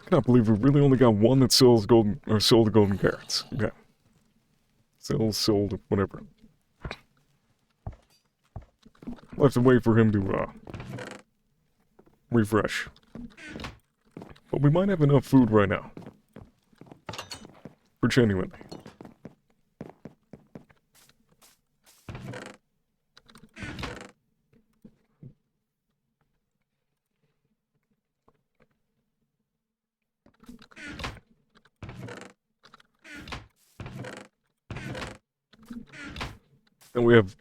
cannot believe we really only got one that sells golden, or sold golden carrots. Okay. Sold, whatever. We'll have to wait for him to, refresh. But we might have enough food right now. For genuinely. And we have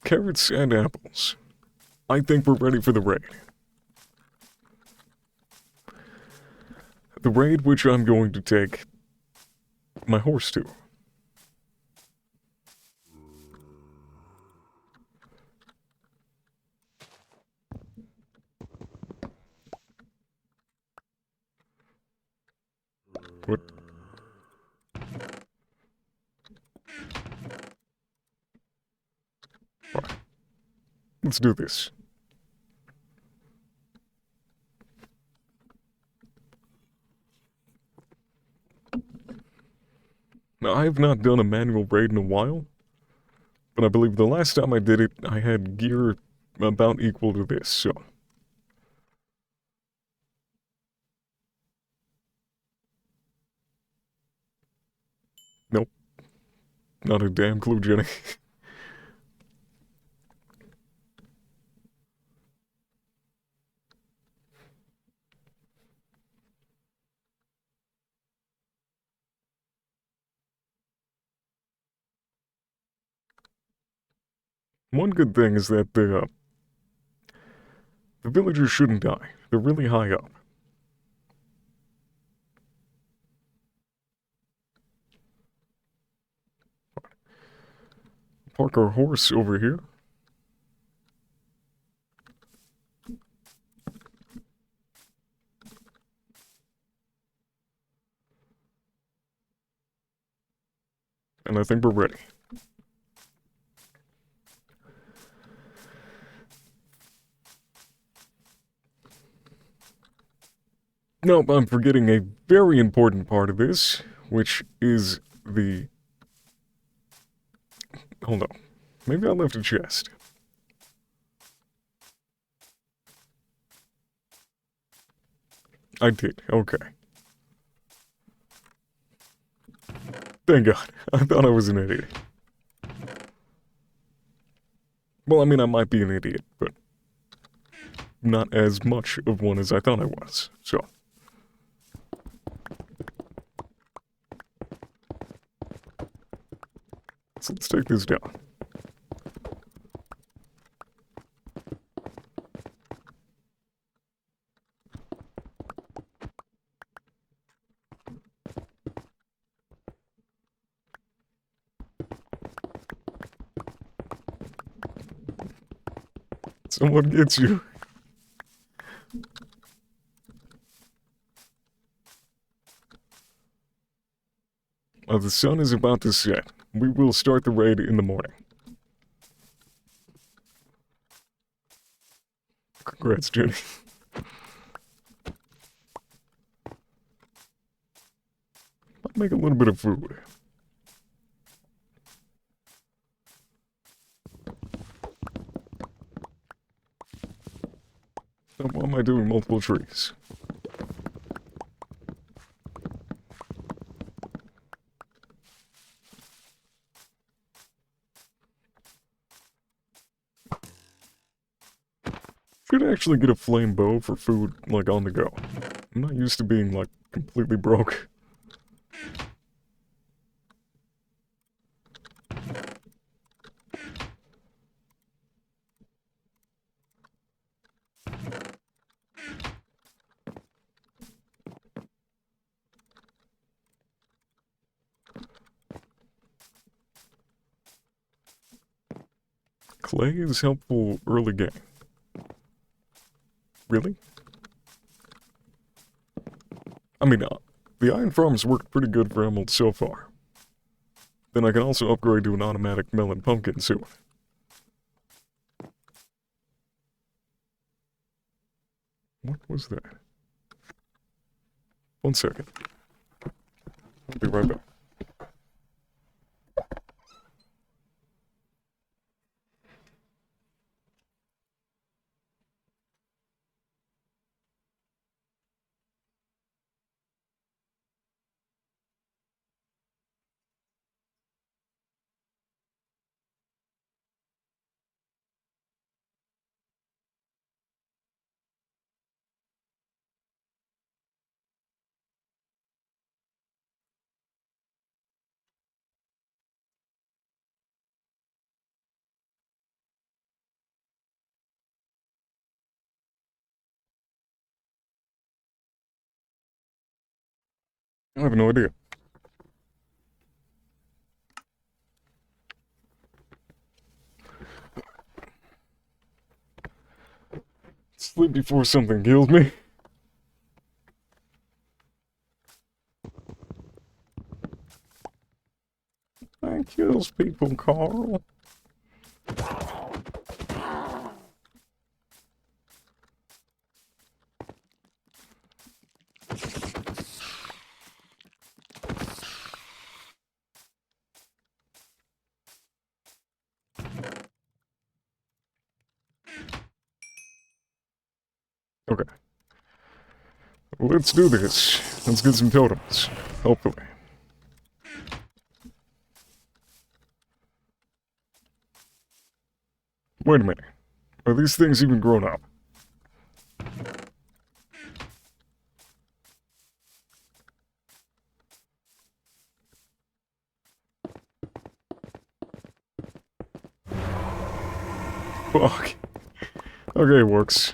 carrots and apples. I think we're ready for the raid. The raid which I'm going to take my horse to. What? Right. Let's do this. Now, I have not done a manual raid in a while, but I believe the last time I did it, I had gear about equal to this, so... Nope. Not a damn clue, Jenny. One good thing is that the villagers shouldn't die. They're really high up. Park our horse over here. And I think we're ready. Nope, I'm forgetting a very important part of this, which is the... Hold on. Maybe I left a chest. I did, okay. Thank God. I thought I was an idiot. Well, I mean, I might be an idiot, but not as much of one as I thought I was, so... So let's take this down. Someone gets you. The sun is about to set. We will start the raid in the morning. Congrats, Jenny. I'll make a little bit of food. So why am I doing multiple trees? Should actually get a flame bow for food, like, on the go. I'm not used to being, like, completely broke. Clay is helpful early game. Really? I mean, the iron farms worked pretty good for emeralds so far. Then I can also upgrade to an automatic melon pumpkin soon. What was that? 1 second. I'll be right back. I have no idea. Sleep before something kills me. That kills people, Carl. Okay. Let's do this. Let's get some totems. Hopefully. Wait a minute. Are these things even grown up? Fuck. Okay, it works.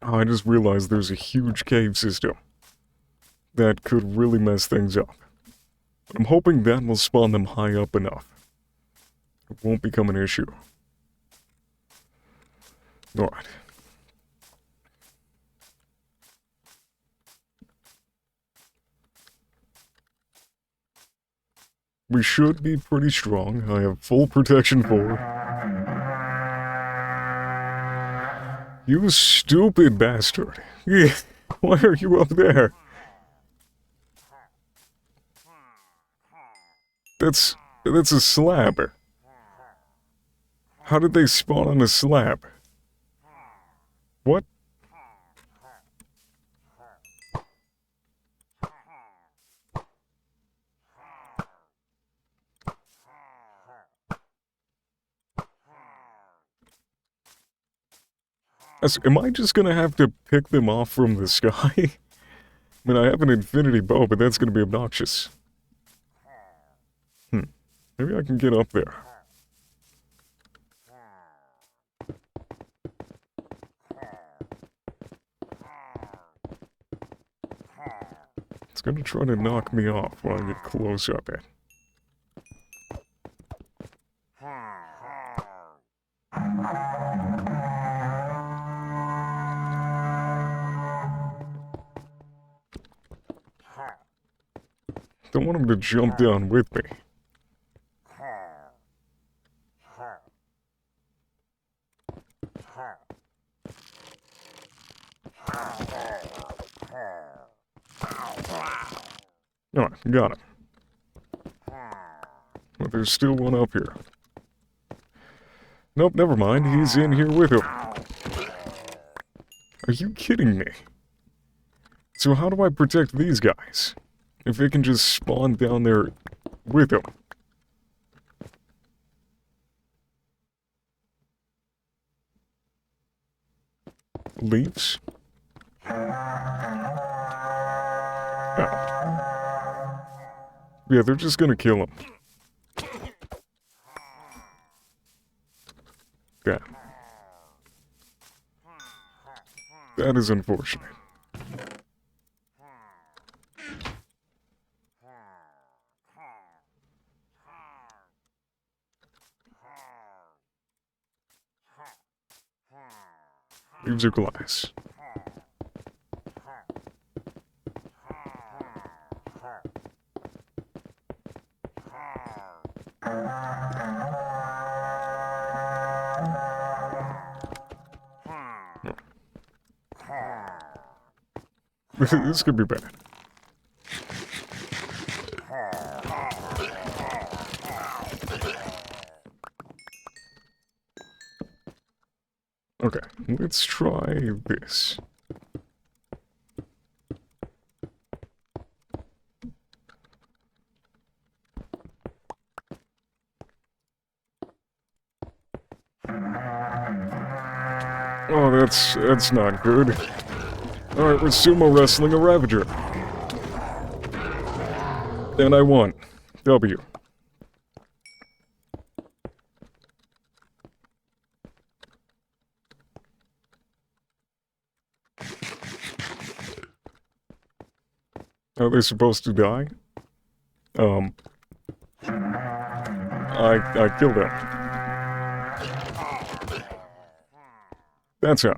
Oh, I just realized there's a huge cave system that could really mess things up. But I'm hoping that will spawn them high up enough. It won't become an issue. Alright. We should be pretty strong. I have full protection for. You stupid bastard. Why are you up there? That's a slab. How did they spawn on a slab? What? Am I just gonna have to pick them off from the sky? I mean, I have an infinity bow, but that's gonna be obnoxious. Maybe I can get up there. It's gonna try to knock me off while I get close up it. Don't want him to jump down with me. Alright, got him. But there's still one up here. Nope, never mind. He's in here with him. Are you kidding me? So how do I protect these guys? If they can just spawn down there with him. Leaves? Oh. Yeah, they're just gonna kill him. Damn. That is unfortunate. Leaves are glass. This could be bad. Okay, let's try this. Oh, that's not good. Alright, we're sumo wrestling a Ravager. And I won. W. Are they supposed to die? I killed them. That's how.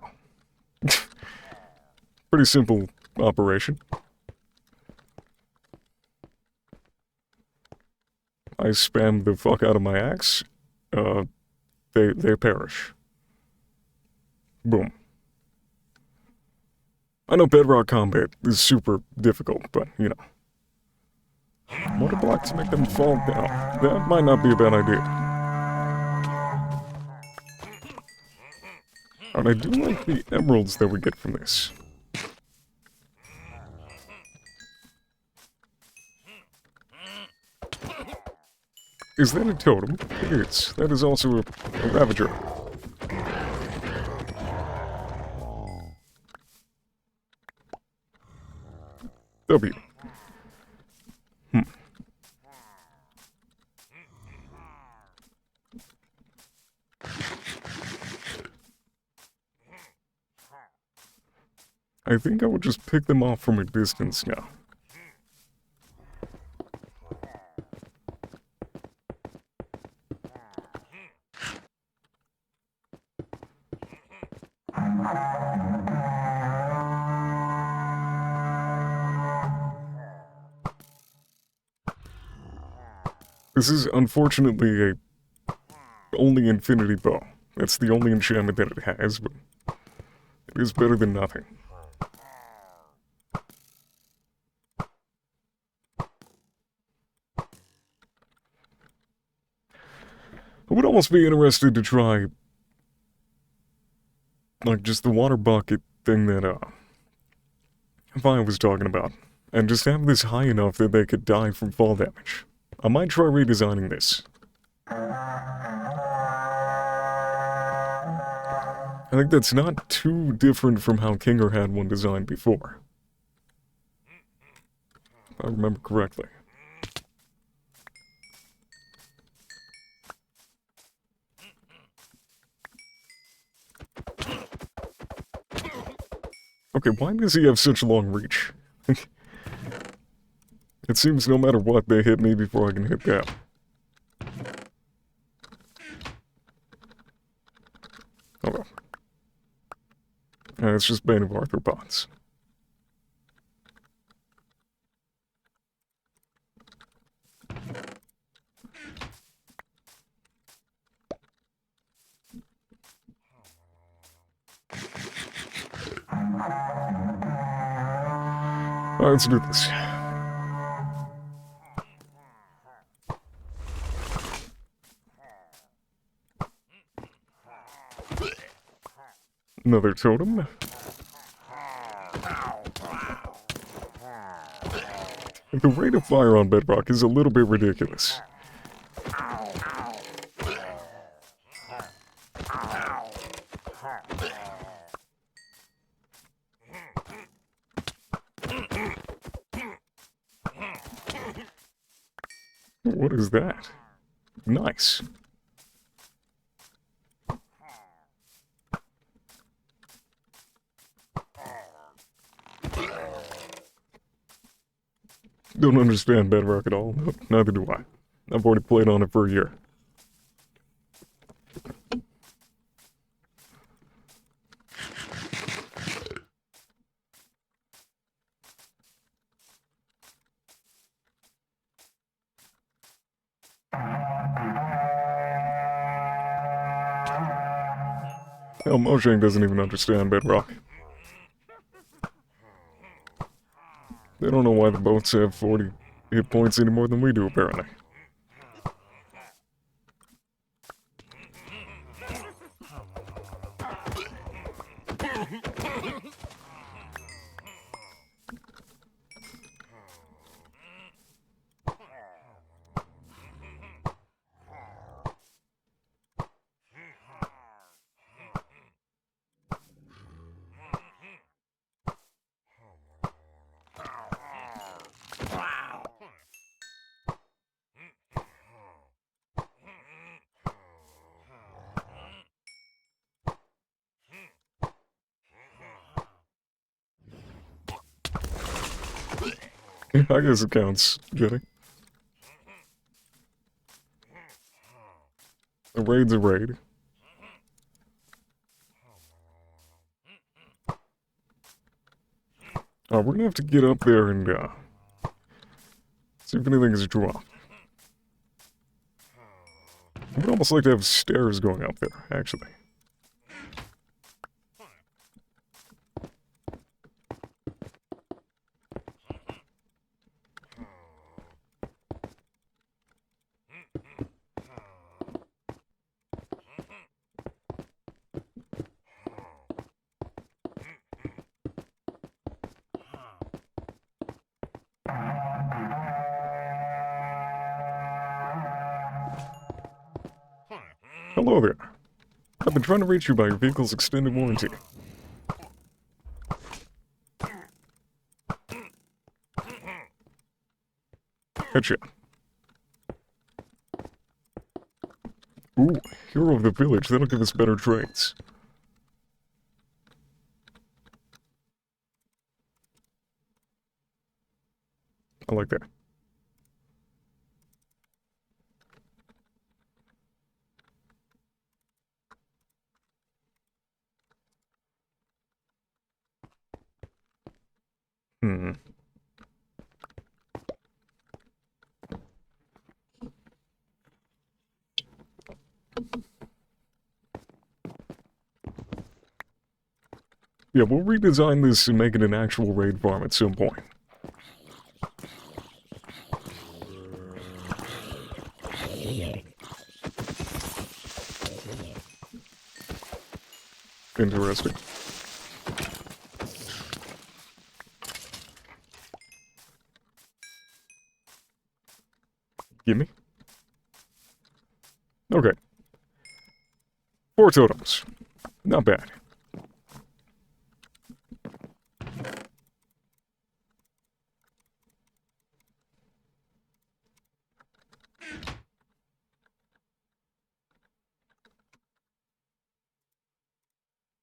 Pretty simple operation. I spam the fuck out of my axe. They perish. Boom. I know bedrock combat is super difficult, but, you know. Water blocks make them fall down. That might not be a bad idea. And I do like the emeralds that we get from this. Is that a totem? It is. That is also a Ravager. W. I think I would just pick them off from a distance now. This is unfortunately a only infinity bow. That's the only enchantment that it has, but it is better than nothing. I would almost be interested to try, like, just the water bucket thing that, Vi was talking about, and just have this high enough that they could die from fall damage. I might try redesigning this. I think that's not too different from how Kinger had one designed before. If I remember correctly. Okay, why does he have such long reach? It seems no matter what, they hit me before I can hit them. Hold on. It's just Bane of Arthropods. Alright, let's do this. Another totem. The rate of fire on bedrock is a little bit ridiculous. What is that? Nice. Don't understand bedrock at all. No, neither do I. I've already played on it for a year. Hell, Mojang doesn't even understand bedrock. They don't know why the boats have 40 hit points any more than we do, apparently. I guess it counts, Jetty. A raid's a raid. We're gonna have to get up there and, see if anything is a draw. I would almost like to have stairs going up there, actually. Hello there. I've been trying to reach you about your vehicle's extended warranty. Headshot. Ooh, hero of the village. That'll give us better traits. I like that. Hmm. Yeah, we'll redesign this and make it an actual raid farm at some point. Interesting. Gimme. Okay. 4 totems. Not bad.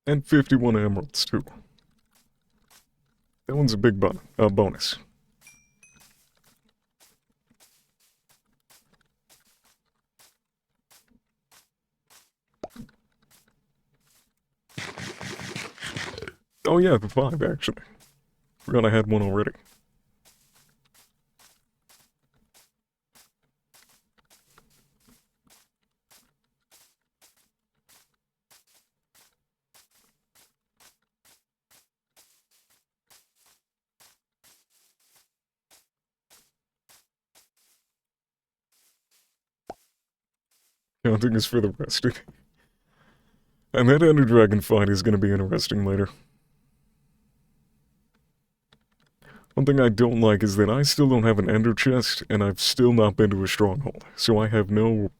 And 51 emeralds, too. That one's a big bonus. Oh yeah, the 5, actually. Forgot I had one already. Counting is for the rested. And that Ender Dragon fight is going to be interesting later. One thing I don't like is that I still don't have an Ender chest, and I've still not been to a stronghold, so I have no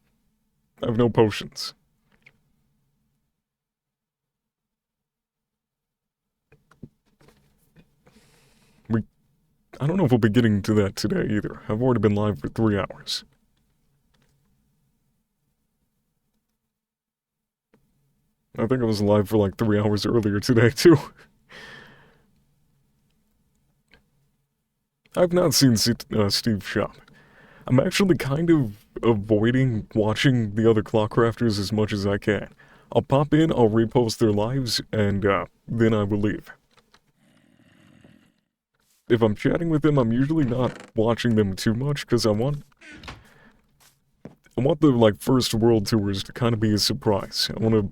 potions. I don't know if we'll be getting to that today either. I've already been live for 3 hours. I think I was live for like 3 hours earlier today, too. I've not seen Steve's shop. I'm actually kind of avoiding watching the other ClockCrafters as much as I can. I'll pop in, I'll repost their lives, and then I will leave. If I'm chatting with them, I'm usually not watching them too much, because I want the, like, first world tours to kind of be a surprise. I want to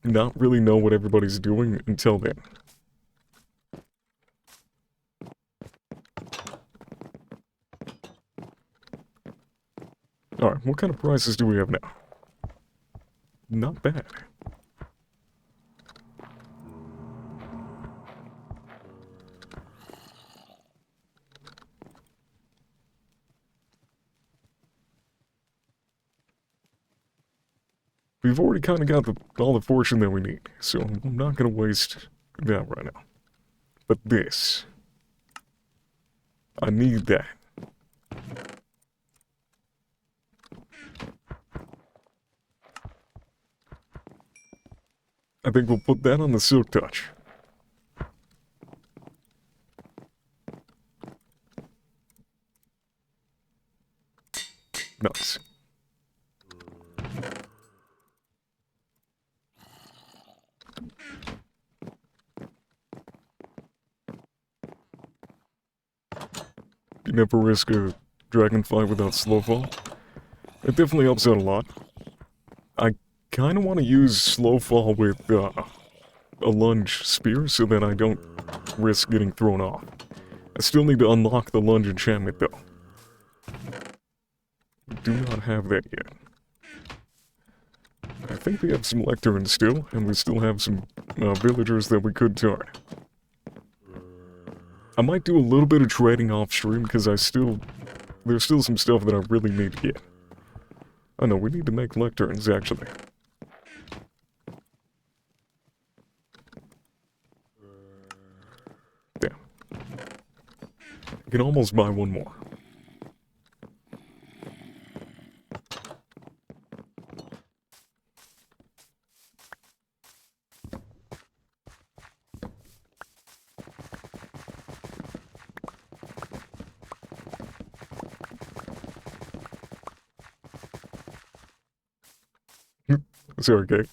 not really know what everybody's doing until then. Alright, what kind of prices do we have now? Not bad. We've already kind of got all the fortune that we need, so I'm not going to waste that right now. But this... I need that. I think we'll put that on the Silk Touch. Nice. You never risk a dragon fight without slow fall. It definitely helps out a lot. I kind of want to use slow fall with a lunge spear so that I don't risk getting thrown off. I still need to unlock the lunge enchantment though. We do not have that yet. I think we have some lecterns still, and we still have some villagers that we could target. I might do a little bit of trading off stream because there's still some stuff that I really need to get. Oh no, we need to make lecterns actually. I can almost buy one more. Sorry, okay.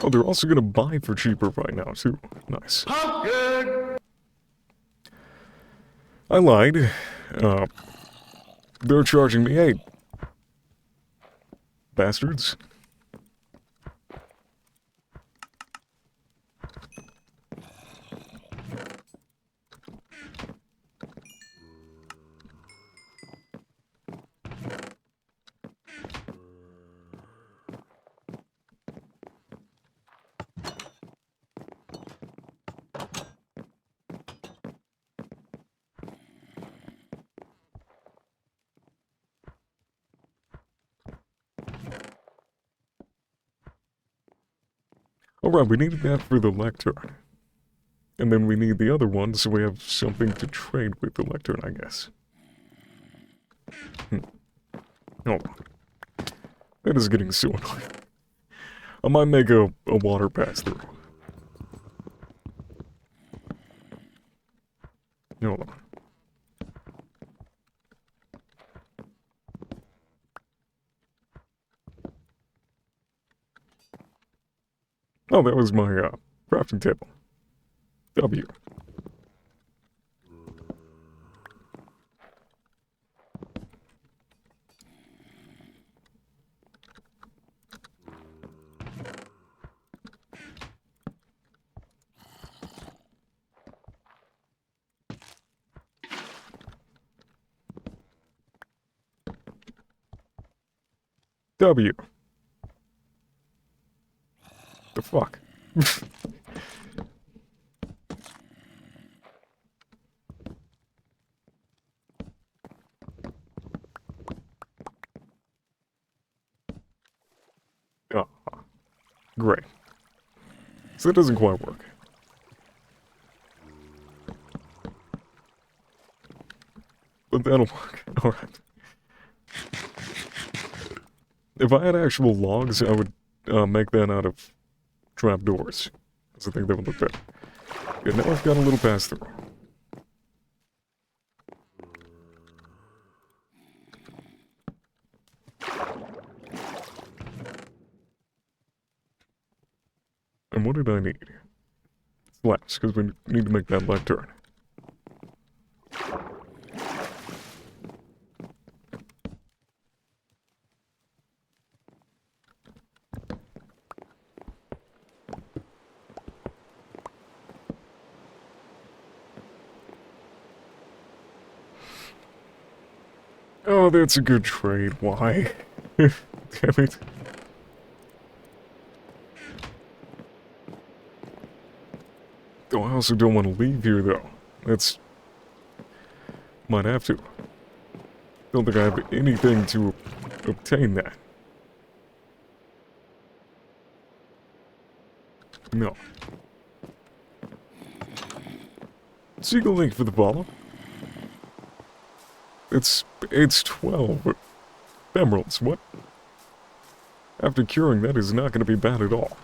Oh, they're also gonna buy for cheaper right now, too. Nice. I lied. They're charging me 8. Bastards. Alright, we need that for the lectern. And then we need the other one so we have something to trade with the lectern, I guess. Hold on. That is getting so annoying. I might make a water pass through. Hold on. Oh, that was my crafting table. W. W. The fuck? Ah, great. So that doesn't quite work. But that'll work. Alright. If I had actual logs, I would make that out of trapdoors. Because I think that would look better. Yeah, now I've got a little pass-through. And what did I need? Slabs, because we need to make that left turn. Oh, that's a good trade. Why? Damn it. Oh, I also don't want to leave here, though. That's... Might have to. Don't think I have anything to obtain that. No. Seagull link for the follow. It's 12 emeralds. What? After curing, that is not going to be bad at all.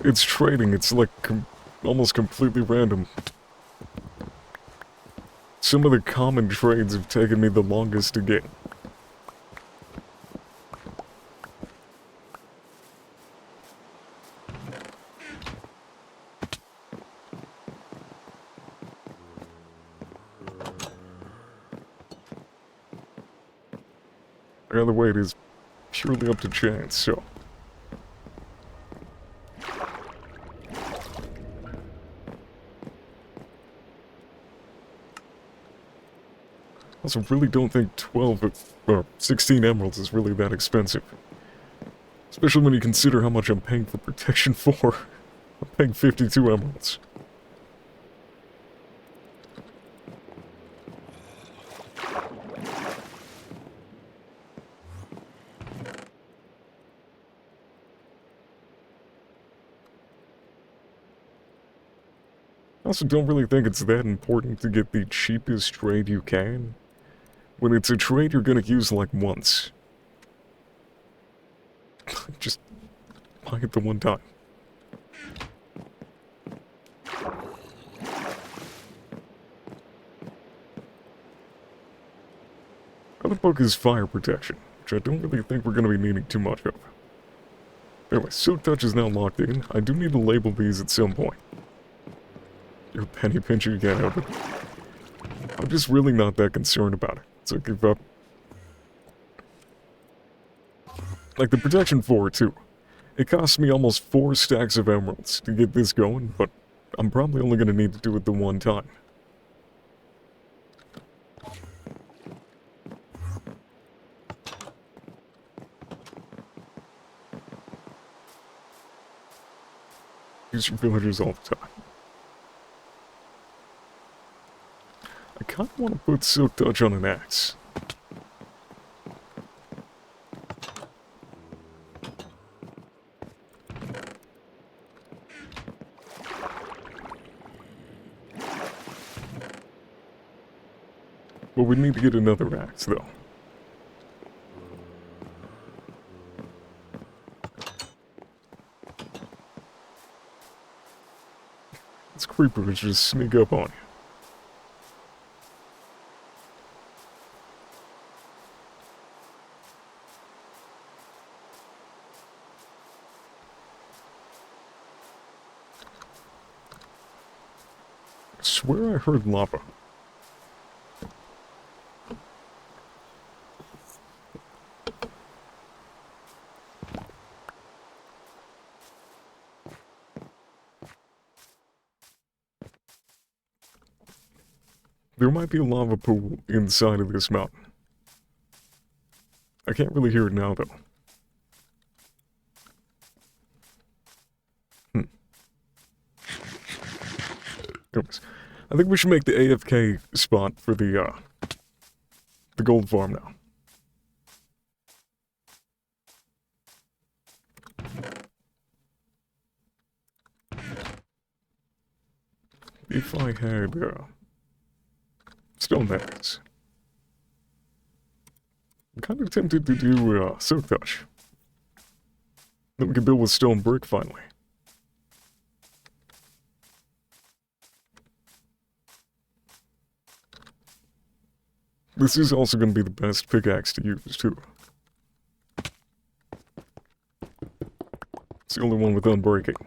It's trading. It's like almost completely random. Some of the common trades have taken me the longest to get. Either way, it is purely up to chance, so... Also, really don't think 12 or 16 emeralds is really that expensive. Especially when you consider how much I'm paying for protection 4. I'm paying 52 emeralds. also don't really think it's that important to get the cheapest trade you can, when it's a trade you're gonna use like once. Just buy it the one time. Other book is fire protection, which I don't really think we're gonna be needing too much of. Anyway, Silk Touch is now locked in. I do need to label these at some point. You're a penny pincher again, Albert. I'm just really not that concerned about it, so give up. Like the protection 4, too. It cost me almost 4 stacks of emeralds to get this going, but I'm probably only going to need to do it the one time. Use your villagers all the time. I kind of want to put Silk Touch on an axe. But we need to get another axe, though. This creeper is just sneak up on you. I swear I heard lava. There might be a lava pool inside of this mountain. I can't really hear it now, though. Anyways, I think we should make the AFK spot for the gold farm now. If I had, stone magnets. I'm kind of tempted to do, Silk Touch. Then we can build with stone brick finally. This is also going to be the best pickaxe to use, too. It's the only one with unbreaking.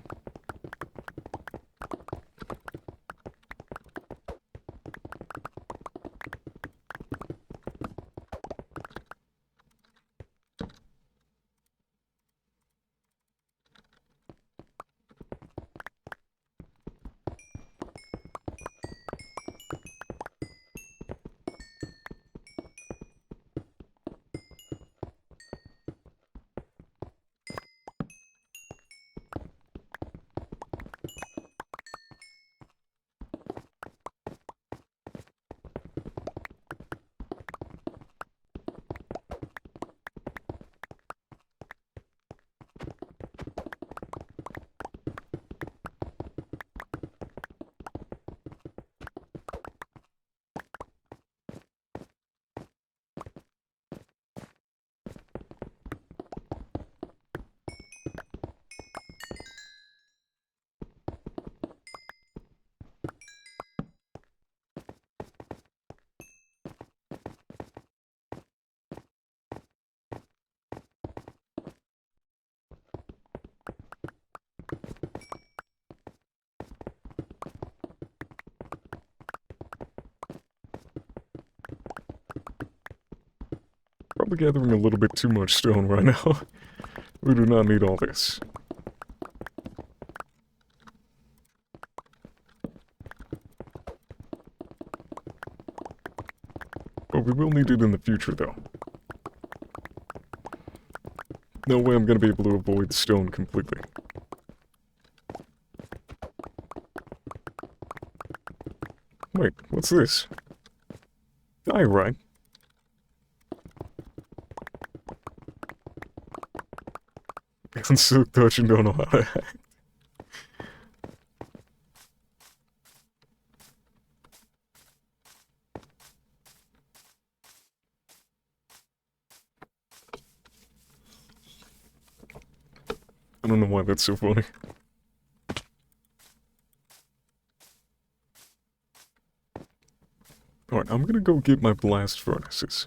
Probably gathering a little bit too much stone right now. We do not need all this. But we will need it in the future, though. No way I'm going to be able to avoid stone completely. Wait, what's this? Diorite? And Silk Touch and don't know how to act. I don't know why that's so funny. Alright, I'm gonna go get my blast furnaces.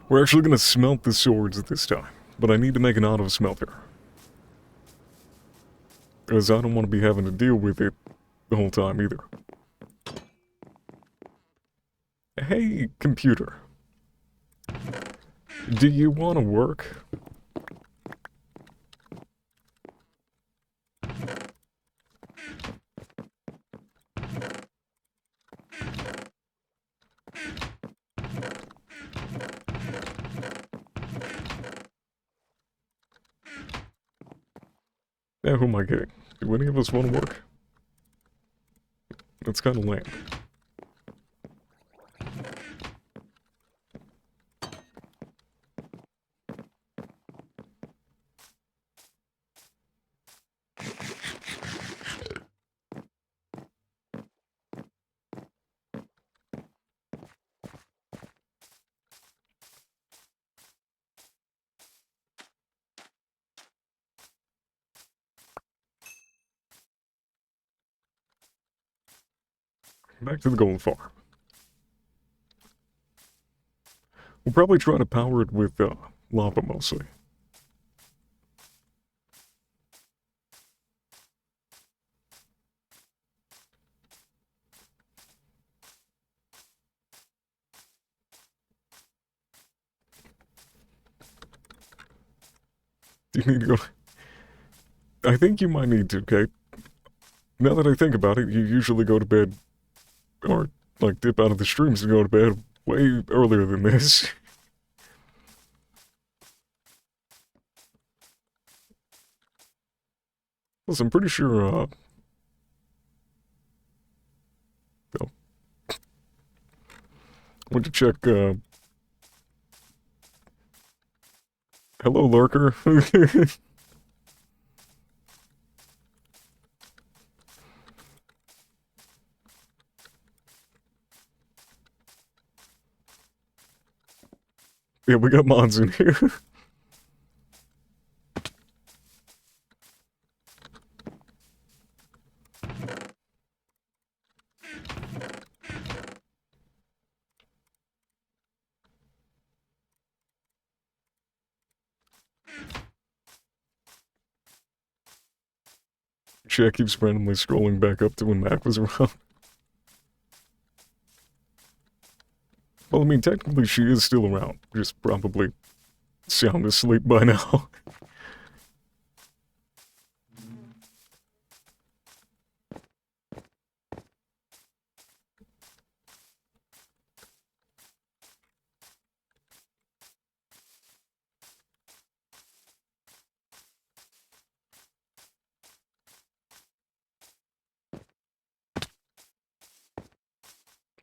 We're actually gonna smelt the swords this time, but I need to make an auto smelter. Because I don't want to be having to deal with it the whole time either. Hey, computer. Do you want to work? Yeah, who am I kidding? Do any of us want to work? That's kind of lame. Back to the gold farm. We'll probably try to power it with lava mostly. Do you need to go? I think you might need to, Kate. Now that I think about it, you usually go to bed, or like dip out of the streams and go to bed way earlier than this. Plus, I'm pretty sure, oh. Went to check, hello, lurker. Yeah, we got mods in here. Chat keeps randomly scrolling back up to when Mac was around. Well, I mean, technically she is still around, just probably sound asleep by now.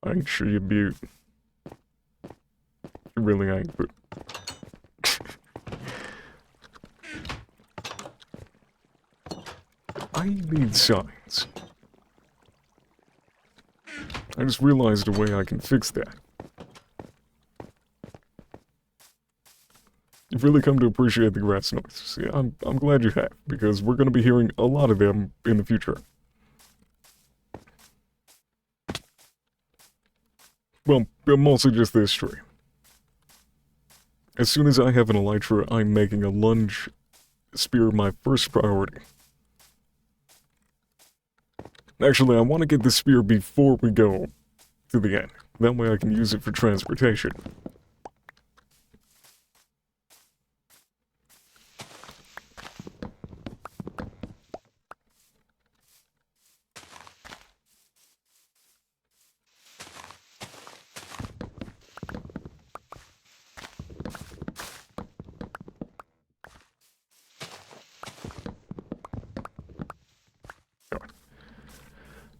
I ain't sure you butte. You really ain't, but... I need signs. I just realized a way I can fix that. You've really come to appreciate the grass noises. Yeah, I'm glad you have, because we're going to be hearing a lot of them in the future. Well, mostly just this tree. As soon as I have an elytra, I'm making a lunge spear my first priority. Actually, I want to get the spear before we go to the end. That way I can use it for transportation.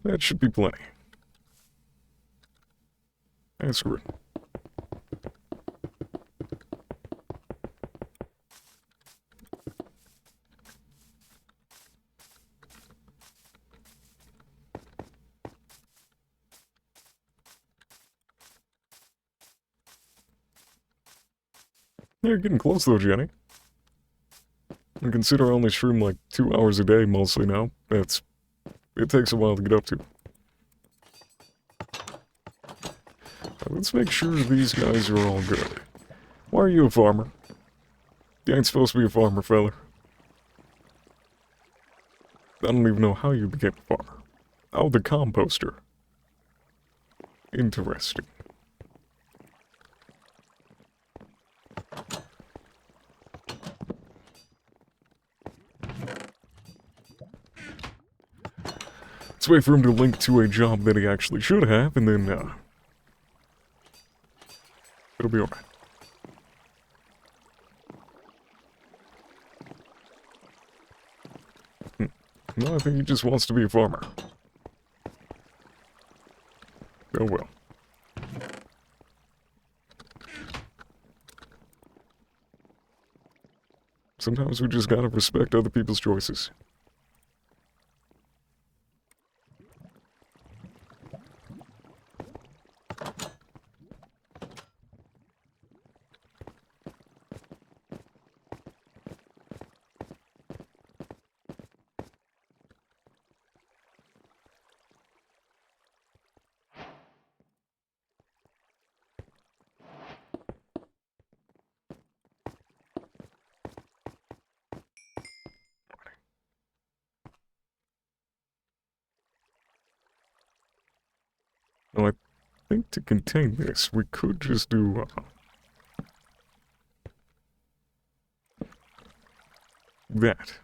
That should be plenty. That's good. Yeah, you're getting close though, Jenny. And consider I only stream like 2 hours a day mostly now. It takes a while to get up to. Let's make sure these guys are all good. Why are you a farmer? You ain't supposed to be a farmer, fella. I don't even know how you became a farmer. Oh, the composter. Interesting. Let's wait for him to link to a job that he actually should have, and then, it'll be alright. No, I think he just wants to be a farmer. Oh well. Sometimes we just gotta respect other people's choices. Now, I think to contain this, we could just do, that.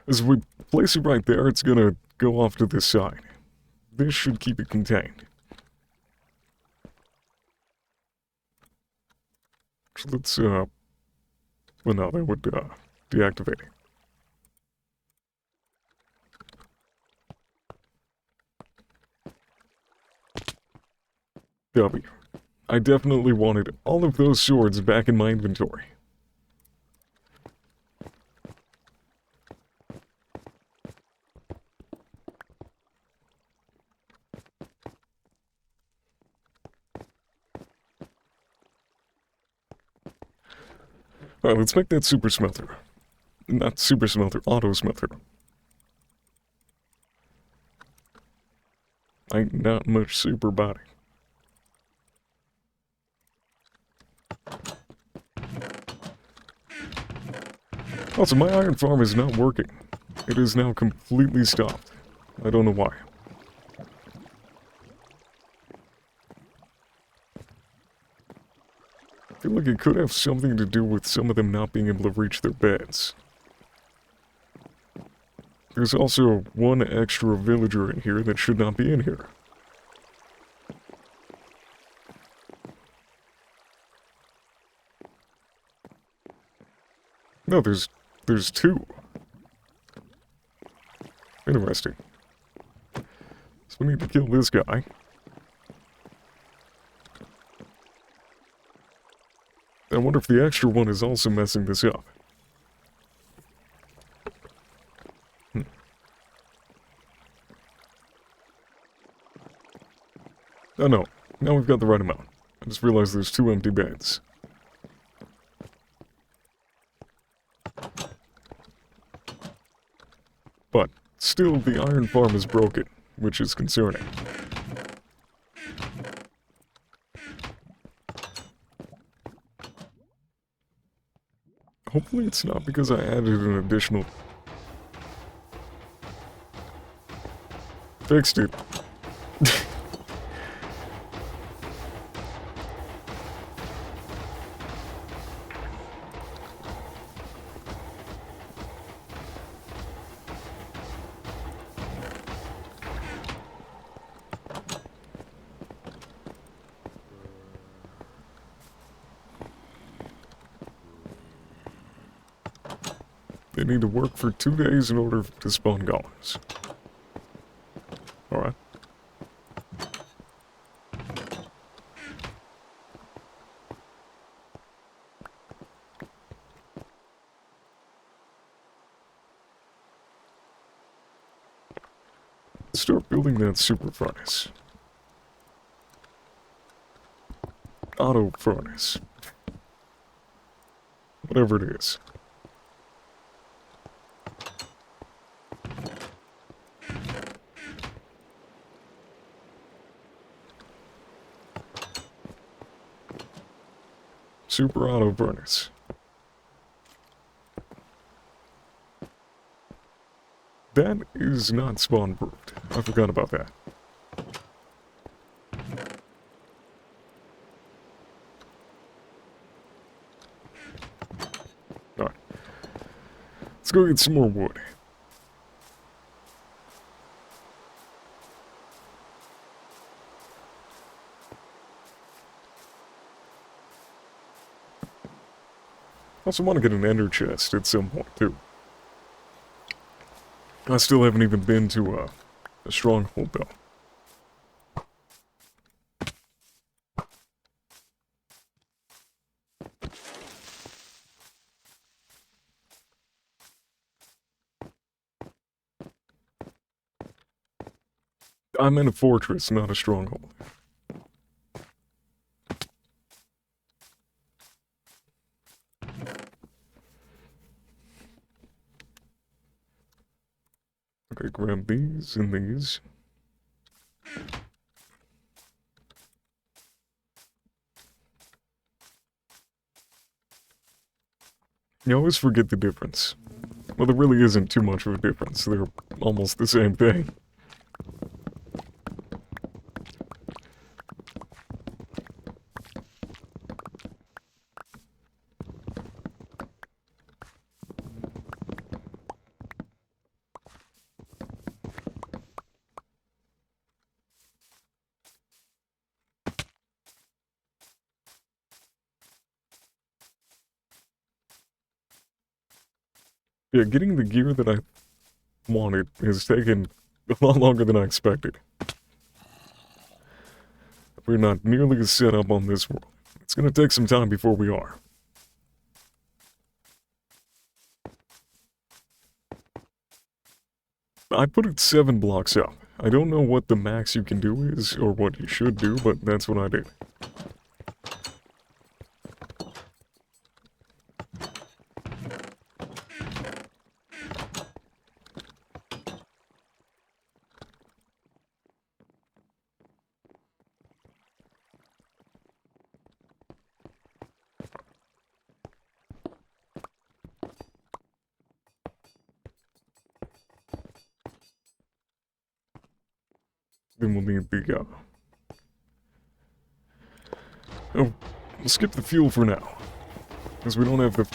As we place it right there, it's gonna go off to this side. This should keep it contained. So let's, well, no, that would, deactivate it. W. I definitely wanted all of those swords back in my inventory. Alright, let's make that super smelter. Not super smelter, auto smelter. Ain't not much super body. Also, my iron farm is not working. It is now completely stopped. I don't know why. I feel like it could have something to do with some of them not being able to reach their beds. There's also one extra villager in here that should not be in here. No, there's two. Interesting. So we need to kill this guy. I wonder if the extra one is also messing this up. Oh no, now we've got the right amount. I just realized there's 2 empty beds. But, still, the iron farm is broken, which is concerning. Hopefully it's not because I added an additional... Fixed it. They need to work for 2 days in order to spawn golems. Alright. Start building that super furnace. auto furnace. Whatever it is. Super auto furnace. That is not spawn proofed. I forgot about that. Alright. Let's go get some more wood. Also want to get an ender chest at some point, too. I still haven't even been to a stronghold, though. I'm in a fortress, not a stronghold. Okay, grab these and these. You always forget the difference. Well, there really isn't too much of a difference. They're almost the same thing. Yeah, getting the gear that I wanted has taken a lot longer than I expected. We're not nearly as set up on this world. It's gonna take some time before we are. I put it 7 blocks up. I don't know what the max you can do is, or what you should do, but that's what I did. Then we'll need the, oh, we'll skip the fuel for now. Because we don't have the,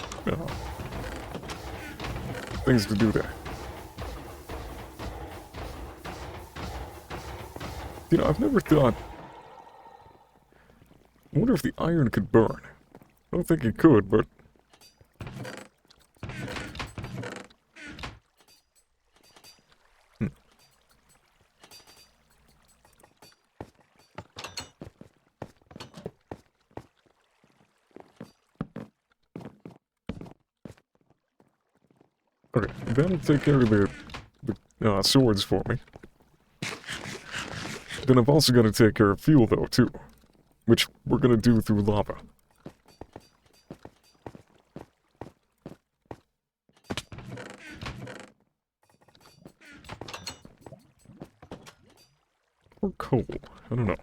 things to do there. You know, I've never thought... I wonder if the iron could burn. I don't think it could, but... Okay, that'll take care of the swords for me. Then I've also got to take care of fuel, though, too. Which we're gonna do through lava. Or coal, I don't know.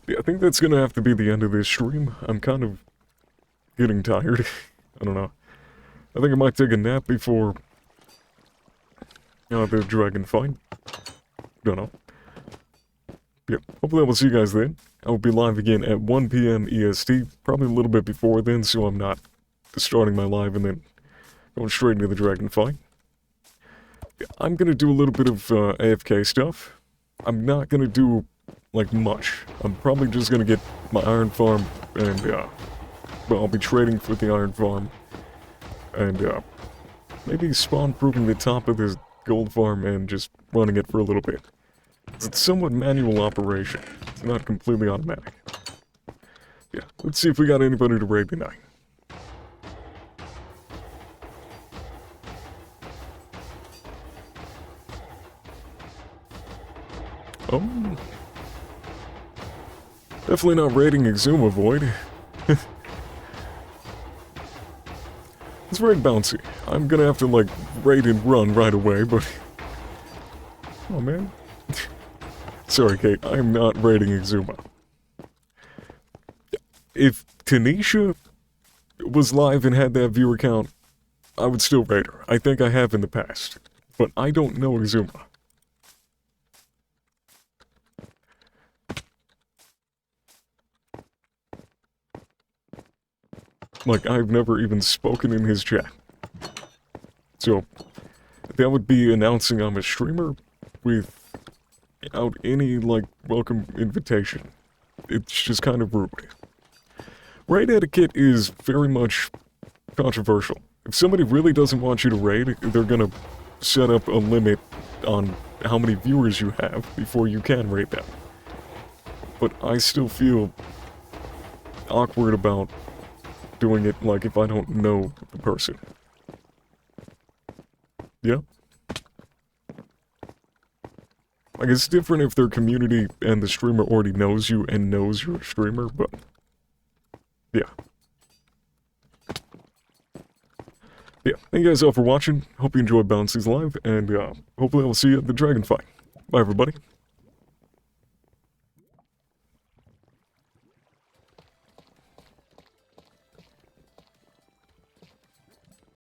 Yeah, I think that's gonna have to be the end of this stream. I'm kind of getting tired. I don't know. I think I might take a nap before the dragon fight. Don't know. Yeah, hopefully I will see you guys then. I will be live again at 1 PM EST, probably a little bit before then, so I'm not starting my live and then going straight into the dragon fight. Yeah, I'm gonna do a little bit of AFK stuff. I'm not gonna do like much. I'm probably just gonna get my iron farm and well, I'll be trading for the iron farm and maybe spawn proofing the top of this gold farm and just running it for a little bit. It's somewhat manual operation. It's not completely automatic. Yeah, let's see if we got anybody to raid tonight. Oh. Definitely not raiding Exuma Void. It's very bouncy. I'm gonna have to, like, raid and run right away, but... Oh, man. Sorry, Kate. I'm not raiding Exuma. If Tanisha was live and had that viewer count, I would still raid her. I think I have in the past. But I don't know Exuma. Like, I've never even spoken in his chat. So, that would be announcing I'm a streamer without any, like, welcome invitation. It's just kind of rude. Raid etiquette is very much controversial. If somebody really doesn't want you to raid, they're gonna set up a limit on how many viewers you have before you can raid them. But I still feel awkward about doing it, like, if I don't know the person. Yeah? Like, it's different if their community and the streamer already knows you and knows you're a streamer, but... yeah. Yeah, thank you guys all for watching. Hope you enjoyed Bouncy's live, and hopefully I'll see you at the dragon fight. Bye, everybody.